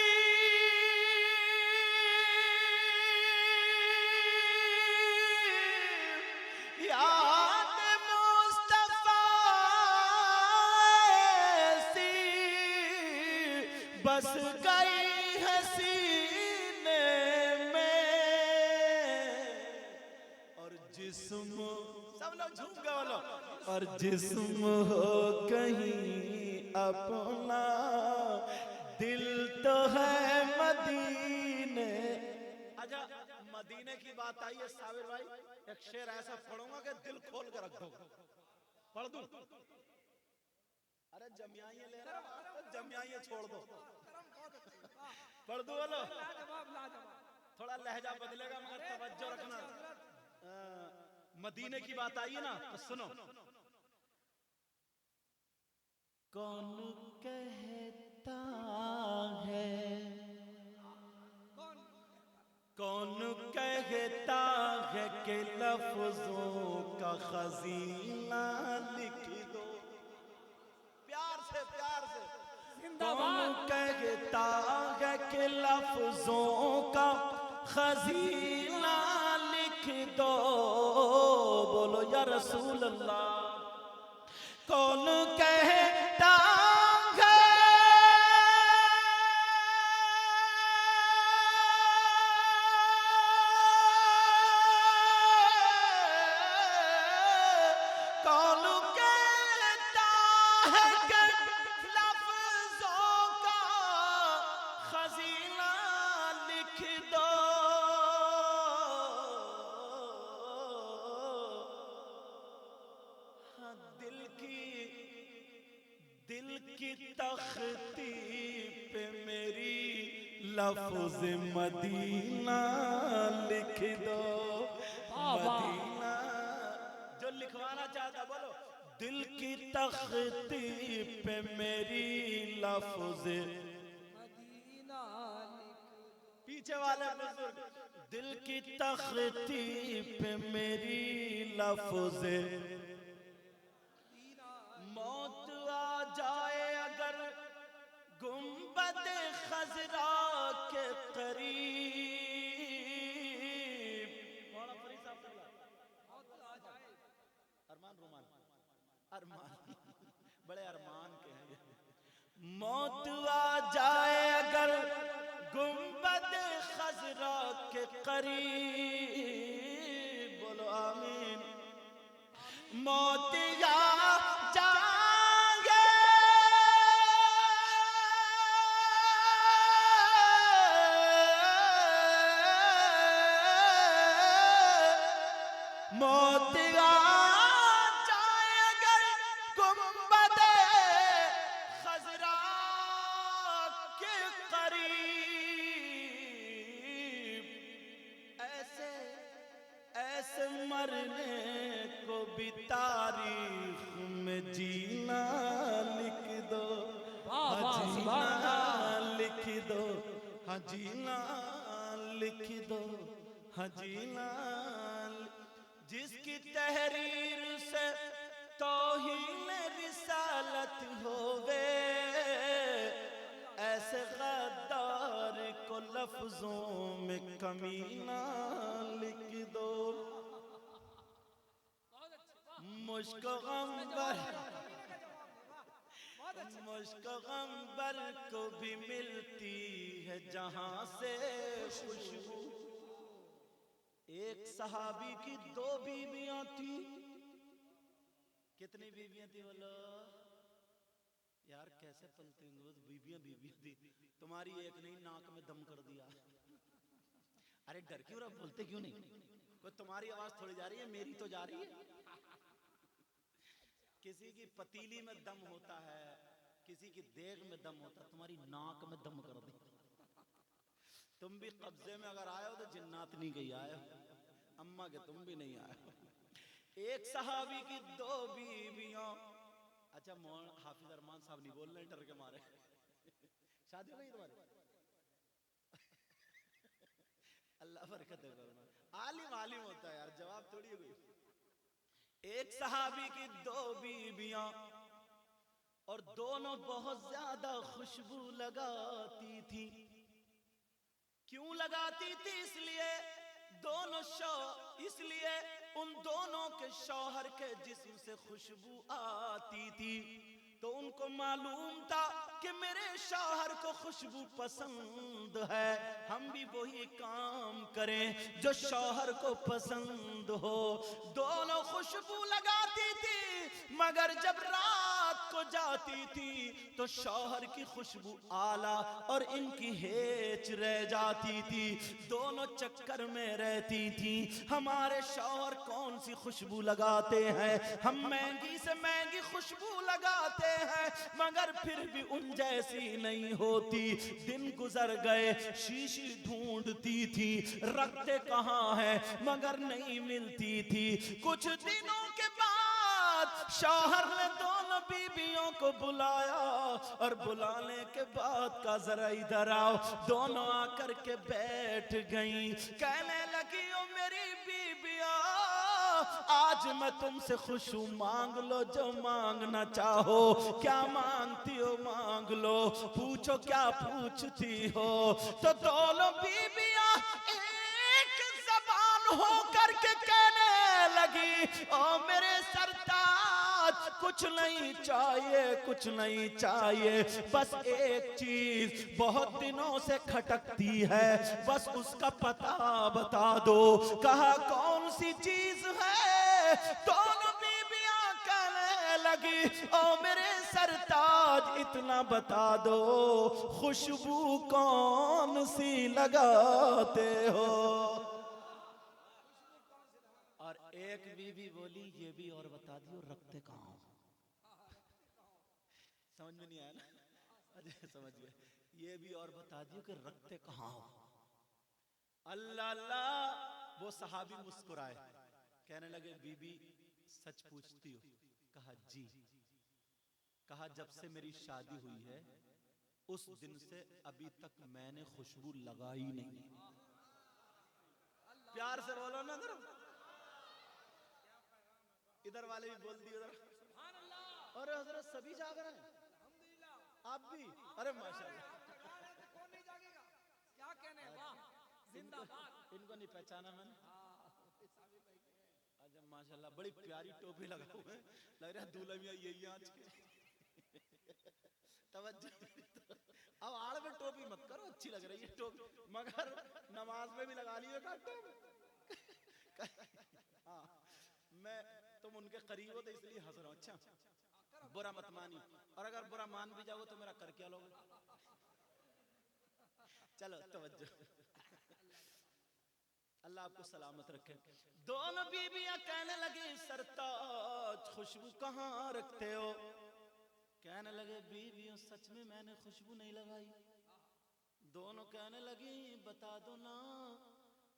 याद मुस्तफा ऐसी बस गई है सीने में, और जिस्म सब लोग झूम गए बोलो, और जिस्म हो कहीं अपना, दिल तो है मदीने। अच्छा मदीने की बात आई है साबिर भाई, एक शेर ऐसा पढ़ूंगा कि दिल खोल कर रख दो। पढ़ दूं? अरे जमियाइए ले रहा तो जमियाइए छोड़ दो। पढ़ दूं बोलो? लाजवाब लाजवाब। थोड़ा लहजा बदलेगा मगर तवज्जो रखना। मदीने की बात आई है ना तो सुनो। कौन कहता है, कौन कहता है कि लफ्जों का खजीना लिख दो। प्यार से कौन कहता है कि लफ्जों का खजीना लिख दो। रसूल अल्लाह। कौन कहता है कौन कहता है कि लफ्जों का खजीना लिख दो। हाँ, दिल की तख्ती पे मेरी लफ्ज मदीना लिख दो। मदीना जो लिखवाना चाहता बोलो। दिल की तख्ती पे मेरी लफ्ज मदीना पीछे वाले बुजुर्ग, दिल की तख्ती पे मेरी लफ्ज मौत आ जाए अगर गुंबद खजरा के करीब। मौलाना फरीद साहब अरमान रुमान अरमान बड़े अरमान के हैं ये। मौत आ जाए अगर गुंबद खजरा के करीब, बोलो आमीन। मौत आ जाए मौत आ जाए अगर गुंबद खजरा के करीब, ऐसे मरने को भी तारीख में जीना लिख दो। जीना लिख दो। हाँ जीना लिख दो। हाँ जीना जिसकी तहरीर से तौहीन रिसालत होवे, ऐसे गद्दार को लफ्जों में कमीना लिख दो। मुश्क गंबर को भी मिलती है जहां से खुशबू। एक सहाबी की 2 बीवियां थी। कितनी बीवियां थी बोलो यार, कैसे पलते हैं बीवियां थी। तुम्हारी एक नहीं नाक में दम कर दिया। अरे डर क्यों रहा, बोलते क्यों नहीं? कोई तुम्हारी आवाज थोड़ी जा रही है, मेरी तो जा रही है। किसी की पतीली में दम होता है, किसी की देग में दम होता है, तुम्हारी नाक में दम कर दी। तुम भी कब्जे में अगर आए हो तो जिन्नात नहीं गई आए हो, अम्मा के तुम भी नहीं आए हो। एक सहाबी की 2 बीवियां। अच्छा हाफिज अरमान साहब नहीं बोल रहे डर के मारे। शादी हो गई तुम्हारी? अल्लाह बरकत है। आलिम होता है यार, जवाब थोड़ी हो गई। एक सहाबी की 2 बीवियां और दोनों बहुत ज्यादा खुशबू लगाती थी। क्यों लगाती थी? इसलिए उन दोनों के शौहर के जिस्म से खुशबू आती थी, तो उनको मालूम था कि मेरे शौहर को खुशबू पसंद है, हम भी वही काम करें जो शौहर को पसंद हो। दोनों खुशबू लगाती थी, मगर जब रात को जाती थी तो शौहर की खुशबू आला और इनकी हेच रह जाती थी। दोनों चक्कर में रहती थी। हमारे शौहर कौन सी खुशबू लगाते हैं, हम महंगी से महंगी खुशबू लगाते हैं, मगर फिर भी उन जैसी नहीं होती। दिन गुजर गए, शीशी ढूंढती थी, रखते कहाँ है मगर नहीं मिलती थी। कुछ दिनों के बाद शौहर ने दोनों बीवियों को बुलाया और बुलाने के बाद का जरा इधर आओ। दोनों आकर के बैठ गई, कहने लगी ओ मेरी बीबियां, आज मैं तुमसे खुश हूं, मांग लो जो मांगना चाहो। क्या मांगती हो मांग लो, पूछो क्या पूछती हो। तो दोनों बीबियां एक जबान हो करके कहने लगी, ओ मेरे सरताज कुछ नहीं चाहिए, कुछ नहीं चाहिए, बस एक चीज बहुत दिनों से खटकती है, बस उसका पता बता दो। कहा कौन सी चीज है? दोनों बीबियां कहने लगी, ओ मेरे सरताज इतना बता दो, खुशबू कौन सी लगाते हो? और एक बीबी बोली, ये भी और बता दियो रखते कहाँ हो? समझ में नहीं आया ना? अजय समझ गए। ये भी और बता दियो कि रखते कहाँ हो? अल्लाह अल्लाह। वो सहाबी मुस्कुराए, कहने लगे बीबी सच पूछती हो? कहा जी। कहा जब से मेरी शादी हुई है उस दिन से अभी तक मैंने खुशबू लगाई नहीं। प्यार से बोलो ना, इधर वाले भी बोल दिए उधर। अरे हजरत सभी जाग रहे हैं, आप भी? अरे माशाल्लाह। कौन नहीं जागेगा? क्या कहने हैं? वाह, जिंदाबाद। इनको नहीं पहचाना मैंने। अच्छा माशाल्लाह, बड़ी प्यारी टोपी लगा हुए हैं, लग रहा है दूल्हा मियां यही आज के। तवज्जो। अब आड़ में टोपी मत करो, अच्छी लग रही है टोपी, मगर नमाज में भी लगा लियो टोपी। हाँ, मैं तुम उनके करीब हो तो इसलिए हंस रहा हूँ। अच्छा बुरा मत मानी, और अगर बुरा मान भी जाओ तो मेरा कर क्या लोगे? चलो तवज्जो। अल्लाह आपको सलामत रखे। दोनों बीबियां कहने लगी सरताज खुशबू कहाँ रखते हो? कहने लगे बीबियों सच में मैंने खुशबू नहीं लगाई। दोनों कहने लगी बता दो ना,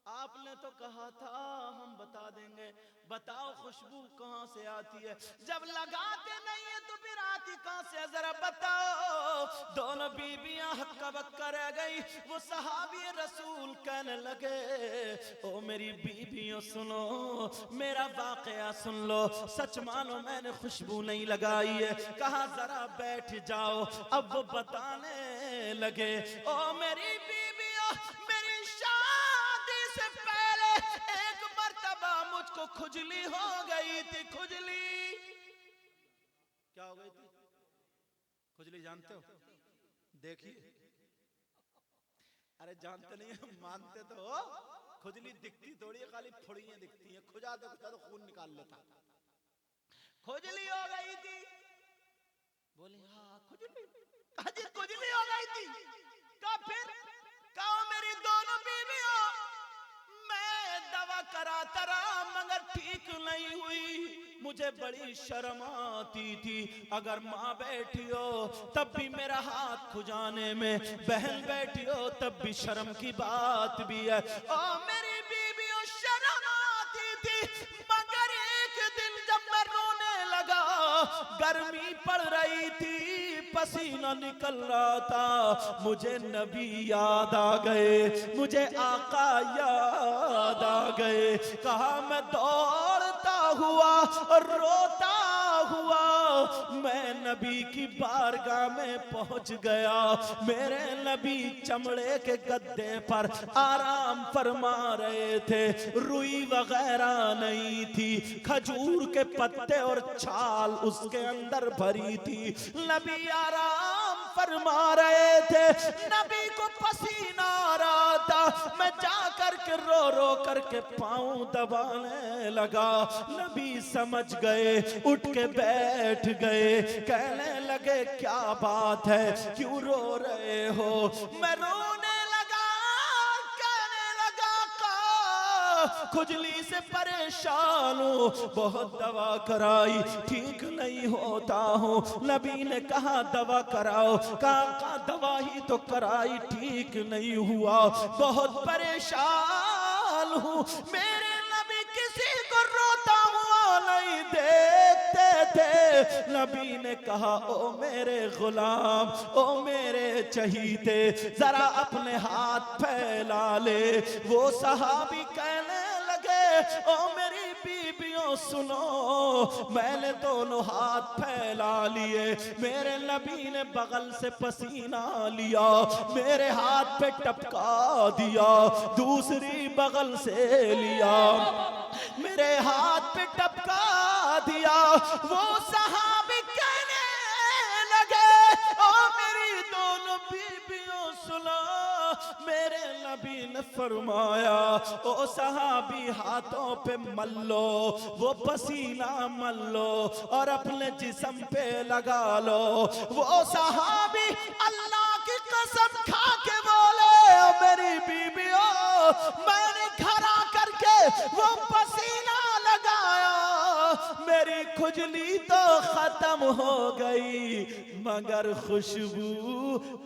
आपने तो कहा था हम बता देंगे, बताओ खुशबू कहाँ से आती है? जब लगाते नहीं है तो फिर आती कहाँ से, जरा बताओ। दोनों बीबियां हक्का बक्का रह गई। वो सहाबी रसूल कहने लगे, ओ मेरी बीबियों सुनो, मेरा वाकया सुन लो, सच मानो मैंने खुशबू नहीं लगाई है। कहा जरा बैठ जाओ। अब वो बताने लगे, ओ मेरी बीबियों, मेरी शादी से पहले एक मर्तबा मुझको खुजली हो गई थी। खुजली क्या हो गई थी? खुजली जानते हो? देखिए, अरे जानते नहीं हो, मानते तो हो। खुजली दिखती थोड़ी है, खाली फुड़ियां दिखती हैं। खुजा तो खून निकाल लेता। खुजली हो गई थी। बोली हाँ खुजली। जी खुजली हो गई थी। कहा फिर? कहा मेरी दोनों बीवियों, मैं दवा कराता रहा मगर ठीक नहीं हुई। मुझे बड़ी शर्म आती थी, अगर माँ बैठी हो तब भी मेरा हाथ खुजाने में, बहन बैठी हो तब भी शर्म की बात भी है। और मेरी बीवियों शर्म आती थी, मगर एक दिन जब मैं रोने लगा, गर्मी पड़ रही थी, पसीना निकल रहा था, मुझे नबी याद आ गए, मुझे आका याद आ गए। कहा मैं दौड़ता हुआ और रोता हुआ मैं नबी की बारगाह में पहुंच गया। मेरे नबी चमड़े के गद्दे पर आराम फरमा रहे थे, रुई वगैरह नहीं थी, खजूर के पत्ते और छाल उसके अंदर भरी थी। नबी आराम फरमा रहे थे, नबी को पसीना आ रहा था। मैं जा करके रो रो करके पाँव दबाने लगा। नबी समझ गए, उठ के बैठ गए, कहने लगे क्या बात है, क्यों रो रहे हो? मैं रोने लगा, कहने लगा का खुजली से परेशान हूँ, बहुत दवा कराई ठीक नहीं होता हूँ। नबी ने कहा दवा कराओ। कहा दवा ही तो कराई ठीक नहीं हुआ, बहुत परेशान हूँ। मेरे नबी किसी को रोता हुआ नहीं देखते थे। नबी ने कहा ओ मेरे गुलाम, ओ मेरे चहीते, जरा अपने हाथ फैला ले। वो सहाबी कहने लगे ओ मेरी बीबी बीबियों सुनो, मैंने दोनों हाथ फैला लिए, मेरे नबी ने बगल से पसीना लिया, मेरे हाथ पे टपका दिया, दूसरी बगल से लिया, मेरे हाथ पे टपका दिया। वो सहाबी कहने लगे, ओ मेरी दोनों बीबियों सुनो, मेरे नबी ने फरमाया, ओ सहाबी हाथों पे मल लो, वो पसीना मल लो और अपने जिस्म पे लगा लो। वो सहाबी अल्लाह की कसम खा के बोले, ओ मेरी बीबियों, मैंने घर आकर के वो पसीना लगाया, मेरी खुजली तो खत्म हो गई, मगर खुशबू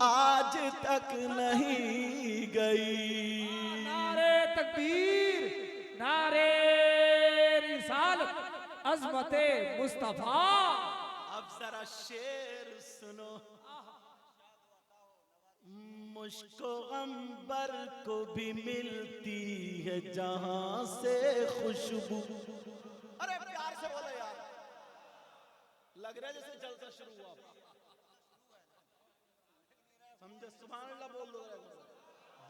आज तक नहीं गई। नारे तकबीर, नारे रिसालत, अज़मते मुस्तफा। अब जरा शेर सुनो, मुझको अंबर को भी मिलती है जहां से खुशबू। अरे प्यार से बोलो यार, लग रहा है जैसे जलसा शुरू हुआ, समझे? सुभान अल्लाह बोल दो।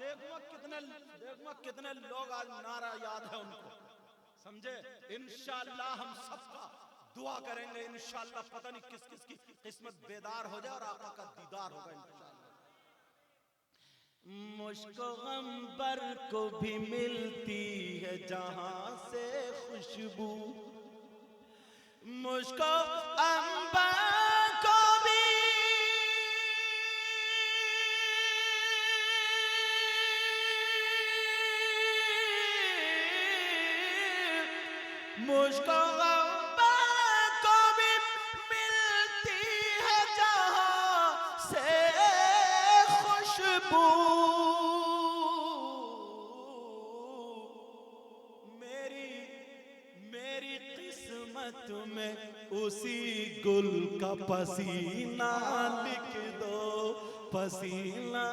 देखो कितने लोग आज नारा याद है उनको, समझे? इंशाअल्लाह हम सबका दुआ करेंगे, इंशाअल्लाह पता नहीं किस किस की किस्मत बेदार हो जाए और आका का दीदार होगा इंशाअल्लाह। मुझको अंबर को भी मिलती है जहां से खुशबू, मुझको अंबर को भी मुझको अंबर को भी मिलती है जहां से खुशबू, मेरी किस्मत में उसी गुल का पसीना लिख दो, पसीना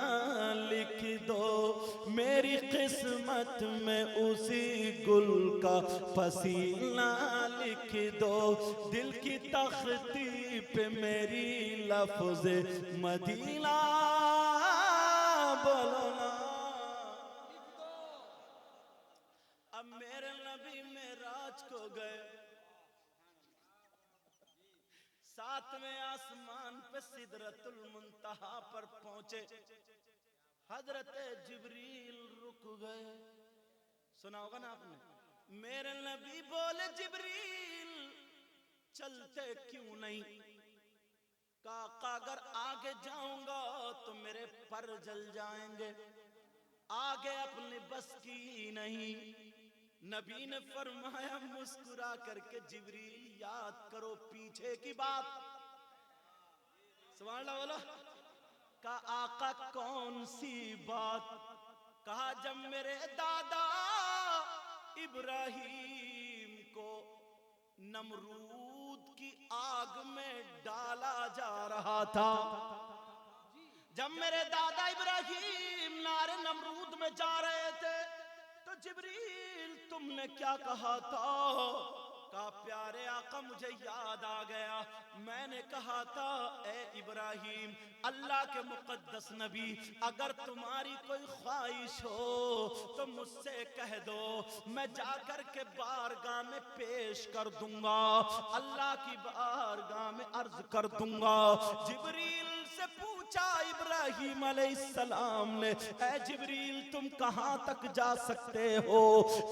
लिख दो, मेरी किस्मत में उसी गुल का पसीना लिख दो, दिल की तख्ती पे मेरी लफ्ज़ मदीना बोलो ना। अब मेरे नबी मेराज को गए, सातवें आसमान पे सिदरतुल मुंतहा पर पहुंचे, हजरत जिब्रील रुक गए। सुना होगा ना आपने, मेरे नबी बोले, जिब्रील चलते क्यों नहीं? काका अगर आगे जाऊंगा तो मेरे पर जल जाएंगे, आगे अपने बस की नहीं। नबी ने फरमाया मुस्कुरा करके, जिब्रील याद करो पीछे की बात। सुभान अल्लाह बोलो। कहा आका कौन सी बात? कहा जब मेरे दादा इब्राहिम को नमरूद की आग में डाला जा रहा था, जब मेरे दादा इब्राहिम नारे नमरूद में जा रहे थे, तो जिब्रील तुमने क्या कहा था? कहा प्यारे आका मुझे याद आ गया, मैंने कहा था ए इब्राहिम, अल्लाह के मुकद्दस नबी, अगर तुम्हारी कोई ख्वाहिश हो तो मुझसे कह दो, मैं जाकर के बारगाह में पेश कर दूंगा, अल्लाह की बारगाह में अर्ज कर दूंगा। जिब्रील से पूछा इब्राहिम अलैहिस्सलाम ने, ए जिब्रील तुम कहां तक जा सकते हो?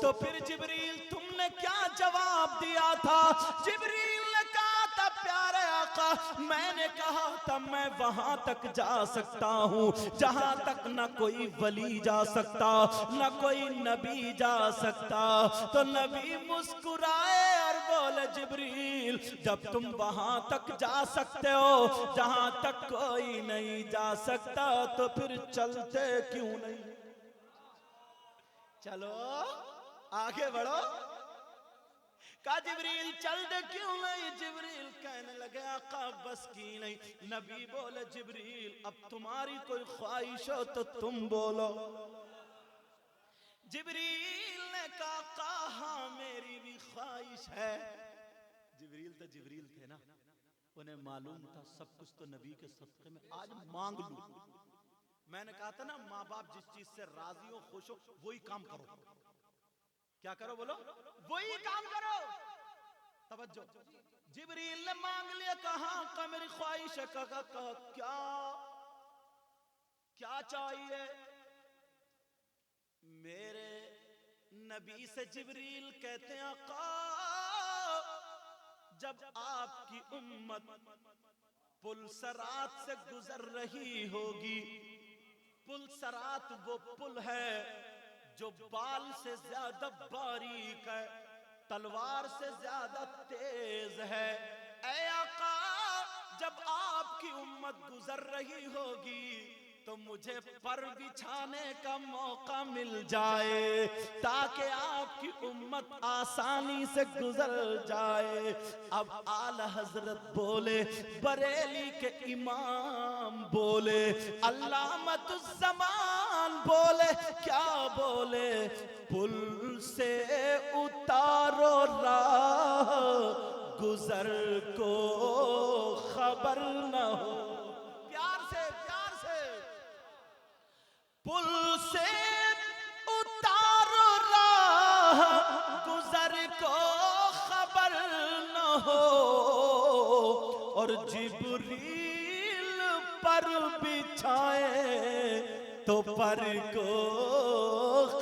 तो फिर जिब्रील तुमने क्या जवाब दिया था? जिब्रील ने कहा था प्यारे आका, मैंने कहा था मैं वहां तक जा सकता हूं जहां तक न कोई वली जा सकता, न कोई नबी जा सकता। तो नबी मुस्कुराए और बोले जिब्रील जब तुम वहां तक जा सकते हो जहां तक कोई नहीं जा सकता, तो फिर चलते क्यों नहीं? चलो आगे बढ़ो। कहा जिब्रील चल दे क्यों नहीं? जिब्रील कहने लगे आका बस की नहीं। नबी बोले जिब्रील अब तुम्हारी कोई ख्वाहिश हो तो तुम बोलो। जिब्रील ने कहा हाँ मेरी भी ख्वाहिश है। जिब्रील तो जिब्रील थे ना, उन्हें मालूम था सब कुछ तो नबी के सदक़े में आज मांग लूं। मैंने कहा था ना, माँ बाप जिस चीज से राजी हो, खुश हो, वही काम करो। क्या करो बोलो? वही काम करो। तवज्जो। जिब्रील ने मांग लिया, कहा का मेरी ख्वाहिश है। कहा क्या क्या चाहिए? मेरे नबी से जिब्रील कहते हैं, आका जब आपकी उम्मत पुल सरात से गुजर रही होगी, पुल सरात वो पुल है जो बाल से ज्यादा बारीक है, तलवार से ज्यादा तेज है। ऐ आका जब आपकी उम्मत गुजर रही होगी तो मुझे पर बिछाने का मौका मिल जाए, ताकि आपकी उम्मत आसानी से गुजर जाए। अब आला हजरत बोले, बरेली के इमाम बोले, अल्लामतुज़्ज़मान बोले, क्या बोले? पुल से उतारो राह गुजर को खबर न हो। पुल से उतारो राह गुजर को खबर न हो, और जिब्रील पर बिछाए तो पर को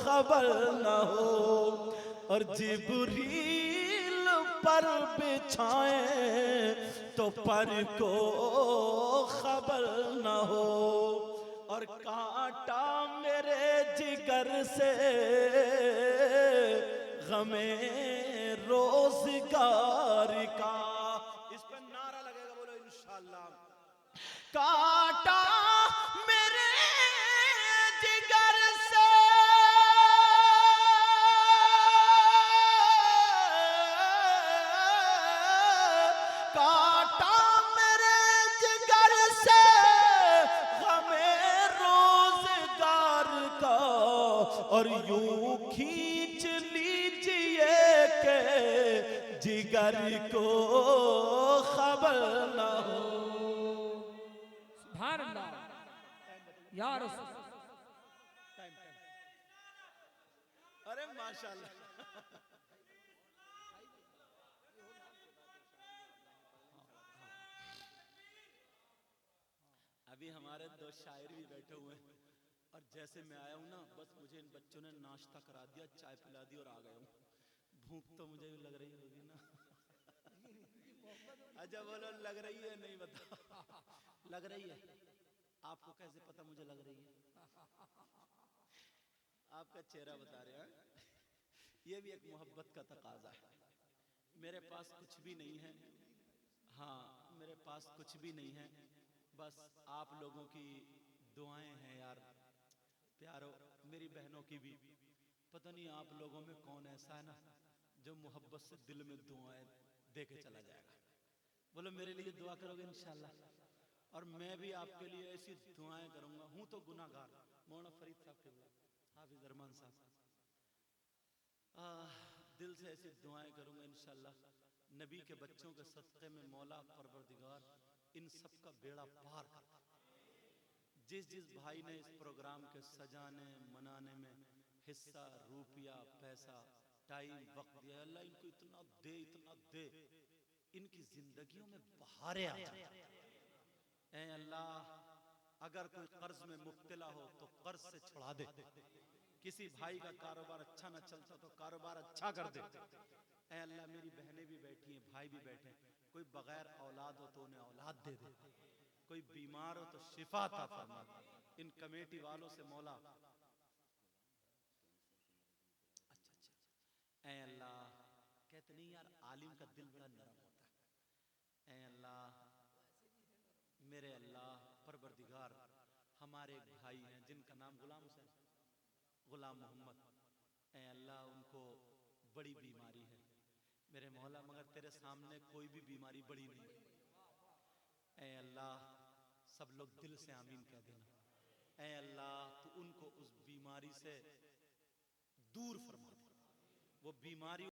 खबर न हो, और जिब्रील पर बिछाए तो पर को खबर न हो। और कांटा मेरे जिगर से गमे रोजगार का। इस पर नारा लगेगा, बोलो इंशाअल्लाह। कांटा मेरे जिगर से कांटा मेरे जिगर से और यूं खींच लीजिए के जिगर को खबर न हो। सुभान अल्लाह या रसूल। अरे माशाल्लाह। अभी हमारे दो शायर भी बैठे हुए हैं, और जैसे मैं आया हूं ना, बस मुझे इन बच्चों ने नाश्ता करा दिया, चाय पिला दी और आ गया हूं। भूख तो मुझे भी लग रही होगी ना। अच्छा बोलो, लग रही है? नहीं बता। लग रही है? आपको कैसे पता मुझे लग रही है? आपका चेहरा बता रहे हैं। ये भी एक मोहब्बत का तकाजा है। मेरे पास कुछ भी नहीं है, हाँ मेरे पास कुछ भी नहीं है, बस आप लोगों की दुआएं हैं यार प्यारो, मेरी बहनों की भी। पता नहीं आप लोगों में कौन ऐसा है ना जो मोहब्बत से दिल में दुआएं दे के चला जाएगा। बोलो मेरे लिए दुआ करोगे इंशाल्लाह, और मैं भी आपके लिए ऐसी दुआएं करूंगा। हूं तो गुनाहगार, मौलाना फरीद साहब के हाफिज अरमान साहब, दिल से ऐसी दुआएं करूंगा इंशाल्लाह। नबी के बच्चों के सदक़े में मौला परवरदिगार इन सब का बेड़ा पार कर। जिस जिस भाई ने इस प्रोग्राम के सजाने मनाने में हिस्सा, रुपया, पैसा, टाइम, वक्त दिया, अल्लाह इनको इतना दे, इनकी जिंदगियों में बहारें आ जाए। ऐ अल्लाह, अगर कोई कर्ज में मुब्तला हो तो कर्ज से छुड़ा दे। किसी भाई का कारोबार अच्छा ना चलता तो कारोबार अच्छा कर दे। ऐ अल्लाह, मेरी बहनें भी बैठी हैं, भाई भी बैठे हैं, कोई बगैर औलाद हो तो उन्हें औलाद दे दे, कोई बीमार हो तो शिफा अता फरमा। इन कमेटी वालों से मौला अच्छा ऐ अल्लाह, कहते नहीं यार आलिम का दिल बड़ा नरम होता है। ऐ अल्लाह, मेरे अल्लाह परवरदिगार, हमारे एक भाई हैं जिनका नाम गुलाम मोहम्मद, ऐ अल्लाह उनको बड़ी बीमारी है मेरे मौला, मगर तेरे सामने कोई भी बीमारी बड़ी नहीं है। ऐ अल्लाह, सब लोग दिल से आमीन कह देना। ऐ अल्लाह, तू उनको उस बीमारी से दूर फरमा दे, वो बीमारी